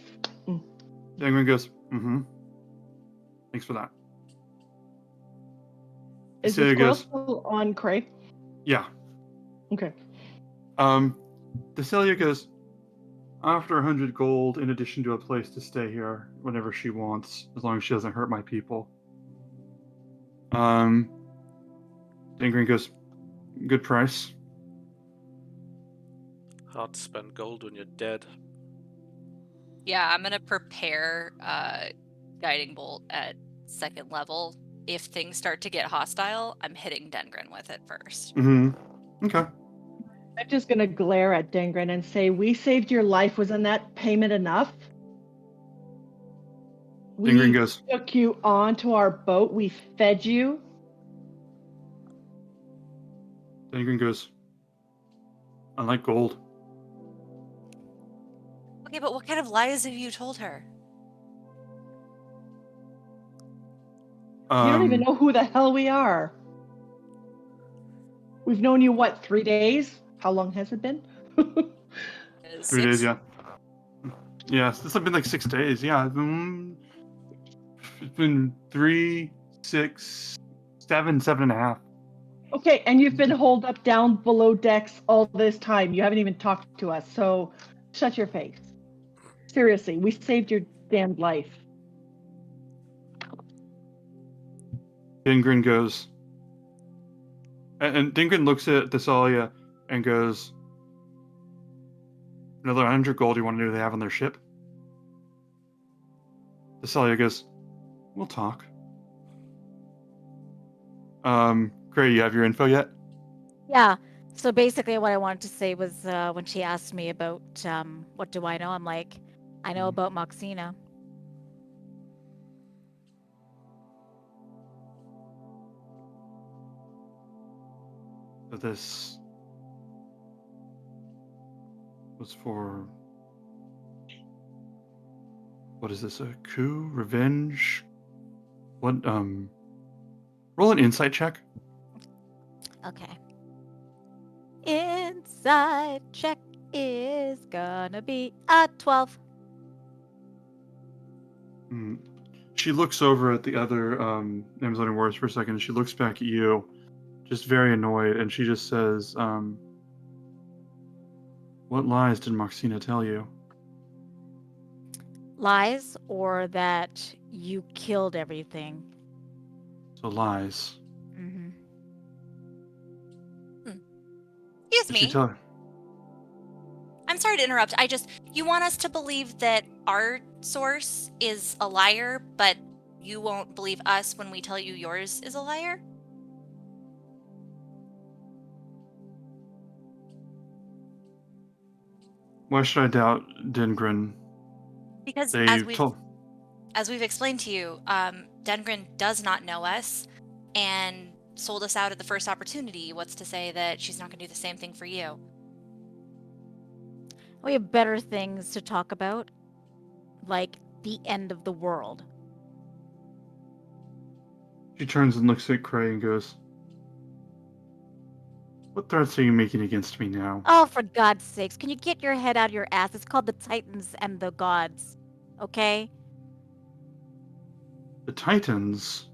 Dangman goes, "Mm-hmm. Thanks for that."
Is
Thessalia
the scroll
goes,
still on Cray?
"Yeah."
Okay.
Thessalia goes, "After 100 gold, in addition to a place to stay here whenever she wants, as long as she doesn't hurt my people." Dangren goes, "Good price."
Hard to spend gold when you're dead.
Yeah, I'm gonna prepare Guiding Bolt at 2nd level, if things start to get hostile, I'm hitting Dengrin with it first.
Okay.
I'm just gonna glare at Dengrin and say, "We saved your life. Wasn't that payment enough?
Dengrin
We
goes,
took you onto our boat. We fed you.
I like gold.
Okay, but what kind of lies have you told her?
You don't even know who the hell we are. We've known you, what, 3 days? How long has it been?"
3 days,
6?
yeah. Yes, this has been like 6 days. Yeah, it's been 3, 6, 7, 7.5.
Okay, and you've been holed up down below decks all this time. You haven't even talked to us, so shut your face. Seriously, we saved your damned life.
Dengrin goes, and Dengrin looks at Thessalia and goes, "Another 100 gold. You want to know what they have on their ship?" Thessalia goes, "We'll talk." Gray, you have your info yet?
Yeah. So basically, what I wanted to say was when she asked me about what do I know, I'm like, I know about Moxina.
That this was for, what is this, a coup, revenge? What, roll an insight check.
Okay. Inside check is gonna be a 12.
She looks over at the other Amazonian warriors for a second, and she looks back at you, just very annoyed, and she just says, "What lies did Moxina tell you?"
Lies, or that you killed everything.
So lies.
Mm-hmm.
Excuse
Did she
me.
tell her?
I'm sorry to interrupt. You want us to believe that our source is a liar, but you won't believe us when we tell you yours is a liar?
Why should I doubt Dengrin?
Because
They told.
as we've explained to you, Dengrin does not know us and sold us out at the first opportunity. What's to say that she's not going to do the same thing for you?
We have better things to talk about, like the end of the world.
She turns and looks at Cray and goes, "What threats are you making against me now?"
Oh, for God's sakes, can you get your head out of your ass? It's called the Titans and the Gods, okay?
The Titans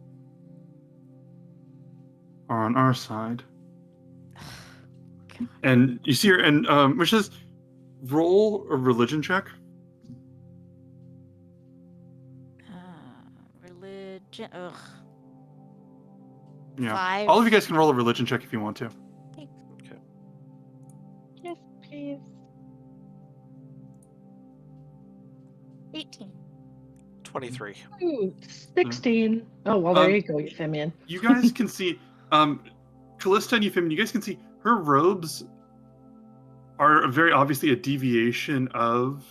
are on our side. And you see her, and which is roll a religion check.
Religion. Ugh.
Yeah.
5.
All of you guys can roll a religion check if you want to.
Okay.
Yes, please.
18.
23.
Ooh, 16. Oh, well, there you go, Euphemian.
You guys can see, Callista and Euphemian, you guys can see her robes are very obviously a deviation of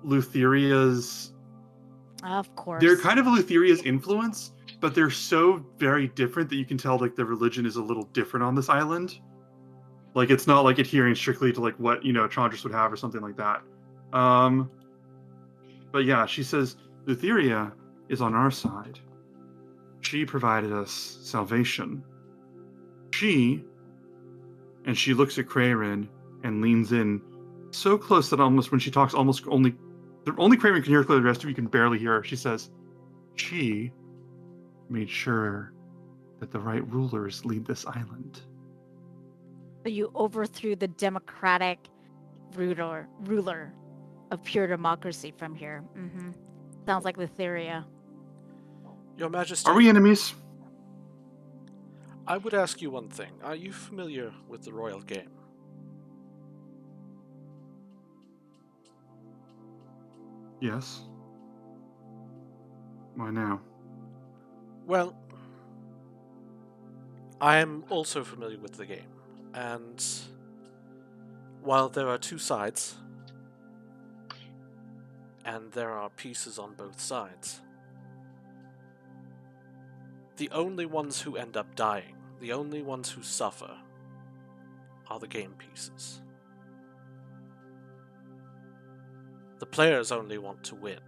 Lutheria's.
Of course.
They're kind of Lutheria's influence, but they're so very different that you can tell like the religion is a little different on this island. Like it's not like adhering strictly to like what Chandris would have or something like that. But yeah, she says Lutheria is on our side. She provided us salvation. And she looks at Crayrin and leans in so close that almost when she talks, almost only Crayrin can hear her clearly. The rest of you can barely hear her. She says, "She made sure that the right rulers lead this island."
So you overthrew the democratic ruler of pure democracy from here. Mm-hmm. Sounds like Lutheria.
Your Majesty,
Are we enemies?
I would ask you one thing. Are you familiar with the royal game?
Yes. Why now?
Well, I am also familiar with the game, and while there are two sides, and there are pieces on both sides, the only ones who end up dying, the only ones who suffer, are the game pieces. The players only want to win.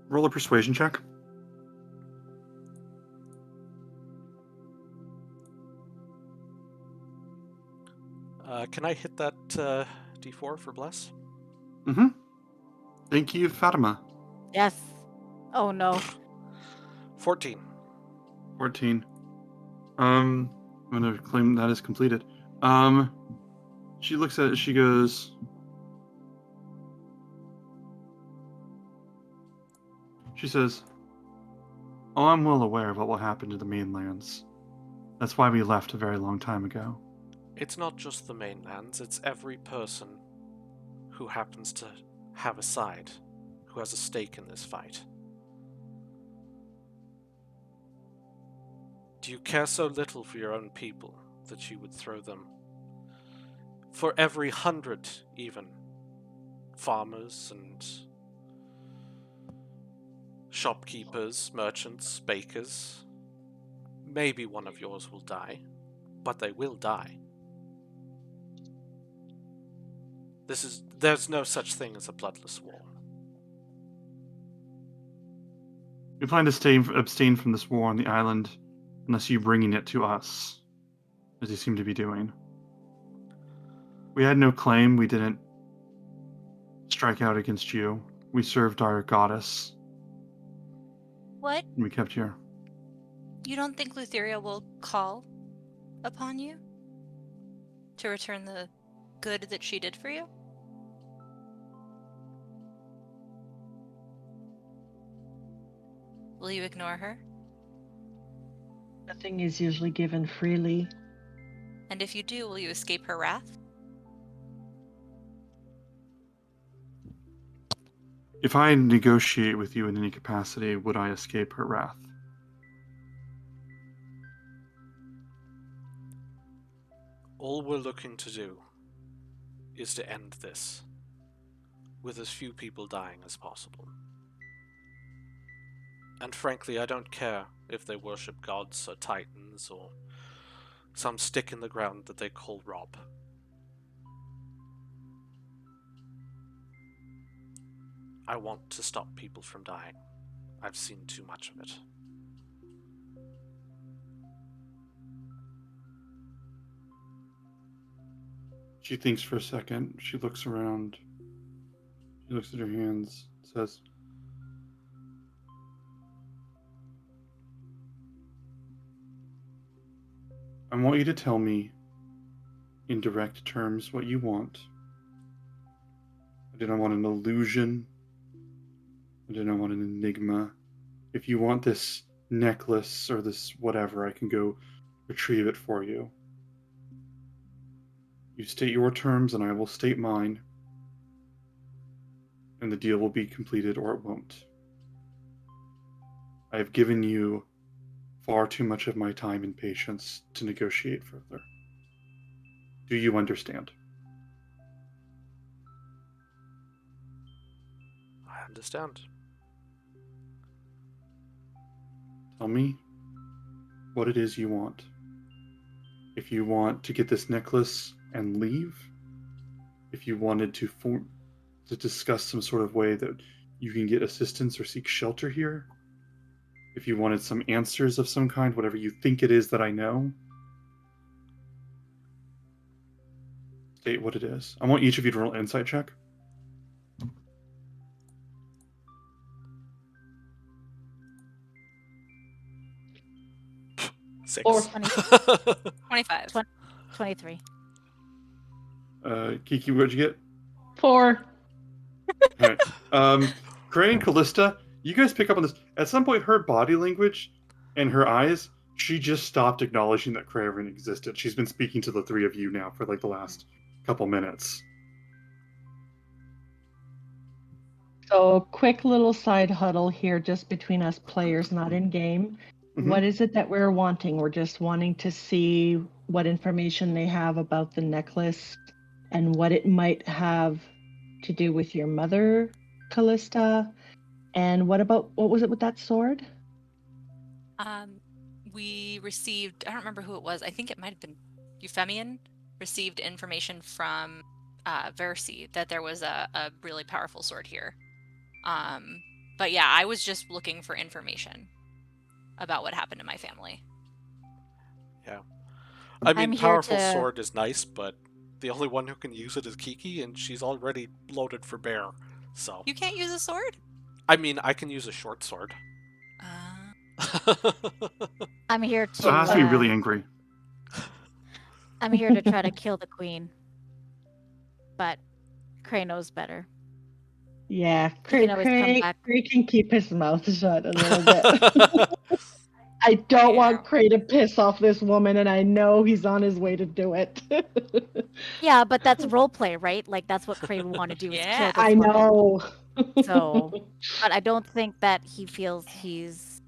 Roll a persuasion check.
Can I hit that D4 for Bless?
Mm-hmm. Thank you, Fatima.
Yes. Oh no.
14.
14. I'm gonna claim that is completed. She looks at it, she goes... She says, "Oh, I'm well aware of what will happen to the mainlands. That's why we left a very long time ago.
It's not just the mainlands, it's every person who happens to have a side, who has a stake in this fight. Do you care so little for your own people that you would throw them? For every 100, even, farmers and shopkeepers, merchants, bakers, maybe one of yours will die, but they will die. There's no such thing as a bloodless war.
We plan to abstain from this war on the island unless you bringing it to us, as you seem to be doing. We had no claim, we didn't strike out against you. We served our goddess,
What?
and we kept here.
You don't think Lutheria will call upon you to return the good that she did for you? Will you ignore her?
Nothing is usually given freely.
And if you do, will you escape her wrath?
If I negotiate with you in any capacity, would I escape her wrath?
All we're looking to do is to end this with as few people dying as possible. And frankly, I don't care if they worship gods or titans or some stick in the ground that they call Rob. I want to stop people from dying. I've seen too much of it.
She thinks for a second. She looks around. She looks at her hands. Says, "I want you to tell me in direct terms what you want. I do not want an illusion. I do not want an enigma. If you want this necklace or this whatever, I can go retrieve it for you. You state your terms and I will state mine. And the deal will be completed or it won't. I have given you far too much of my time and patience to negotiate further. Do you understand?"
I understand.
Tell me what it is you want. If you want to get this necklace and leave, if you wanted to discuss some sort of way that you can get assistance or seek shelter here, if you wanted some answers of some kind, whatever you think it is that I know, state what it is. I want each of you to roll an insight check.
Six.
Or
25.
23.
Kiki, what'd you get?
4.
All right. Gray and Callista, you guys pick up on this. At some point, her body language and her eyes, she just stopped acknowledging that Craven existed. She's been speaking to the three of you now for like the last couple minutes.
So, quick little side huddle here, just between us players, not in game.
Mhm.
What is it that we're wanting? We're just wanting to see what information they have about the necklace and what it might have to do with your mother, Callista. And what was it with that sword?
We received, I don't remember who it was. I think it might have been Euphemian, received information from Versi that there was a really powerful sword here. But yeah, I was just looking for information about what happened to my family.
Yeah. I mean,
I'm here
powerful
to-
sword is nice, but the only one who can use it is Kiki, and she's already loaded for bear. So,
You can't use a sword?
I mean, I can use a short sword.
I'm here to.
So it has to be really angry.
I'm here to try to kill the queen, but Cray knows better.
Yeah,
He can always come back.
Cray can keep his mouth shut a little bit. I don't want Cray to piss off this woman, and I know he's on his way to do it.
Yeah, but that's role play, right? Like that's what Cray would want to do is
Yeah.
kill this
I
woman.
know.
So, but I don't think that he feels he's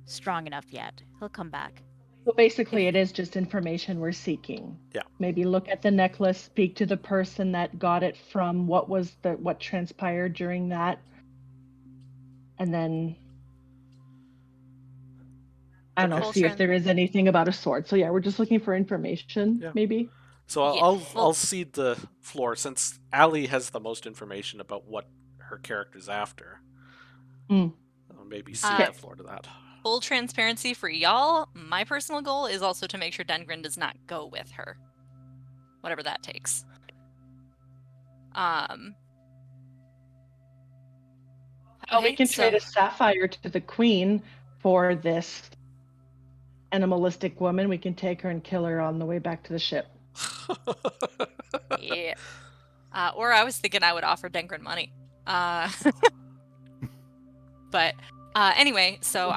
strong enough yet. He'll come back.
So basically, it is just information we're seeking.
Yeah.
Maybe look at the necklace, speak to the person that got it from what transpired during that, and then I don't know,
Full
see if there is anything about a sword. So yeah, we're just looking for information,
Yeah.
maybe.
So I'll cede the floor since Allie has the most information about what her character's after.
Mm.
I'll maybe cede the floor to that.
Full transparency for y'all, my personal goal is also to make sure Dengrin does not go with her. Whatever that takes.
We can trade a sapphire to the queen for this animalistic woman. We can take her and kill her on the way back to the ship.
Yeah. Or I was thinking I would offer Dengrin money. But anyway, so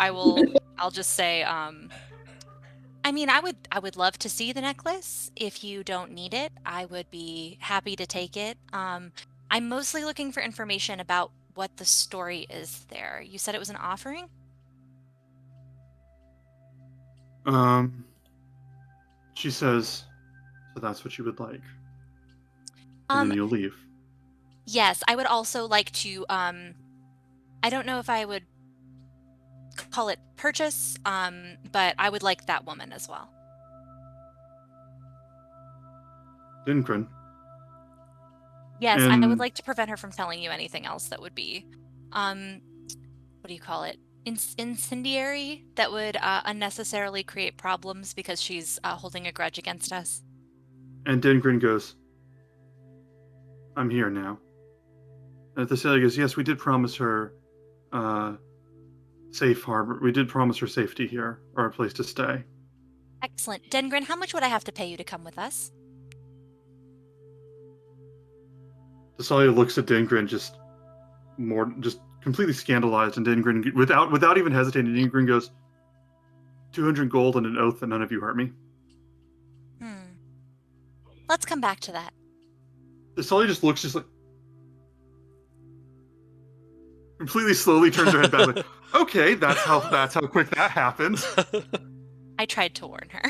I'll just say, I mean, I would love to see the necklace. If you don't need it, I would be happy to take it. I'm mostly looking for information about what the story is there. You said it was an offering?
She says, so that's what you would like. And then you'll leave.
Yes, I would also like to, I don't know if I would call it purchase, but I would like that woman as well.
Dingren.
Yes, I would like to prevent her from telling you anything else that would be, what do you call it? Incendiary, that would unnecessarily create problems because she's holding a grudge against us.
And Dingren goes, I'm here now. And Thessalia goes, yes, we did promise her safe harbor. We did promise her safety here, or a place to stay.
Excellent. Dengrin, how much would I have to pay you to come with us?
Thessalia looks at Dingren just completely scandalized, and Dingren, without even hesitating, Dingren goes, 200 gold and an oath that none of you hurt me.
Let's come back to that.
Thessalia just looks like completely slowly turns her head back like, okay, that's how quick that happens.
I tried to warn her.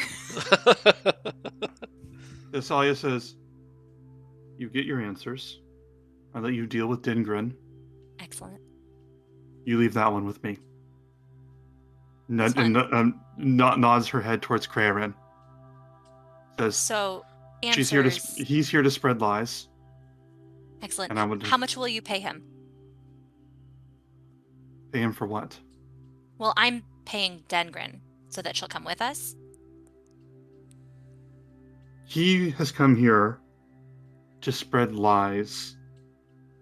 Thessalia says, you get your answers. I let you deal with Dingren.
Excellent.
You leave that one with me. Nods her head towards Krarin. Says,
so, answers...
he's here to spread lies.
Excellent.
And
how much will you pay him?
Pay him for what?
Well, I'm paying Dengrin so that she'll come with us.
He has come here to spread lies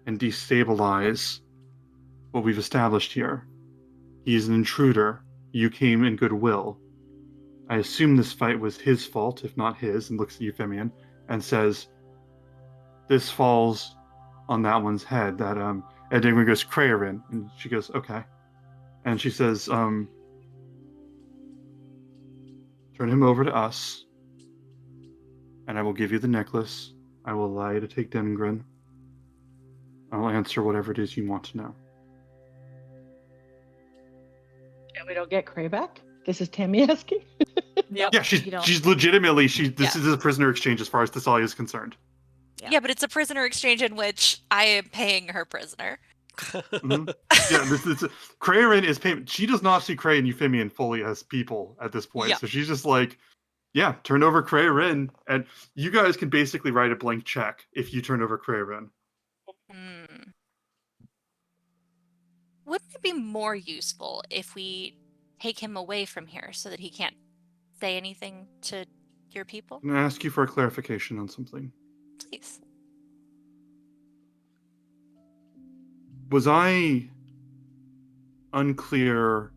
and destabilize what we've established here. He's an intruder. You came in goodwill. I assume this fight was his fault, if not his, and looks at Euphemian and says, this falls on that one's head. That and Dingren goes, Krarin, and she goes, okay. And she says, turn him over to us, and I will give you the necklace. I will allow you to take Dengren. I'll answer whatever it is you want to know.
And we don't get Cray back? This is Tammy asking.
Yep.
Yeah,
you don't.
she's legitimately this
Yeah.
is a prisoner exchange as far as Thessalia is concerned.
Yeah.
Yeah, but it's a prisoner exchange in which I am paying her prisoner.
Mhm. Yeah, this is Crayon is payment. She does not see Cray and Euphemian fully as people at this point.
Yeah.
So she's just like, yeah, turn over Crayon, and you guys can basically write a blank check if you turn over Crayon.
Hmm. Wouldn't it be more useful if we take him away from here so that he can't say anything to your people?
I'm gonna ask you for a clarification on something.
Please.
Was I unclear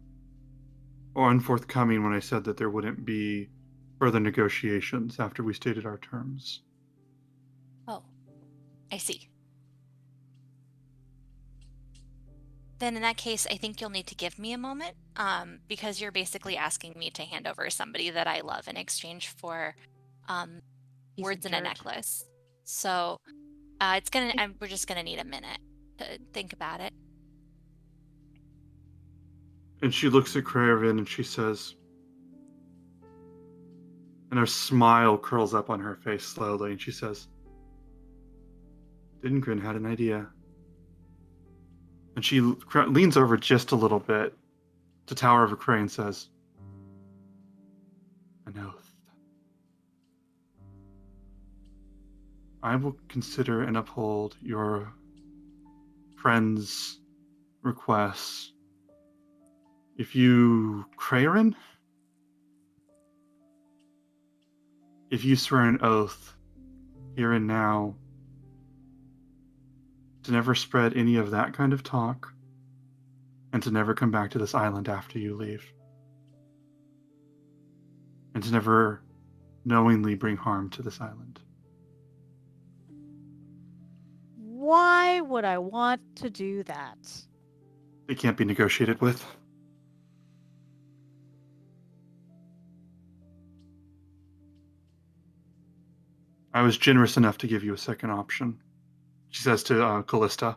or unforthcoming when I said that there wouldn't be further negotiations after we stated our terms?
Oh, I see. Then in that case, I think you'll need to give me a moment, because you're basically asking me to hand over somebody that I love in exchange for
Piece of
words in a
dirt.
necklace. So we're just gonna need a minute to think about it.
And she looks at Craven and she says, and her smile curls up on her face slowly, and she says, Didengrin had an idea. And she leans over just a little bit to Tower of a Cray and says, An oath. I will consider and uphold your friend's requests. If you, Crayon? If you swear an oath, here and now, to never spread any of that kind of talk, and to never come back to this island after you leave, and to never knowingly bring harm to this island.
Why would I want to do that?
It can't be negotiated with. I was generous enough to give you a second option, she says to Callista.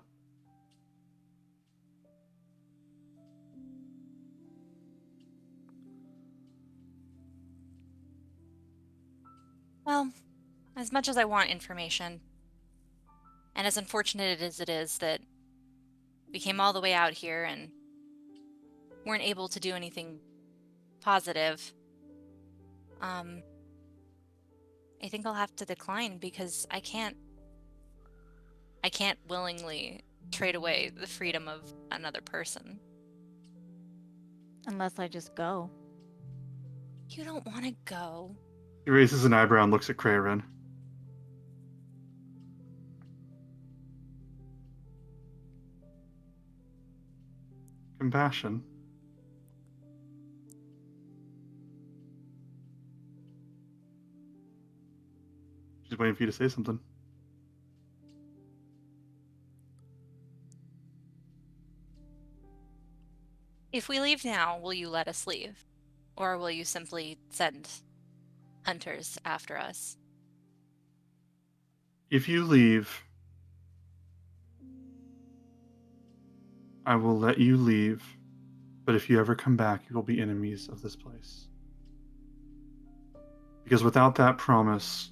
Well, as much as I want information, and as unfortunate as it is that we came all the way out here and weren't able to do anything positive, I think I'll have to decline because I can't willingly trade away the freedom of another person.
Unless I just go.
You don't want to go.
He raises an eyebrow and looks at Crayon. Compassion. She's waiting for you to say something.
If we leave now, will you let us leave? Or will you simply send hunters after us?
If you leave, I will let you leave, but if you ever come back, you will be enemies of this place. Because without that promise,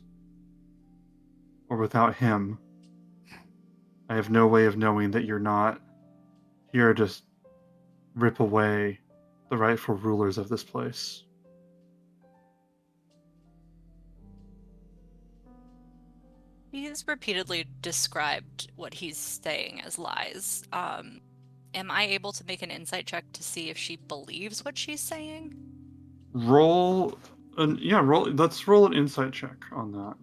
or without him, I have no way of knowing that you're not here to rip away the rightful rulers of this place.
He's repeatedly described what he's saying as lies. Am I able to make an insight check to see if she believes what she's saying?
Roll let's roll an insight check on that.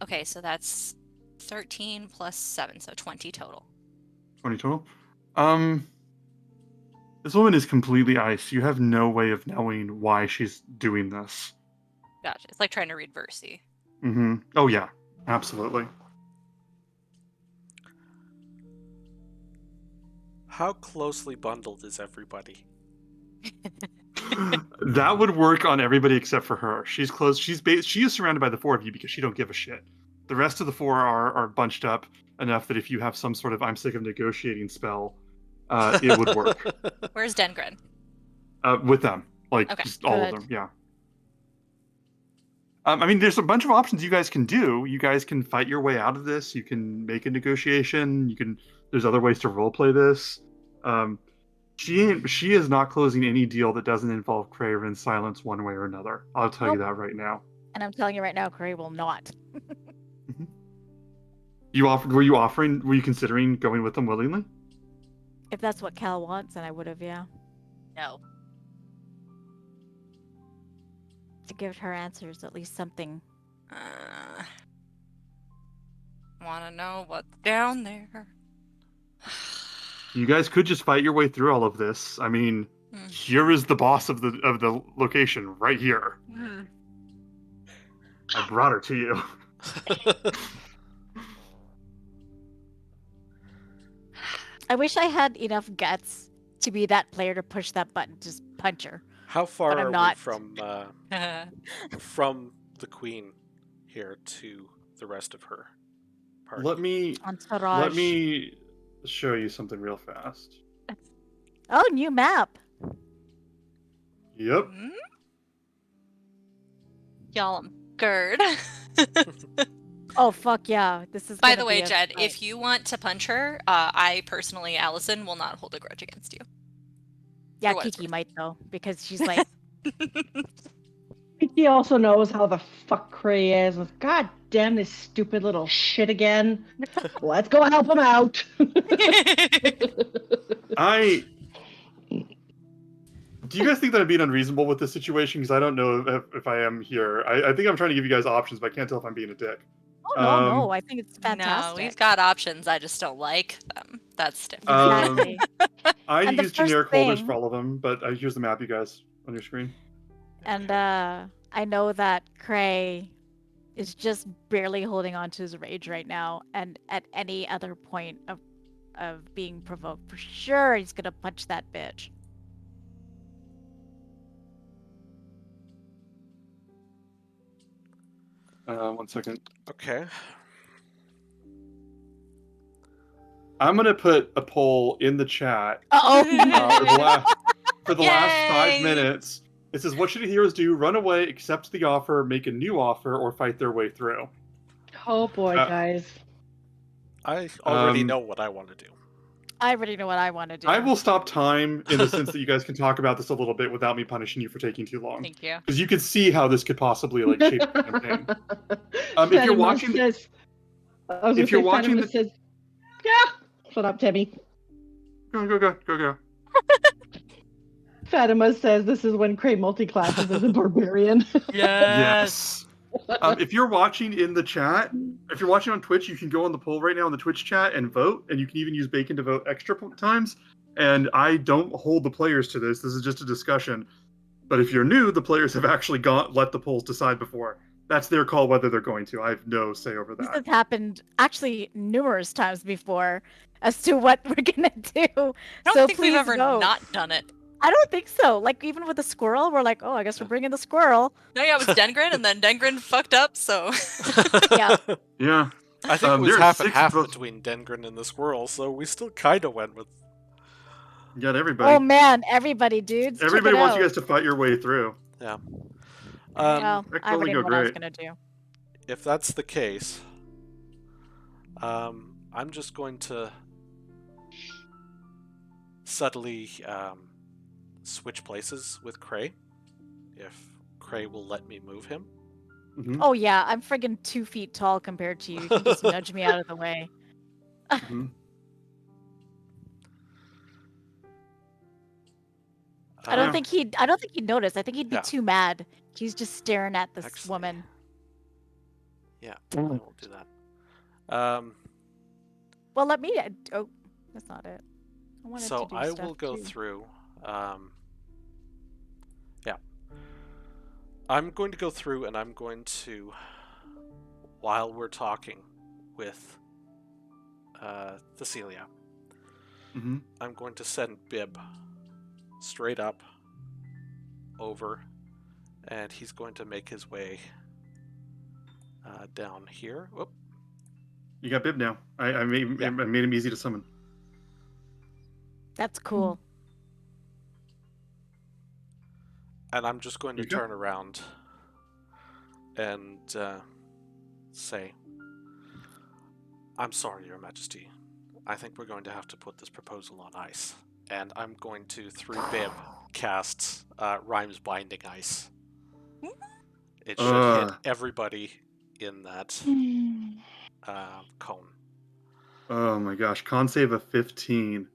Okay, so that's 13 plus 7, so 20 total.
20 total. This woman is completely ice. You have no way of knowing why she's doing this.
Gotcha. It's like trying to read Versi.
Mm-hmm. Oh yeah, absolutely.
How closely bundled is everybody?
That would work on everybody except for her. She's close. She is surrounded by the four of you because she don't give a shit. The rest of the four are bunched up enough that if you have some sort of I'm sick of negotiating spell, it would work
Where's Dengren?
with them. Like
Okay.
just all of
Good.
them. Yeah. I mean, there's a bunch of options you guys can do. You guys can fight your way out of this. You can make a negotiation. You can. There's other ways to roleplay this. She is not closing any deal that doesn't involve Craven's silence one way or another. I'll tell you that right now.
And I'm telling you right now, Gray will not.
Were you considering going with them willingly?
If that's what Cal wants, then I would have, yeah.
No.
To give her answers, at least something.
Want to know what's down there?
You guys could just fight your way through all of this. I mean, here is the boss of the location right here. I brought her to you.
I wish I had enough guts to be that player to push that button, just punch her.
How far
But I'm
are
not.
we from the queen here to the rest of her party?
Let me
Entourage.
show you something real fast.
Oh, new map.
Yep.
Y'all, I'm GERD.
Oh, fuck yeah. This is
By
gonna
the way,
be a
Jed,
fight.
if you want to punch her, I personally, Allison, will not hold a grudge against you.
Yeah,
for what it's
Kiki might, though, because she's like,
He also knows how the fuck Cray is. God damn this stupid little shit again. Let's go help him out.
Do you guys think that I'm being unreasonable with this situation? Because I don't know if I am here. I think I'm trying to give you guys options, but I can't tell if I'm being a dick.
oh, no, I think it's fantastic.
No, we've got options. I just don't like them. That's different.
Exactly.
I
And the
use
first
generic holders
thing-
for all of them, but here's the map, you guys, on your screen.
And I know that Cray is just barely holding on to his rage right now, and at any other point of being provoked, for sure he's gonna punch that bitch.
One second.
Okay.
I'm gonna put a poll in the chat
Uh-oh.
for the last 5
Yay!
minutes. It says, "What should the heroes do? Run away, accept the offer, make a new offer, or fight their way through?"
Oh boy, guys.
I already
Um,
know what I want to do.
I already know what I want to do.
I will stop time in the sense that you guys can talk about this a little bit without me punishing you for taking too long.
Thank you.
Because you can see how this could possibly shape the campaign. If you're watching,
says,
if you're watching the,
says, yeah. Shut up, Timmy.
go.
Fatima says this is when Cray multi-classes as a barbarian.
Yes. If you're watching in the chat, if you're watching on Twitch, you can go on the poll right now in the Twitch chat and vote, and you can even use Bacon to vote extra times. And I don't hold the players to this. This is just a discussion. But if you're new, the players have actually let the polls decide before. That's their call whether they're going to. I have no say over
This
that.
has happened actually numerous times before as to what we're gonna do.
I don't
so
think we've
please
ever
vote.
not done it.
I don't think so. Like even with the squirrel, we're like, oh, I guess we're bringing the squirrel.
No, yeah, it was Dengren, and then Dengren fucked up, so.
Yeah.
Yeah.
I think it was
there are
half and
6
half
votes.
between Dengren and the squirrel, so we still kind of went with.
You got everybody.
Oh man, everybody, dudes. check
Everybody
it
wants
out.
you guys to fight your way through.
Yeah.
Well,
That could
I
only
already
go
know what I was
great.
gonna do.
If that's the case, I'm just going to subtly switch places with Cray, if Cray will let me move him.
Mhm,
Oh yeah, I'm friggin' 2 feet tall compared to you. You can just nudge me out of the way.
mhm.
I don't
Yeah.
think he'd notice. I think he'd be
Yeah.
too mad. He's just staring at this
Actually,
woman.
Yeah, I won't do that.
Well, let me. Oh, that's not it. I wanted
So
to do
I
stuff
will go
too.
through. Yeah. I'm going to go through and I'm going to, while we're talking with Thecilia,
Mhm.
I'm going to send Bib straight up over, and he's going to make his way down here. Whoop.
You got Bib now. I made
Yeah.
I made him easy to summon.
That's cool.
And I'm just going to
You go.
turn around and say, I'm sorry, Your Majesty. I think we're going to have to put this proposal on ice. And I'm going to, through Bib, cast Rhymes Binding Ice. It should hit everybody in that cone.
Oh my gosh. Con save of 15.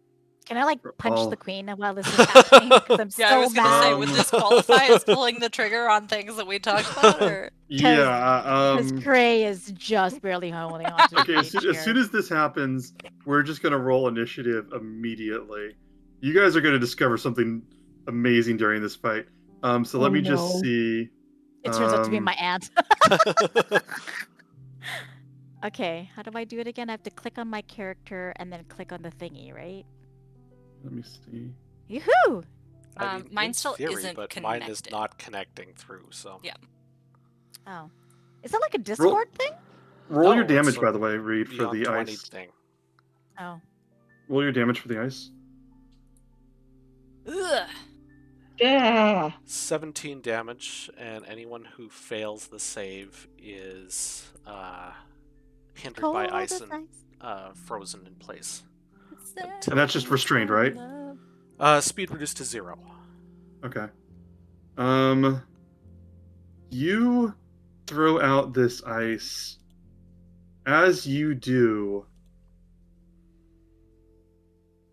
Can I punch
all-
the queen while this is happening? Because I'm
Yeah, I
so
was gonna say,
mad.
would this qualify as pulling the trigger on things that we talked about? Or
Yeah.
Because Cray is just barely holding on to the
Okay, as
page
soon as this happens, we're just going to roll initiative immediately. You guys are going to discover something amazing during this fight. So let me just see.
It turns out to be my aunt. Okay, how do I do it again? I have to click on my character and then click on the thingy, right?
Let me see.
Yoo-hoo!
I mean,
mine
in
still
theory,
isn't
but
connected.
mine is not connecting through, so...
Yeah.
Oh. Is that like a Discord thing?
Roll your
No, it's
damage,
a
by the way, Reed, for
Beyond
the
20
ice.
thing.
Oh.
Roll your damage for the ice.
Ugh.
Yeah.
17 damage, and anyone who fails the save is hindered by
Cold
ice
as
and frozen in place.
And that's just restrained, right?
Speed reduced to 0.
Okay. You throw out this ice. As you do,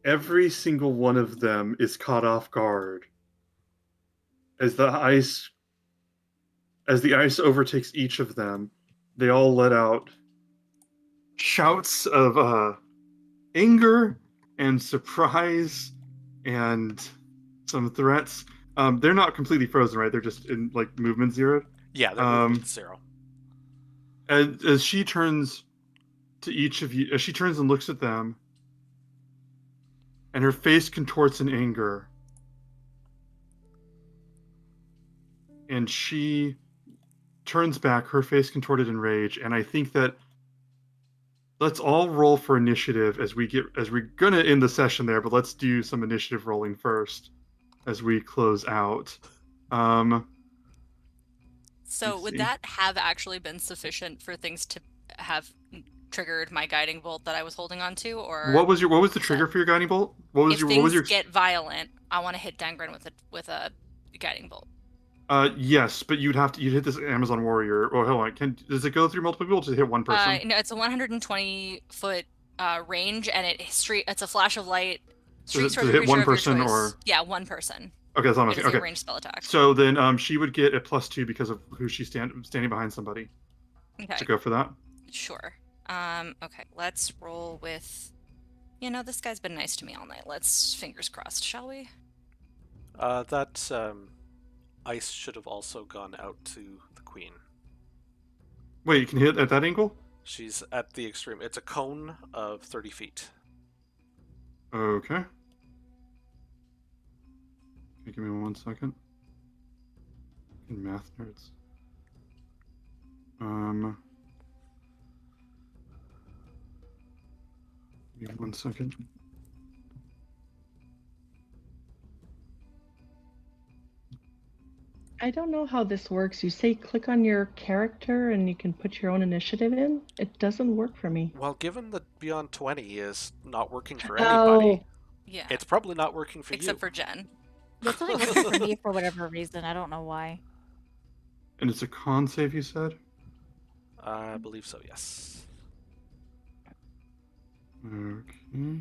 every single one of them is caught off guard. As the ice overtakes each of them, they all let out shouts of anger and surprise and some threats. They're not completely frozen, right? They're just in movement 0.
Yeah, they're movement 0.
As she turns to each of you, as she turns and looks at them, and her face contorts in anger, and she turns back, her face contorted in rage, and I think that let's all roll for initiative as we're gonna end the session there, but let's do some initiative rolling first as we close out.
So would that have actually been sufficient for things to have triggered my guiding bolt that I was holding on to, or
what was the trigger for your guiding bolt?
if things get violent, I want to hit Dangren with a guiding bolt.
Yes, but you'd hit this Amazon warrior. Oh, hold on. Does it go through multiple people? Or does it hit one person?
No, it's a 120-foot range, and it's a flash of light.
Does it hit one person or?
Yeah, one person.
Okay, that's what I'm
It is
asking.
a ranged spell attack.
So then, she would get a +2 because of who she's standing behind somebody.
Okay.
So go for that.
Sure. Okay, let's roll with. This guy's been nice to me all night. Let's fingers crossed, shall we?
That ice should have also gone out to the queen.
Wait, you can hit at that angle?
She's at the extreme. It's a cone of 30 feet.
Okay. Okay, give me 1 second. Math nerds. Give me 1 second.
I don't know how this works. You say click on your character and you can put your own initiative in. It doesn't work for me.
Well, given that Beyond 20 is not working for anybody,
yeah,
it's probably not working for
except
you.
for Jen.
It's only working for me for whatever reason. I don't know why.
And it's a con save, you said?
I believe so, yes.
Okay.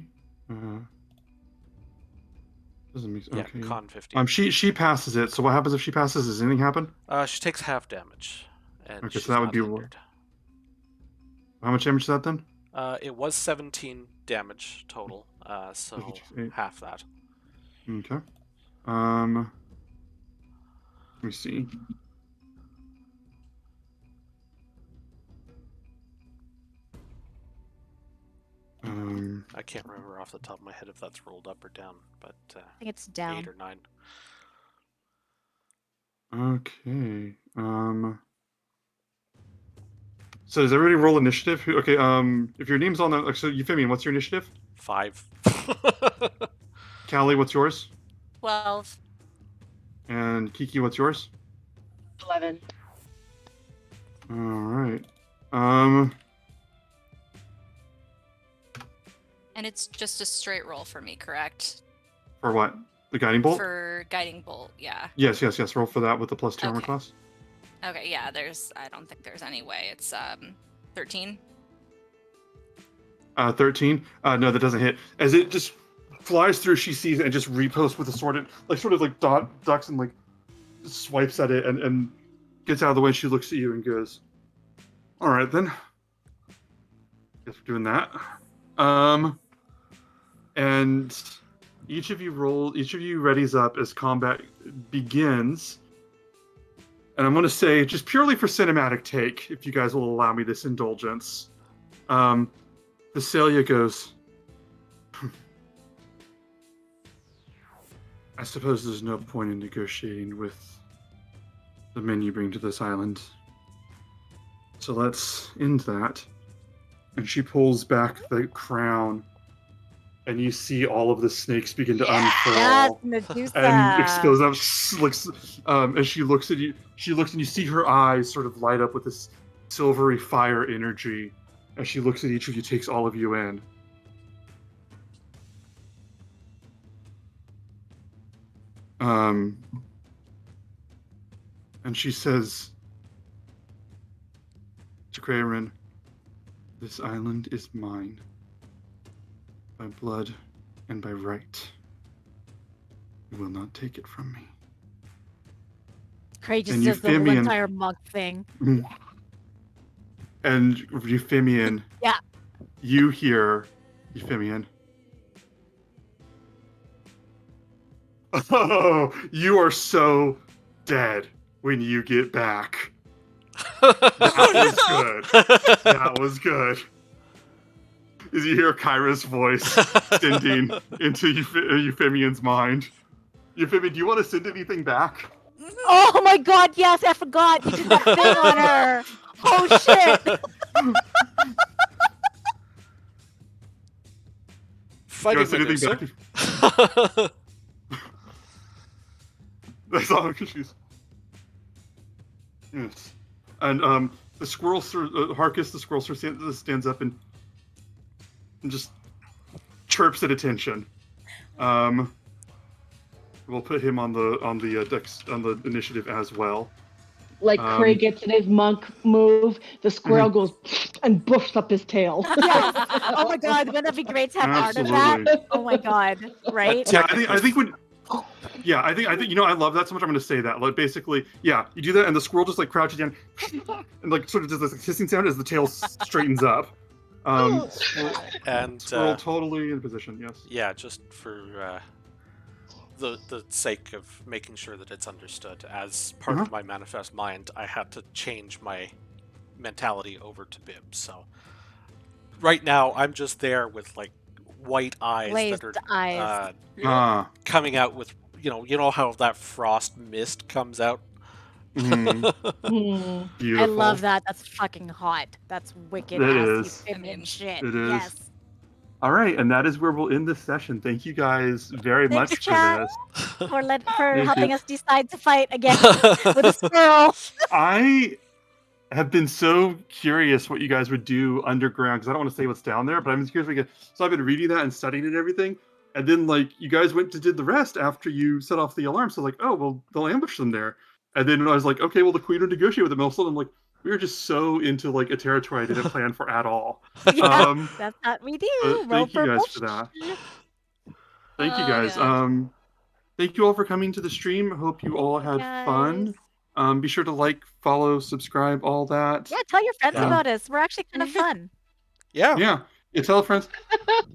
Doesn't make sense.
Yeah,
Okay.
con 15.
She passes it. So what happens if she passes? Does anything happen?
She takes half damage. And
Okay, so
she's
that would
not
be
hindered.
How much damage is that then?
It was 17 damage total, so
Okay.
half that.
Okay. Let me see.
I can't remember off the top of my head if that's rolled up or down, but
I think it's down.
8 or 9.
Okay. So does everybody roll initiative? Okay. If your name's on the, so Euphemian, what's your initiative?
5.
Callie, what's yours?
12.
And Kiki, what's yours?
11.
All right.
And it's just a straight roll for me, correct?
For what? The guiding bolt?
For guiding bolt, yeah.
Yes. Roll for that with the +2 armor
Okay.
class.
Okay, yeah, I don't think there's any way. It's 13.
13. No, that doesn't hit. As it just flies through, she sees it and just reposts with a sword, and sort of ducks and swipes at it and gets out of the way. And she looks at you and goes, "All right then. Guess we're doing that." And each of you readies up as combat begins. And I'm going to say, just purely for cinematic take, if you guys will allow me this indulgence, Visalia goes, "I suppose there's no point in negotiating with the men you bring to this island. So let's end that." And she pulls back the crown, and you see all of the snakes begin to
Yes,
unfurl
Medusa.
and expose up. As she looks at you, and you see her eyes sort of light up with this silvery fire energy. As she looks at each of you, takes all of you in. And she says to Kraerin, "This island is mine, by blood and by right. You will not take it from me."
Cray just
and
does the whole
Euphemian-
entire monk thing.
And Euphemian,
Yeah.
You hear Euphemian. "Oh, you are so dead when you get back." That was good. That was good. As you hear Kyra's voice sending into Euphemian's mind. Euphemian, do you want to send anything back?
Oh my god, yes, I forgot. You did that thing on her. Oh shit.
You
Fighting
want to send anything
Medusa.
back? That's all, because she's... Yes. And the squirrel, Harkus, the squirrel stands up and just chirps at attention. We'll put him on the initiative as well.
Like Craig gets in his monk move, the squirrel goes and boofs up his tail.
Yes. Oh my god, wouldn't that be great to have art of that?
Absolutely.
Oh my god, right?
Yeah, I think when. Yeah, I think I love that so much. I'm going to say that. Like, basically, yeah, you do that, and the squirrel just crouches down, and sort of does this hissing sound as the tail straightens up.
And
Squirrel totally in position. Yes.
yeah, just for the sake of making sure that it's understood, as part of my manifest mind, I had to change my mentality over to Bib. So right now, I'm just there with white eyes
Glazed
that are
eyes.
coming out with you know how that frost mist comes out.
Beautiful.
I love that. That's fucking hot. That's wicked
It
ass
is.
Euphemian shit.
It is.
Yes.
All right, and that is where we'll end this session. Thank you guys very
Thanks,
much for
chat.
this.
For
Thank
helping
you.
us decide to fight again with a squirrel.
I have been so curious what you guys would do underground, because I don't want to say what's down there, but I'm just curious. So I've been reading that and studying it and everything, and then you guys did the rest after you set off the alarm. So oh well, they'll ambush them there. And then I was like, okay, well the queen will negotiate with them. Also, I'm like, we were just so into a territory I didn't plan for at all.
Yeah, that's what we do.
Thank you guys for that. Thank you guys.
God.
Thank you all for coming to the stream. Hope you all had fun. Be sure to follow, subscribe, all that.
Yeah, tell your friends
Yeah.
about us. We're actually kind of fun.
Yeah. You tell friends.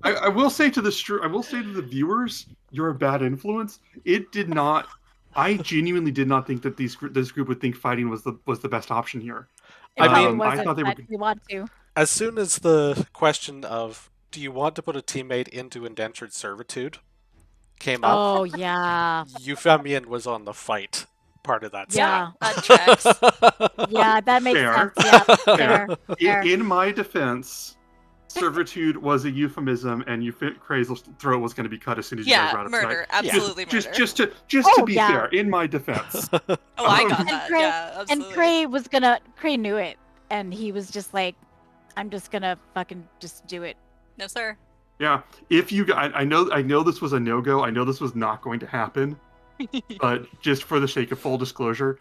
I will say to the viewers, you're a bad influence. It did not. I genuinely did not think that this group would think fighting was the best option here.
It
I
probably
mean,
wasn't,
I thought they
but
were.
we want to.
As soon as the question of do you want to put a teammate into indentured servitude came up,
Oh yeah.
Euphemian was on the fight. part of that
Yeah.
That tracks.
Yeah, that makes
Fair.
sense. Yeah,
Fair.
fair. fair.
In my defense, servitude was a euphemism, and Cray's throat was going to be cut as soon as you guys were
Yeah,
out of
murder.
sight.
Absolutely murder.
Just to
Oh,
be
yeah.
fair, in my defense.
Oh, I got
And
that.
Cray-
Yeah,
And
absolutely.
Cray knew it, and he was just like, I'm just gonna fucking just do it.
No, sir.
Yeah, if you, I know this was a no-go. I know this was not going to happen, but just for the sake of full disclosure,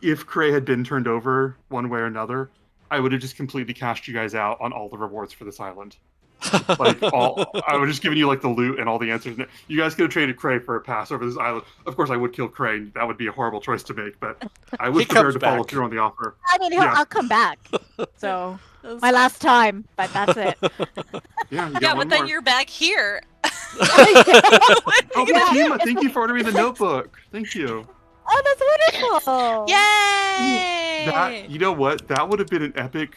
if Cray had been turned over one way or another, I would have just completely cashed you guys out on all the rewards for this island. Like I would have just given you like the loot and all the answers. You guys could have traded Cray for a pass over this island. Of course, I would kill Cray. That would be a horrible choice to make, but I was
He
prepared
comes
to follow
back.
through on the offer.
I mean,
Yeah.
I'll come back. So
That's
my
fine.
last time, but that's it.
Yeah, you got
Yeah,
one
but then
more.
you're back here.
Oh, Fatima, thank you for ordering the notebook. Thank you.
Oh, that's wonderful.
Yay!
That, you know what? That would have been an epic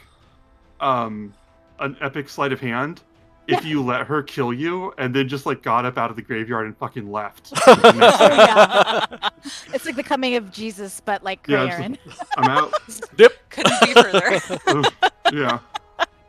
sleight of hand if you let her kill you and then just like got up out of the graveyard and fucking left.
Oh, yeah. It's like the coming of Jesus, but like
Yeah,
Cray Aaron.
I'm out.
Couldn't be further.
Yeah.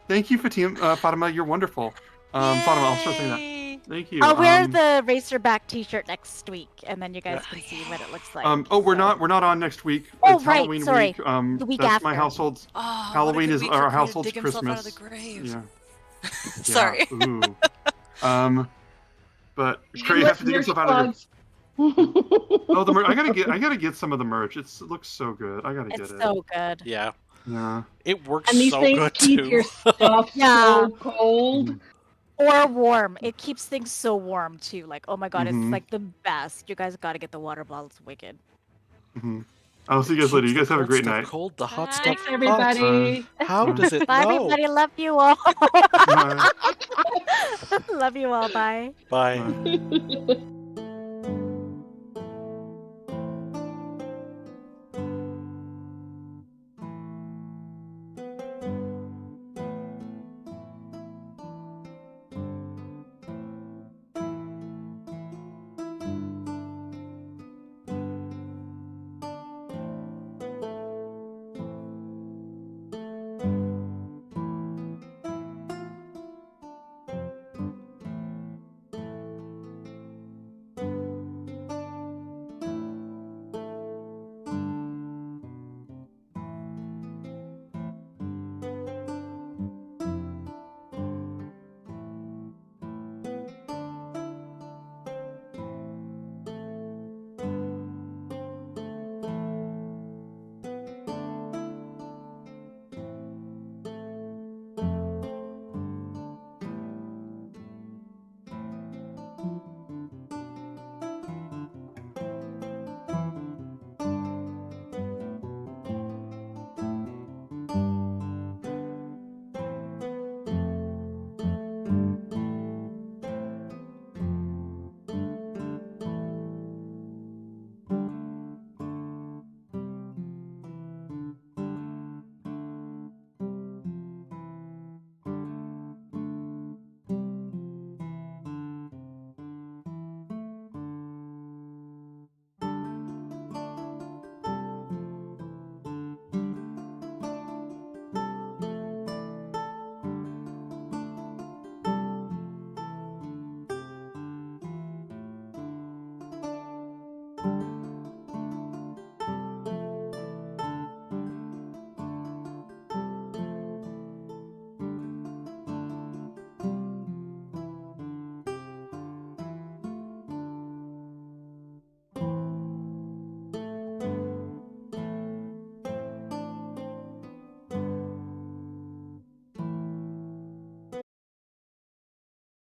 Thank you, Fatima. You're wonderful. Fatima, I'll start saying that.
Yay!
Thank you.
I'll wear the Racerback T-shirt next week, and then you guys
Yeah.
can see what it looks like.
we're
So-
not on next week.
Oh,
It's
right,
Halloween
sorry.
week.
The week
That's my
after.
household's.
Oh, what a
Halloween
good
is
week
our
for Cray to
household's
dig himself out of
Christmas.
the grave.
Yeah.
Sorry.
Yeah. Ooh. But Cray
Shameless
have to dig
merch
himself out of
plugs.
Oh, the merch! I gotta get some of the merch. It looks so good. I gotta get
It's
it.
so good.
Yeah,
Yeah.
it works
And these
so
things
good
keep
too.
your stuff
Yeah.
so cold.
Mhm.
Or warm. It keeps things so warm too. Like, oh my god,
Mhm.
it's like the best. You guys gotta get the water bottle. It's wicked.
Mhm. I'll see you guys later. You guys have a great night.
Cold, the hot
Bye.
stuff.
Thanks,
hot.
everybody.
How does it
Bye,
know?
everybody. Love you all.
Bye.
Love you all. Bye.
Bye.
Bye.